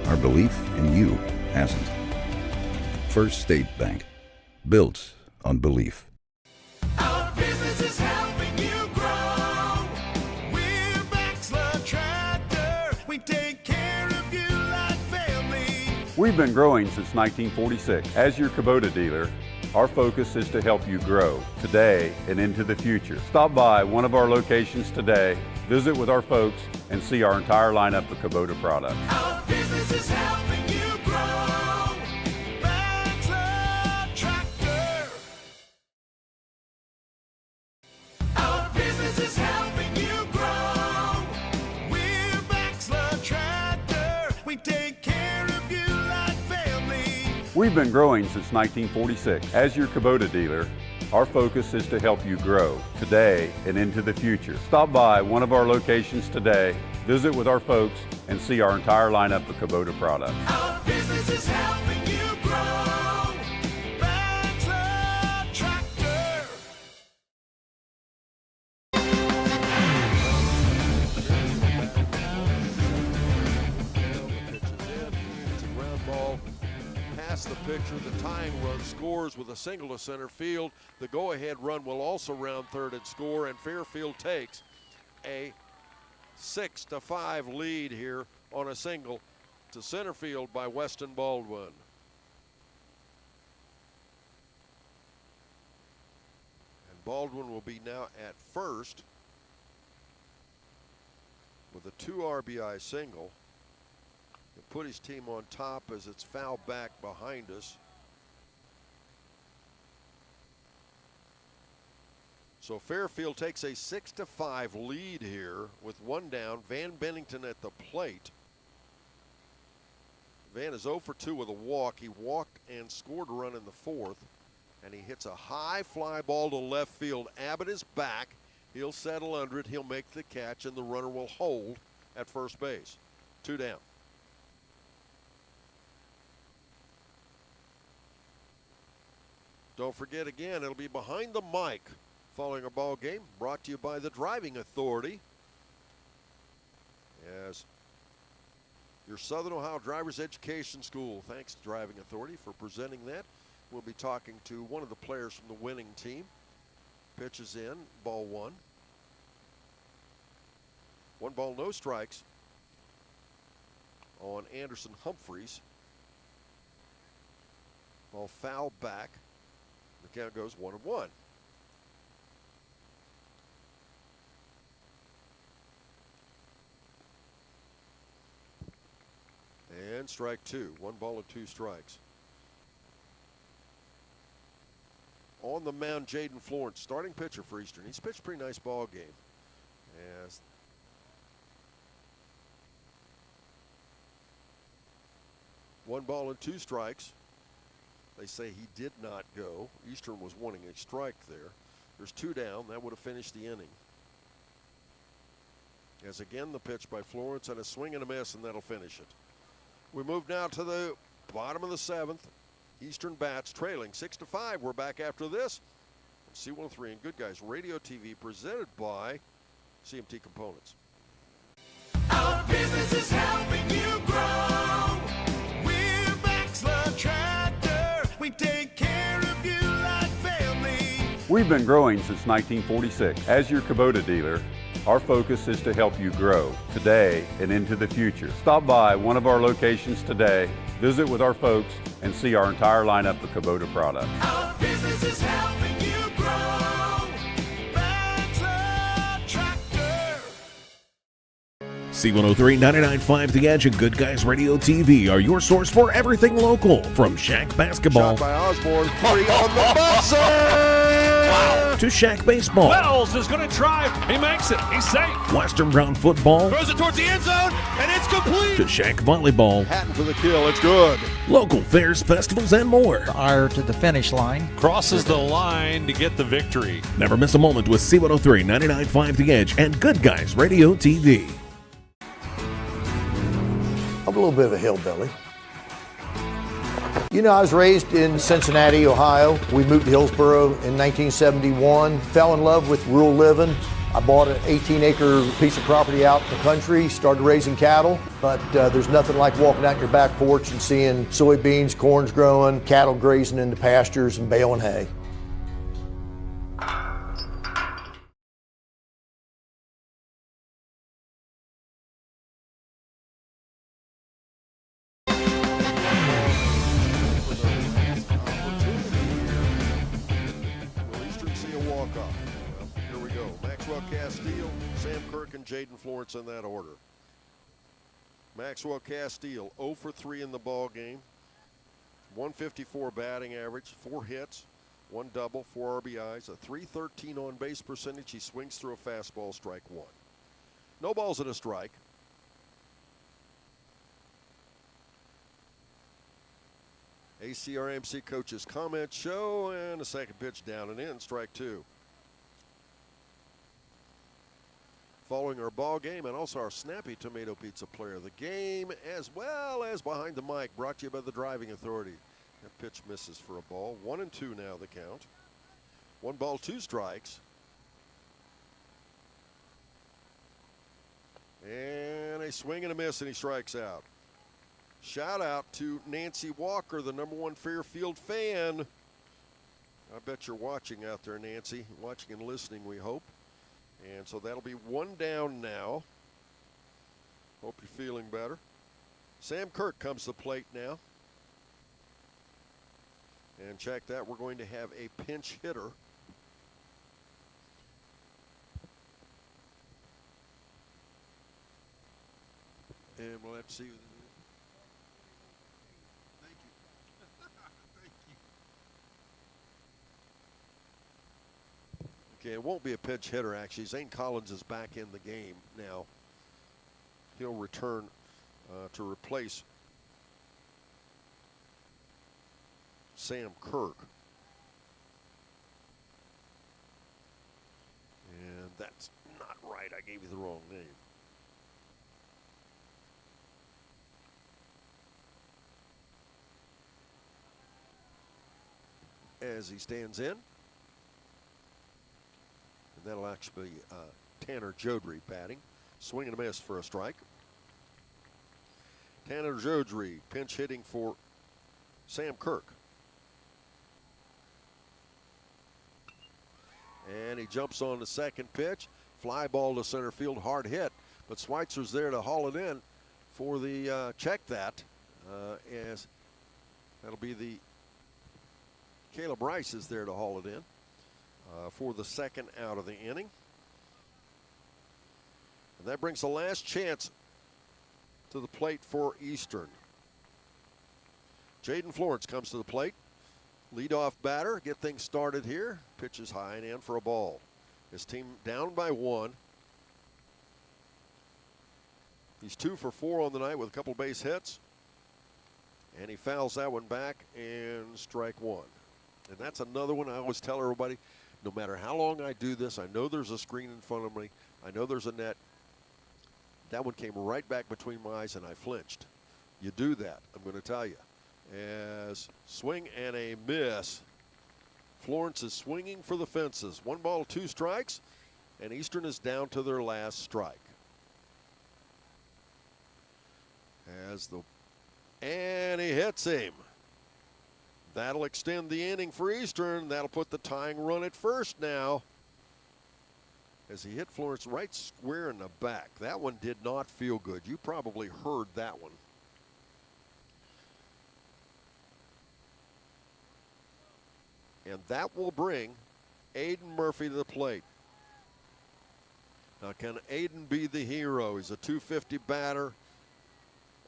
our belief in you hasn't. First State Bank, built on belief. Our business is helping you grow. We're Baxler Tractor. We take care of you like family. We've been growing since 1946. As your Kubota dealer, our focus is to help you grow today and into the future. Stop by one of our locations today, visit with our folks, and see our entire lineup of Kubota products. Our business is helping you grow. Baxler Tractor. Our business is helping you grow. We're Baxler Tractor. We take care of you like family. We've been growing since 1946. As your Kubota dealer, our focus is to help you grow today and into the future. Stop by one of our locations today, visit with our folks, and see our entire lineup of Kubota products. Our business is helping you grow. Baxler Tractor. It's a ground ball past the pitcher. The tying run scores with a single to center field. The go-ahead run will also round third and score, and Fairfield takes a 6-5 lead here on a single to center field by Weston Baldwin. And Baldwin will be now at first with a 2 RBI single. He'll put his team on top as it's foul back behind us. So Fairfield takes a 6-5 lead here with one down. Van Bennington at the plate. Van is 0 for 2 with a walk. He walked and scored a run in the fourth, and he hits a high fly ball to left field. Abbott is back. He'll settle under it. He'll make the catch, and the runner will hold at first base. 2 down. Don't forget again, it'll be Behind the Mic following a ball game, brought to you by the Driving Authority. As your Southern Ohio Driver's Education School, thanks to Driving Authority for presenting that. We'll be talking to one of the players from the winning team. Pitches in, ball 1. 1 ball, no strikes on Anderson Humphreys. Ball foul back. The count goes 1-1. And strike 2. 1 ball and 2 strikes. On the mound, Jaden Florence, starting pitcher for Eastern. He's pitched a pretty nice ball game. As one ball and 2 strikes. They say he did not go. Eastern was wanting a strike there. There's 2 down. That would have finished the inning. As again, the pitch by Florence and a swing and a miss, and that'll finish it. We move now to the bottom of the 7th. Eastern bats trailing 6-5. We're back after this. C103 and Good Guys Radio TV presented by CMT Components. Our business is helping you grow. We're Baxler Tractor. We take care of you like family. We've been growing since 1946. As your Kubota dealer, our focus is to help you grow today and into the future. Stop by one of our locations today, visit with our folks, and see our entire lineup of Kubota products. Our business is helping you grow. C103, 99.5 The Edge, and Good Guys Radio TV are your source for everything local. From Shack basketball Shot by Osborne, 3 on the buzzer! to Shack baseball, Wells is going to try. He makes it. He's safe. Western Brown football Throws it towards the end zone, and it's complete. to Shack volleyball, Hatton for the kill. It's good. local fairs, festivals, and more. Ire to the finish line. Crosses the line to get the victory. Never miss a moment with C103, 99.5 The Edge, and Good Guys Radio TV. I'm a little bit of a hillbilly. You know, I was raised in Cincinnati, Ohio. We moved to Hillsboro in 1971, fell in love with rural living. I bought an 18-acre piece of property out in the country, started raising cattle, but there's nothing like walking out your back porch and seeing soybeans, corn's growing, cattle grazing in the pastures and baling hay. Sam Kirk and Jaden Florence in that order. Maxwell Castile 0 for 3 in the ball game. 154 batting average, 4 hits, 1 double, 4 RBIs, a .313 on base percentage. He swings through a fastball, strike 1. No balls and a strike. ACRMC coach's comment show, and a second pitch down and in, strike 2. Following our ball game and also our Snappy Tomato Pizza player of the game, as well as Behind the Mic, brought to you by the Driving Authority. That pitch misses for a ball. 1-2 now the count. 1 ball, 2 strikes. And a swing and a miss, and he strikes out. Shout out to Nancy Walker, the #1 Fairfield fan. I bet you're watching out there, Nancy. Watching and listening, we hope. And so that'll be 1 down now. Hope you're feeling better. Sam Kirk comes to the plate now. And check that, we're going to have a pinch hitter. And we'll have to see who this is. Thank you. Thank you. Okay, it won't be a pinch hitter, actually. Zane Collins is back in the game now. He'll return to replace Sam Kirk. And that's not right. I gave you the wrong name. As he stands in. And that'll actually be Tanner Jodry batting. Swing and a miss for a strike. Tanner Jodry pinch hitting for Sam Kirk. And he jumps on the second pitch. Fly ball to center field, hard hit. But Schweitzer's there to haul it in for the check that. As that'll be the Caleb Rice is there to haul it in for the second out of the inning. And that brings the last chance to the plate for Eastern. Jaden Florence comes to the plate. Leadoff batter, get things started here. Pitches high and in for a ball. His team down by 1. He's 2 for 4 on the night with a couple base hits. And he fouls that one back and strike 1. And that's another one I always tell everybody, no matter how long I do this, I know there's a screen in front of me. I know there's a net. That one came right back between my eyes and I flinched. You do that, I'm going to tell you. As swing and a miss. Florence is swinging for the fences. 1 ball, 2 strikes, and Eastern is down to their last strike. And he hits him. That'll extend the inning for Eastern. That'll put the tying run at first now. As he hit Florence right square in the back. That one did not feel good. You probably heard that one. And that will bring Aiden Murphy to the plate. Now, can Aiden be the hero? He's a 250 batter,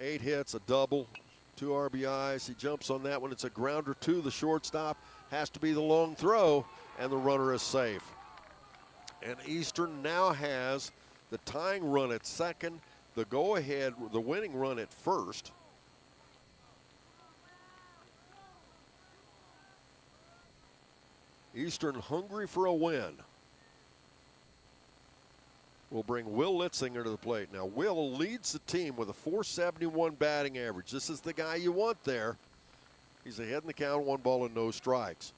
8 hits, a double, 2 RBIs. He jumps on that one. It's a grounder to the shortstop. Has to be the long throw, and the runner is safe. And Eastern now has the tying run at second, the go-ahead, the winning run at first. Eastern hungry for a win. Will bring Will Litzinger to the plate. Now, Will leads the team with a .471 batting average. This is the guy you want there. He's ahead in the count, 1 ball and no strikes.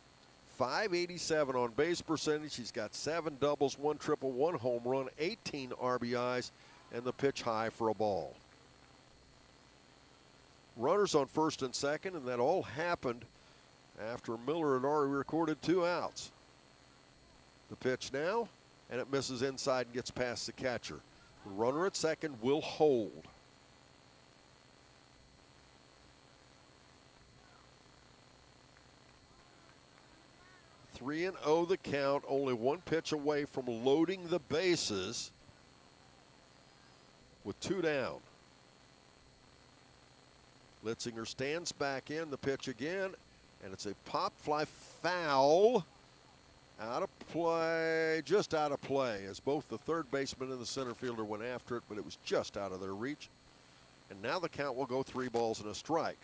.587 on base percentage. He's got 7 doubles, 1 triple, 1 home run, 18 RBIs, and the pitch high for a ball. Runners on first and second, and that all happened after Miller had already recorded 2 outs. The pitch now, and it misses inside and gets past the catcher. The runner at second will hold. (3-0) the count, only 1 pitch away from loading the bases with 2 down. Litzinger stands back in, the pitch again, and it's a pop fly foul. Out of play, just out of play, as both the third baseman and the center fielder went after it, but it was just out of their reach. And now the count will go 3 balls and a strike.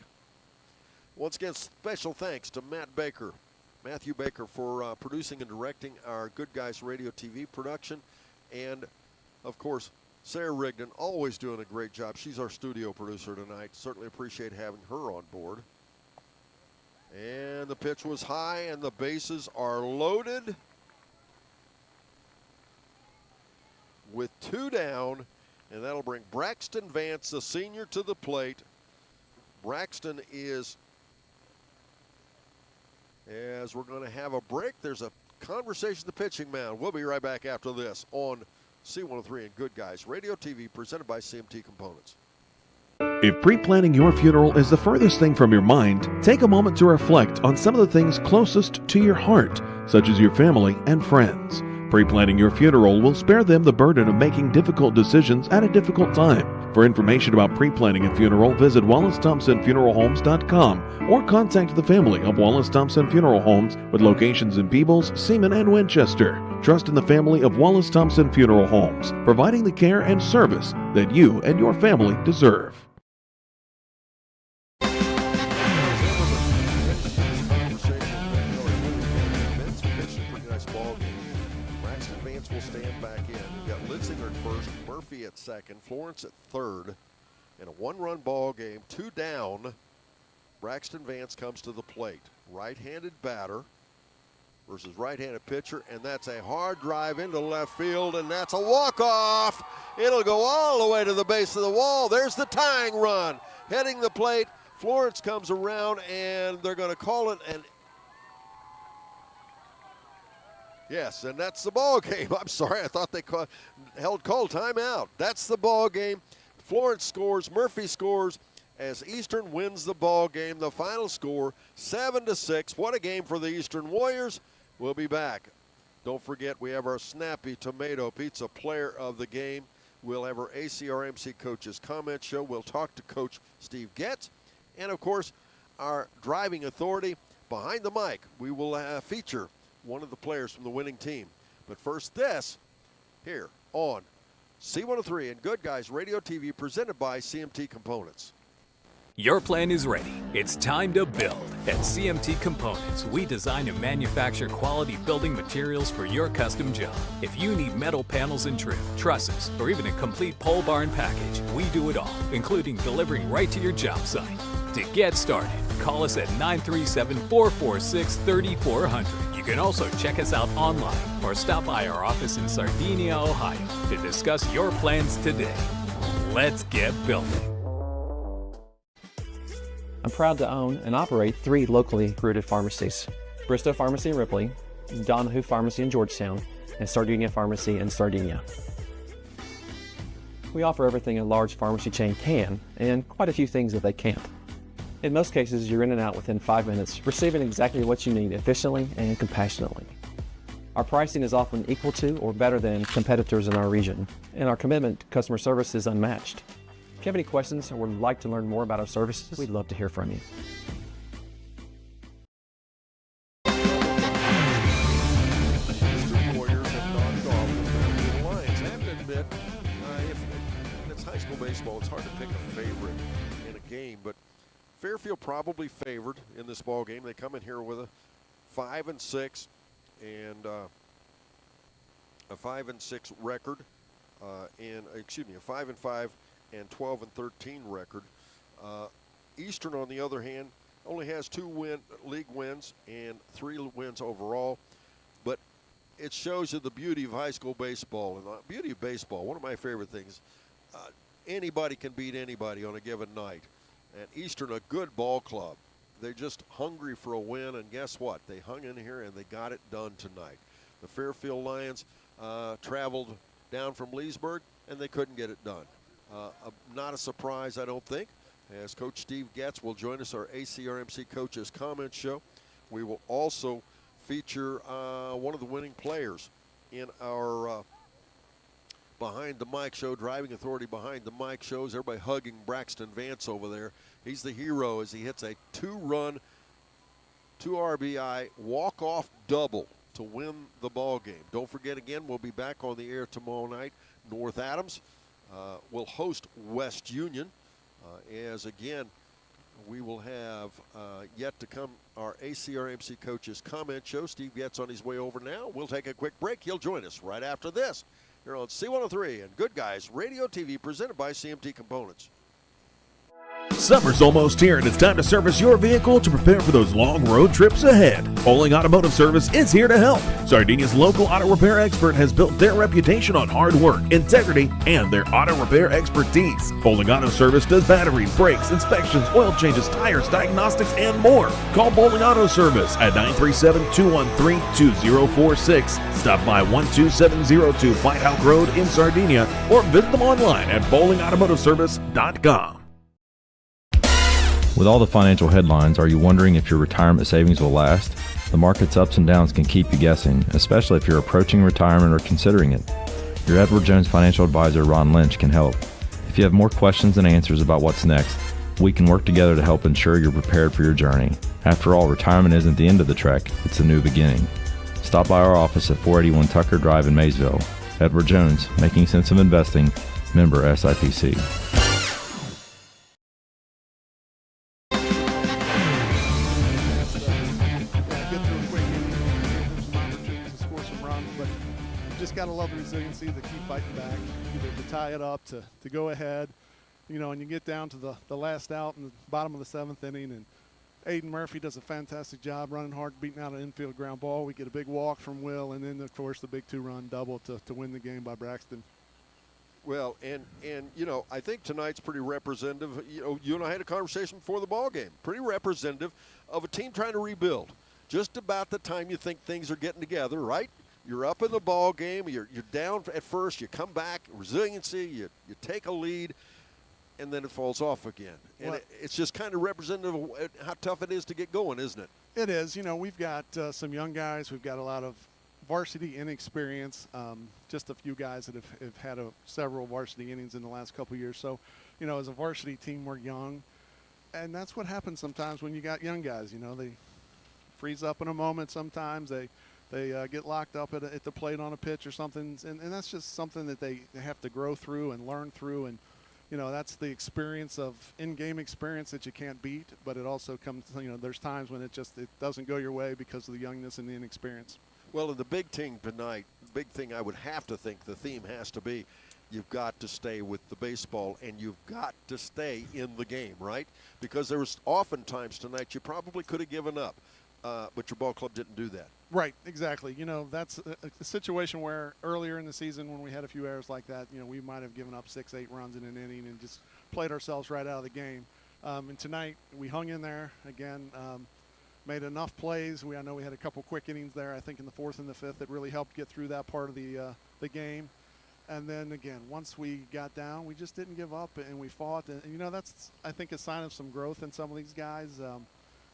Once again, special thanks to Matthew Baker, for producing and directing our Good Guys Radio TV production. And, of course, Sarah Rigdon, always doing a great job. She's our studio producer tonight. Certainly appreciate having her on board. And the pitch was high, and the bases are loaded with 2 down, and that'll bring Braxton Vance, the senior, to the plate. Braxton is, as we're going to have a break, there's a conversation at the pitching mound. We'll be right back after this on C103 and Good Guys Radio TV, presented by CMT Components. If pre-planning your funeral is the furthest thing from your mind, take a moment to reflect on some of the things closest to your heart, such as your family and friends. Pre-planning your funeral will spare them the burden of making difficult decisions at a difficult time. For information about pre-planning a funeral, visit WallaceThompsonFuneralHomes.com or contact the family of Wallace Thompson Funeral Homes with locations in Peebles, Seaman, and Winchester. Trust in the family of Wallace Thompson Funeral Homes, providing the care and service that you and your family deserve. Will stand back in. We've got Litzinger at first, Murphy at second, Florence at third. In a 1-run ball game, 2 down, Braxton Vance comes to the plate. Right-handed batter versus right-handed pitcher, and that's a hard drive into left field, and that's a walk-off. It'll go all the way to the base of the wall. There's the tying run. Heading the plate, Florence comes around, and they're going to call it an yes, and that's the ball game. I'm sorry, I thought they called timeout. That's the ball game. Florence scores, Murphy scores as Eastern wins the ball game. The final score, 7-6. What a game for the Eastern Warriors. We'll be back. Don't forget, we have our Snappy Tomato Pizza Player of the Game. We'll have our ACRMC Coaches Comment Show. We'll talk to Coach Steve Getz. And, of course, our driving authority behind the mic. We will feature one of the players from the winning team. But first, this here on C103 and Good Guys Radio TV, presented by CMT Components. Your plan is ready. It's time to build. At CMT Components, we design and manufacture quality building materials for your custom job. If you need metal panels and trim, trusses, or even a complete pole barn package, we do it all, including delivering right to your job site. To get started, call us at 937-446-3400. You can also check us out online or stop by our office in Sardinia, Ohio to discuss your plans today. Let's get building. I'm proud to own and operate 3 locally rooted pharmacies: Bristow Pharmacy in Ripley, Donahue Pharmacy in Georgetown, and Sardinia Pharmacy in Sardinia. We offer everything a large pharmacy chain can, and quite a few things that they can't. In most cases, you're in and out within 5 minutes, receiving exactly what you need efficiently and compassionately. Our pricing is often equal to or better than competitors in our region, and our commitment to customer service is unmatched. If you have any questions or would like to learn more about our services, we'd love to hear from you. High school baseball, it's hard to pick a favorite in a game, but Fairfield probably favored in this ball game. They come in here with a 5-6 and a 5-6 record, a 5-5 and 12-13 record. Eastern, on the other hand, only has 2 league wins and 3 wins overall, but it shows you the beauty of high school baseball. And the beauty of baseball, one of my favorite things, anybody can beat anybody on a given night. And Eastern, a good ball club. They're just hungry for a win, and guess what? They hung in here and they got it done tonight. The Fairfield Lions traveled down from Leesburg, and they couldn't get it done. Not a surprise, I don't think, as Coach Steve Getz will join us, our ACRMC Coaches Comment Show. We will also feature one of the winning players in our Behind the Mic show, Driving Authority Behind the Mic shows. Everybody hugging Braxton Vance over there. He's the hero as he hits a 2-run, 2 RBI walk-off double to win the ball game. Don't forget, again, we'll be back on the air tomorrow night. North Adams will host West Union, as again, we will have yet to come our ACRMC Coaches Comment Show. Steve Getz on his way over now. We'll take a quick break. He'll join us right after this here on C103 and Good Guys Radio TV, presented by CMT Components. Summer's almost here, and it's time to service your vehicle to prepare for those long road trips ahead. Bowling Automotive Service is here to help. Sardinia's local auto repair expert has built their reputation on hard work, integrity, and their auto repair expertise. Bowling Auto Service does battery, brakes, inspections, oil changes, tires, diagnostics, and more. Call Bowling Auto Service at 937-213-2046. Stop by 12702 White House Road in Sardinia, or visit them online at bowlingautomotiveservice.com. With all the financial headlines, are you wondering if your retirement savings will last? The market's ups and downs can keep you guessing, especially if you're approaching retirement or considering it. Your Edward Jones financial advisor, Ron Lynch, can help. If you have more questions than answers about what's next, we can work together to help ensure you're prepared for your journey. After all, retirement isn't the end of the trek, it's a new beginning. Stop by our office at 481 Tucker Drive in Maysville. Edward Jones, making sense of investing, member SIPC. Got to love the resiliency to keep fighting back, either to tie it up, to go ahead, and you get down to the last out in the bottom of the 7th inning, and Aiden Murphy does a fantastic job running hard, beating out an infield ground ball. We get a big walk from Will, and then, of course, the big 2-run double to win the game by Braxton. Well, and I think tonight's pretty representative. You and I had a conversation before the ball game. Pretty representative of a team trying to rebuild. Just about the time you think things are getting together, right? You're up in the ball game. You're down at first. You come back. Resiliency. You take a lead, and then it falls off again. And it's just kind of representative of how tough it is to get going, isn't it? It is. We've got some young guys. We've got a lot of varsity inexperience. Just a few guys that have had several varsity innings in the last couple of years. So, as a varsity team, we're young, and that's what happens sometimes when you got young guys. They freeze up in a moment. Sometimes they get locked up at the plate on a pitch or something, and that's just something that they have to grow through and learn through. And that's the experience of in-game experience that you can't beat, but it also comes, there's times when it doesn't go your way because of the youngness and the inexperience. Well, the big thing tonight, the big thing I would have to think the theme has to be, you've got to stay with the baseball, and you've got to stay in the game, right? Because there was oftentimes tonight you probably could have given up, but your ball club didn't do that. Right, exactly. That's a situation where earlier in the season when we had a few errors like that, we might have given up 6-8 runs in an inning and just played ourselves right out of the game. And tonight we hung in there again, made enough plays. I know we had a couple quick innings there, I think in the 4th and the 5th, that really helped get through that part of the game. And then again, once we got down, we just didn't give up and we fought. And that's, I think, a sign of some growth in some of these guys.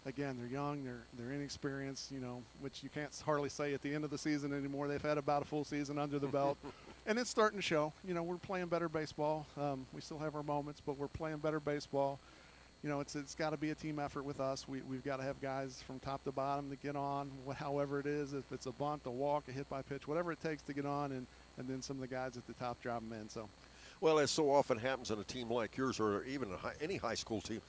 again, they're young, they're inexperienced, which you can't hardly say at the end of the season anymore. They've had about a full season under the belt, and it's starting to show. We're playing better baseball. We still have our moments, but we're playing better baseball. It's got to be a team effort with us. We've got to have guys from top to bottom to get on, however it is. If it's a bunt, a walk, a hit by pitch, whatever it takes to get on, and then some of the guys at the top drop them in. So, well, as so often happens in a team like yours, or even any high school team,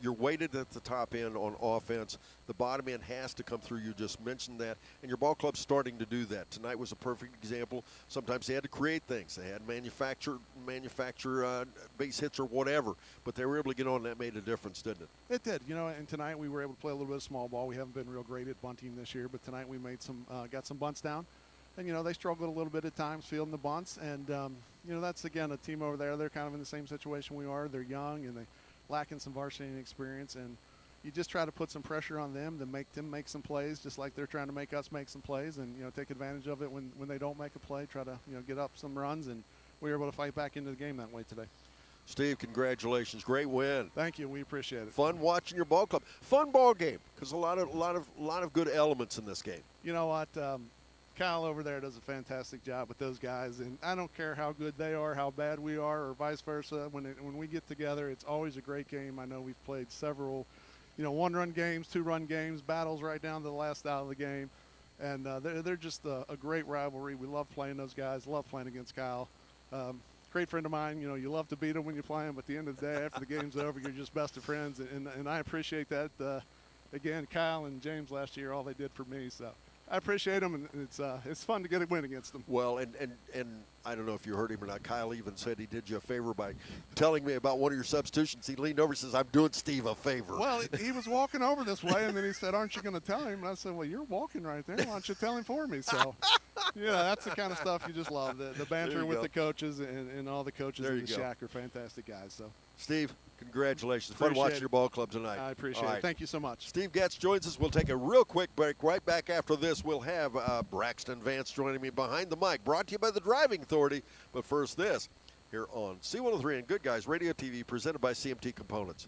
you're weighted at the top end on offense. The bottom end has to come through. You just mentioned that, and your ball club's starting to do that. Tonight was a perfect example. Sometimes they had to create things. They had manufacture base hits or whatever, but they were able to get on, and that made a difference, didn't it? It did. And tonight we were able to play a little bit of small ball. We haven't been real great at bunting this year, but tonight we made got some bunts down. And, they struggled a little bit at times fielding the bunts. And, that's, again, a team over there. They're kind of in the same situation we are. They're young, and they lacking some varsity experience, and you just try to put some pressure on them to make them make some plays, just like they're trying to make us make some plays, and take advantage of it when they don't make a play. Try to get up some runs, and we were able to fight back into the game that way today. Steve, congratulations! Great win. Thank you. We appreciate it. Fun watching your ball club. Fun ball game because a lot of good elements in this game. You know what? Kyle over there does a fantastic job with those guys, and I don't care how good they are, how bad we are, or vice versa. When we get together, it's always a great game. I know we've played several, one-run games, two-run games, battles right down to the last out of the game, and they're just a great rivalry. We love playing those guys. Love playing against Kyle. Great friend of mine. You love to beat him when you play him, but at the end of the day, after the game's over, you're just best of friends, and I appreciate that. Again, Kyle and James last year, all they did for me, so I appreciate them, and it's fun to get a win against them. Well, and I don't know if you heard him or not. Kyle even said he did you a favor by telling me about one of your substitutions. He leaned over and says, "I'm doing Steve a favor." Well, he was walking over this way, and then he said, "Aren't you going to tell him?" And I said, "Well, you're walking right there. Why don't you tell him for me?" So, that's the kind of stuff you just love. The banter with the coaches and all the coaches in the shack are fantastic guys. So, Steve, congratulations. Fun watching your ball club tonight. I appreciate it. Thank you so much. Steve Getz joins us. We'll take a real quick break. Right back after this, we'll have Braxton Vance joining me behind the mic. Brought to you by the Driving Authority. But first this, here on C103 and Good Guys Radio TV, presented by CMT Components.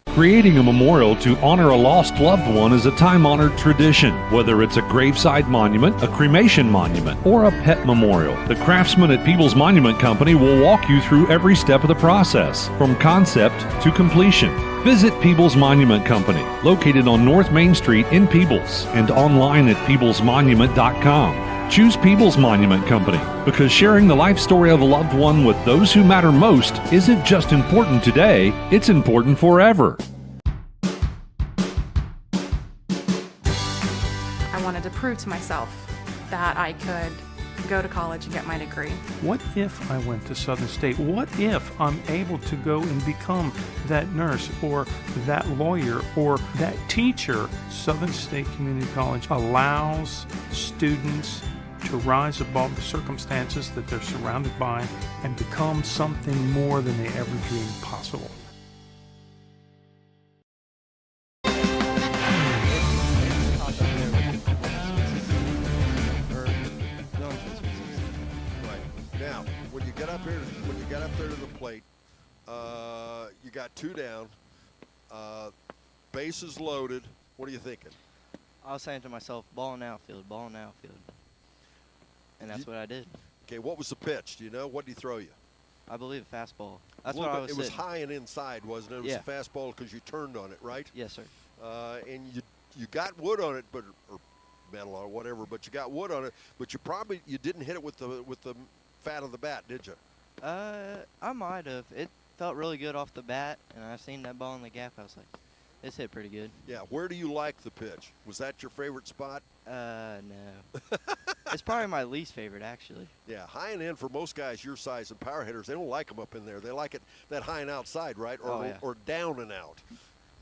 Creating a memorial to honor a lost loved one is a time-honored tradition. Whether it's a graveside monument, a cremation monument, or a pet memorial, the craftsmen at Peoples Monument Company will walk you through every step of the process, from concept to completion. Visit Peoples Monument Company, located on North Main Street in Peoples, and online at peoplesmonument.com. Choose Peoples Monument Company because sharing the life story of a loved one with those who matter most isn't just important today, it's important forever. I wanted to prove to myself that I could go to college and get my degree. What if I went to Southern State? What if I'm able to go and become that nurse or that lawyer or that teacher? Southern State Community College allows students to rise above the circumstances that they're surrounded by and become something more than they ever dreamed possible. Now, when you get up there to the plate, you got two down, bases loaded. What are you thinking? I was saying to myself, ball and outfield, ball and outfield. And that's what I did. Okay, what was the pitch? Do you know? What did he throw you? I believe a fastball. That's what I was It was sitting. high and inside, wasn't it? It was a fastball because you turned on it, right? Yes, sir. And you got wood on it, or metal or whatever, but you got wood on it. But you didn't hit it with the fat of the bat, did you? I might have. It felt really good off the bat, and I seen that ball in the gap. I was like, this hit pretty good. Yeah. Where do you like the pitch? Was that your favorite spot? No. It's probably my least favorite, actually. Yeah, high and in for most guys your size and power hitters, they don't like them up in there. They like it that high and outside, right? Or down and out.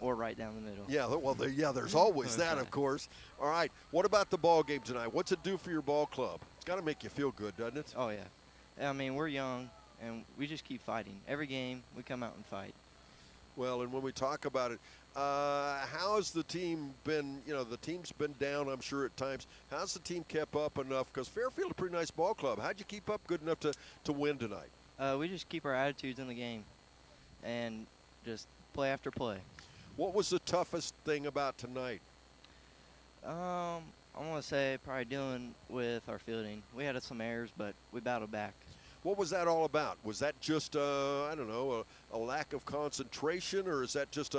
Or right down the middle. Yeah, well, there's always that, of course. All right, what about the ball game tonight? What's it do for your ball club? It's got to make you feel good, doesn't it? Oh, yeah. I mean, we're young, and we just keep fighting. Every game, we come out and fight. Well, and when we talk about it, how has the team been? The team's been down, I'm sure, at times. How's the team kept up enough? Because Fairfield, a pretty nice ball club. How'd you keep up good enough to win tonight? We just keep our attitudes in the game and just play after play. What was the toughest thing about tonight? I want to say probably dealing with our fielding. We had some errors, but we battled back. What was that all about? Was that just, I don't know, a lack of concentration, or is that just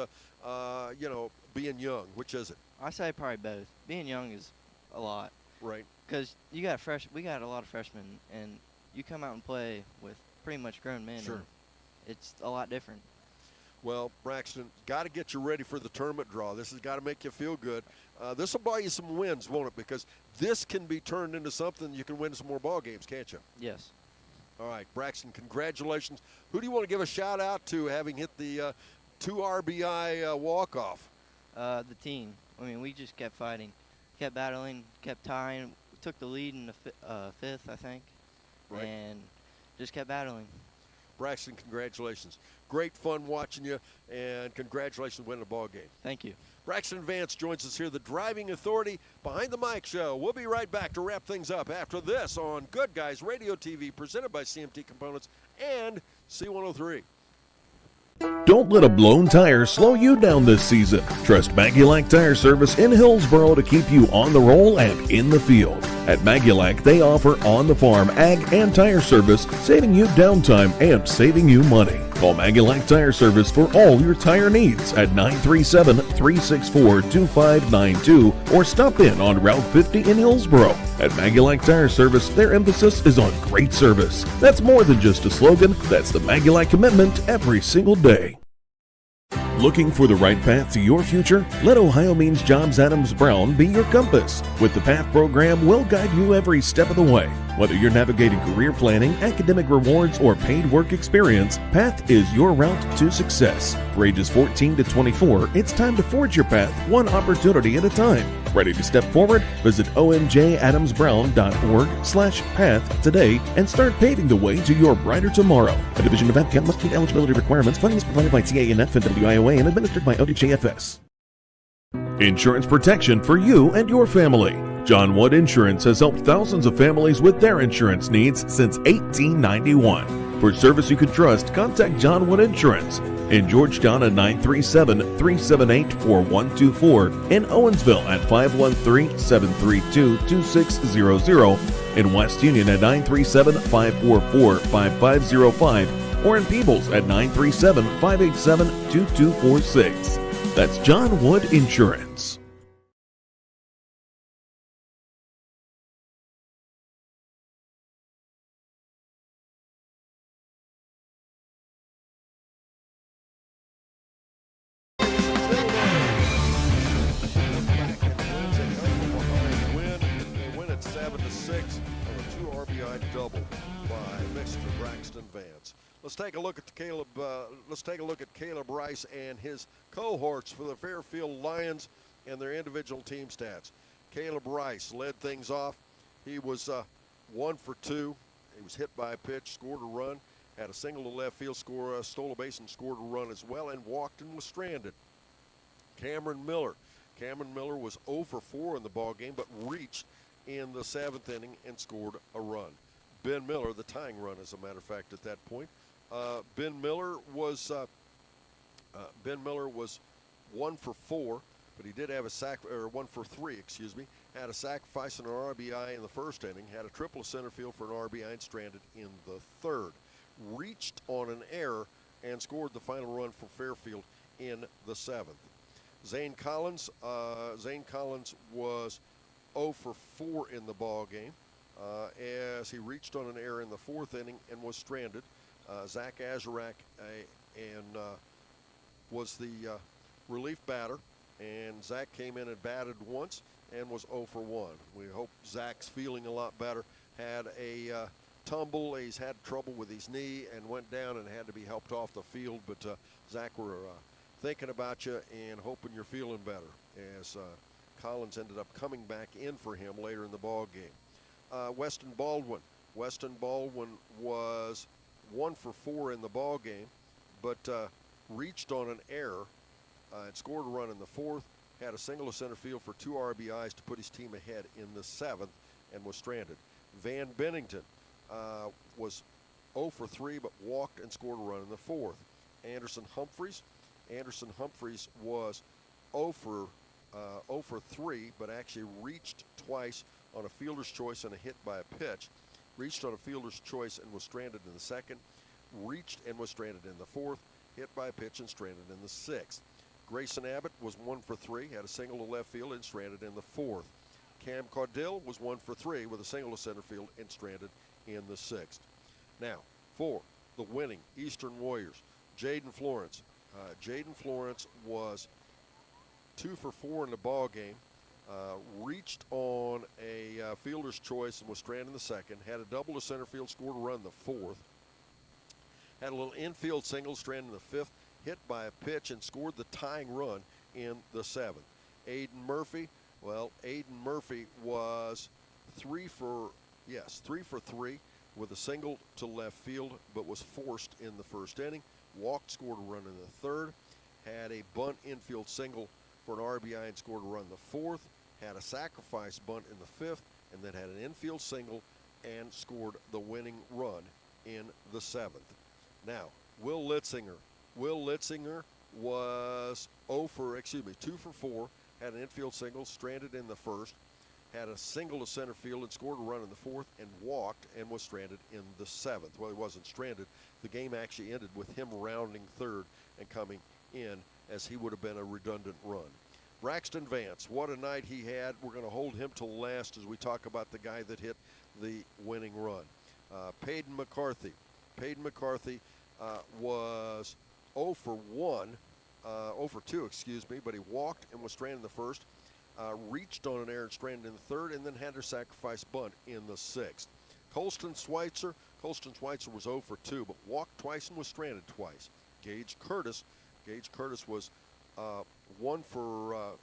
being young? Which is it? I say probably both. Being young is a lot. Right. Because we got a lot of freshmen, and you come out and play with pretty much grown men. Sure. And it's a lot different. Well, Braxton, got to get you ready for the tournament draw. This has got to make you feel good. This will buy you some wins, won't it? Because this can be turned into something you can win some more ball games, can't you? Yes. All right, Braxton, congratulations. Who do you want to give a shout-out to having hit the 2 RBI walk-off? The team. I mean, we just kept fighting, kept battling, kept tying. We took the lead in the fifth, I think, Right. and just kept battling. Braxton, congratulations. Great fun watching you, and congratulations on winning a ball game. Thank you. Braxton Vance joins us here, the driving authority behind the mic show. We'll be right back to wrap things up after this on Good Guys Radio TV, presented by CMT Components and C103. Don't let a blown tire slow you down this season. Trust Maggulac Tire Service in Hillsboro to keep you on the roll and in the field. At Maggulac, they offer on-the-farm ag and tire service, saving you downtime and saving you money. Call Maggulac Tire Service for all your tire needs at 937-364-2592 or stop in on Route 50 in Hillsboro. At Maggulac Tire Service, their emphasis is on great service. That's more than just a slogan, that's the Maggulac commitment every single day. Looking for the right path to your future? Let Ohio Means Jobs Adams Brown be your compass. With the PATH program, we'll guide you every step of the way. Whether you're navigating career planning, academic rewards, or paid work experience, PATH is your route to success. For ages 14 to 24, it's time to forge your path one opportunity at a time. Ready to step forward? Visit omjadamsbrown.org/path today and start paving the way to your brighter tomorrow. A division of APCAM must meet eligibility requirements. Funding is provided by TANF and WIOA and administered by ODJFS. Insurance protection for you and your family. John Wood Insurance has helped thousands of families with their insurance needs since 1891. For service you can trust, contact John Wood Insurance. In Georgetown at 937-378-4124. In Owensville at 513-732-2600. In West Union at 937-544-5505. Or in Peebles at 937-587-2246. That's John Wood Insurance. They win at 7-6 on a 2 RBI double by Mr. Braxton Vance. Let's take a look at Caleb Rice and his cohorts for the Fairfield Lions and their individual team stats. Caleb Rice led things off. He was 1 for 2. He was hit by a pitch, scored a run, had a single to left field, stole a base and scored a run as well, and walked and was stranded. Cameron Miller was 0 for 4 in the ball game, but reached in the 7th inning and scored a run. Ben Miller, the tying run, as a matter of fact, at that point. Ben Miller was 1 for 4, but he did have a 1 for 3, excuse me. Had a sacrifice and an RBI in the 1st inning. Had a triple to center field for an RBI and stranded in the 3rd. Reached on an error and scored the final run for Fairfield in the 7th. Zane Collins was 0 for 4 in the ball game as he reached on an error in the 4th inning and was stranded. Zach Azarak was the relief batter, and Zach came in and batted once and was 0 for 1. We hope Zach's feeling a lot better. Had a tumble. He's had trouble with his knee and went down and had to be helped off the field. But Zach, we're thinking about you and hoping you're feeling better, as Collins ended up coming back in for him later in the ball game. Weston Baldwin was 1 for 4 in the ball game, but reached on an error and scored a run in the 4th, had a single to center field for 2 RBIs to put his team ahead in the 7th and was stranded. Van Bennington was 0 for 3 but walked and scored a run in the 4th. Anderson Humphreys Anderson Humphreys was 0 for 3, but actually reached twice on a fielder's choice and a hit by a pitch. Reached on a fielder's choice and was stranded in the second. Reached and was stranded in the fourth. Hit by a pitch and stranded in the sixth. Grayson Abbott was 1 for 3, had a single to left field and stranded in the fourth. Cam Caudill was 1 for 3 with a single to center field and stranded in the sixth. Now, for the winning Eastern Warriors, Jaden Florence. Jaden Florence was 2 for 4 in the ball game. Reached on a fielder's choice and was stranded in the second. Had a double to center field, scored a run in the fourth. Had a little infield single, stranded in the fifth. Hit by a pitch and scored the tying run in the seventh. Aiden Murphy was 3 for 3 with a single to left field, but was forced in the first inning. Walked, scored a run in the third. Had a bunt infield single for an RBI and scored a run in the fourth. Had a sacrifice bunt in the fifth, and then had an infield single and scored the winning run in the seventh. Now, Will Litzinger was 2 for 4, had an infield single, stranded in the first, had a single to center field and scored a run in the fourth, and walked and was stranded in the seventh. Well, he wasn't stranded. The game actually ended with him rounding third and coming in, as he would have been a redundant run. Braxton Vance, what a night he had. We're going to hold him till last as we talk about the guy that hit the winning run. Peyton McCarthy was 0 for 2, but he walked and was stranded in the first. Reached on an error and stranded in the third, and then had a sacrifice bunt in the sixth. Colston Schweitzer was 0 for 2, but walked twice and was stranded twice. Gage Curtis was 1 for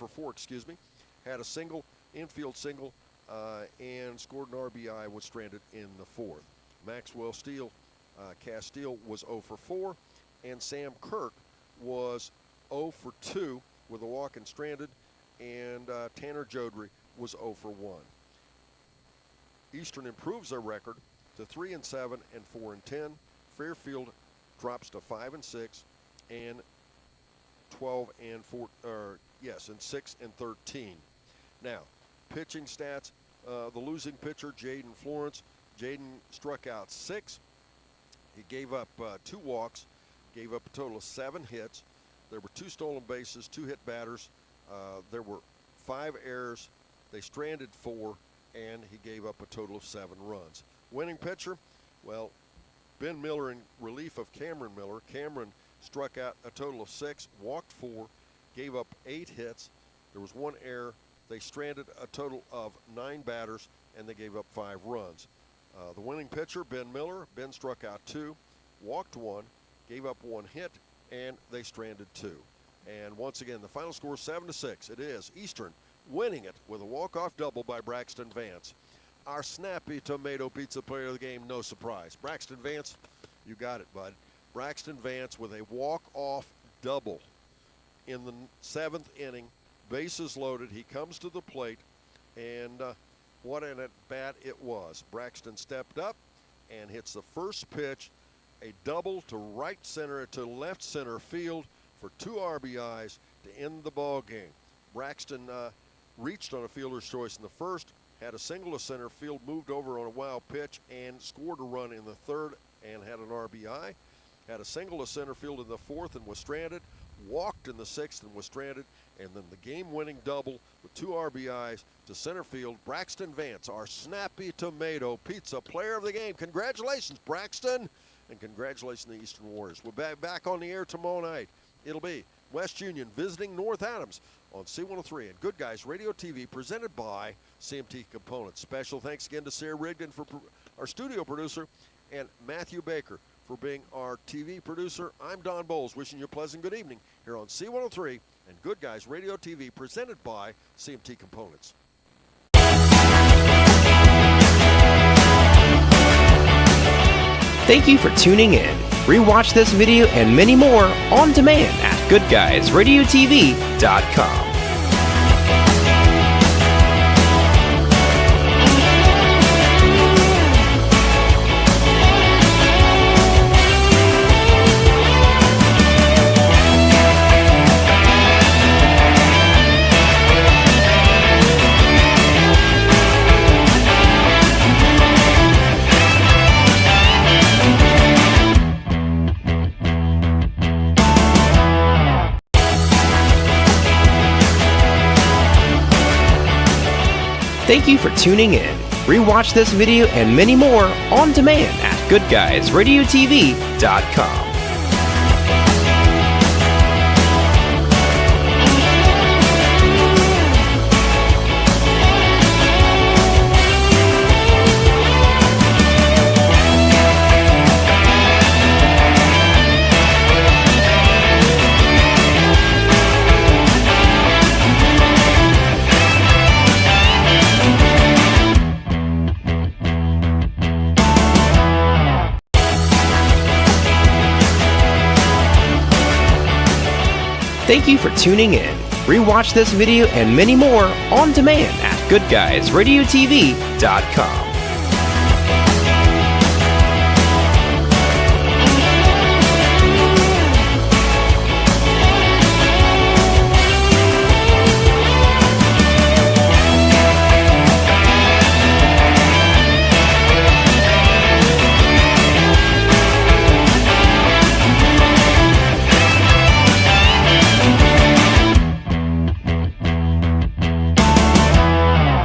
4, had a single, infield single, and scored an RBI, was stranded in the fourth. Maxwell Castile was 0 for 4, and Sam Kirk was 0 for 2 with a walk and stranded, and Tanner Jodry was 0 for 1. Eastern improves their record to 3-7 and 4-10. Fairfield drops to 5-6 and 6-13. Now, pitching stats. The losing pitcher, Jaden Florence. Jaden struck out 6. He gave up 2 walks, gave up a total of 7 hits. There were 2 stolen bases, 2 hit batters. There were 5 errors. They stranded 4, and he gave up a total of 7 runs. Winning pitcher, well, Ben Miller in relief of Cameron Miller. Cameron struck out a total of 6, walked 4, gave up 8 hits. There was 1 error. They stranded a total of 9 batters, and they gave up 5 runs. The winning pitcher, Ben Miller. Ben struck out 2, walked 1, gave up 1 hit, and they stranded 2. And once again, the final score is 7-6. It is Eastern winning it with a walk-off double by Braxton Vance. Our snappy tomato pizza player of the game, no surprise. Braxton Vance, you got it, bud. Braxton Vance with a walk-off double in the 7th inning. Bases loaded. He comes to the plate, and what an at-bat it was. Braxton stepped up and hits the first pitch, a double to right center to left center field for 2 RBIs to end the ball game. Braxton reached on a fielder's choice in the first, had a single to center field, moved over on a wild pitch, and scored a run in the third and had an RBI. Had a single to center field in the fourth and was stranded, walked in the sixth and was stranded, and then the game-winning double with 2 RBIs to center field. Braxton Vance, our snappy tomato pizza player of the game. Congratulations, Braxton, and congratulations to the Eastern Warriors. We'll be back on the air tomorrow night. It'll be West Union visiting North Adams on C103 and Good Guys Radio TV, presented by CMT Components. Special thanks again to Sarah Rigdon, for our studio producer, and Matthew Baker for being our TV producer. I'm Don Bowles, wishing you a pleasant good evening here on C103 and Good Guys Radio TV, presented by CMT Components. Thank you for tuning in. Rewatch this video and many more on demand at goodguysradiotv.com. Thank you for tuning in. Rewatch this video and many more on demand at goodguysradiotv.com. Thank you for tuning in. Rewatch this video and many more on demand at goodguysradiotv.com.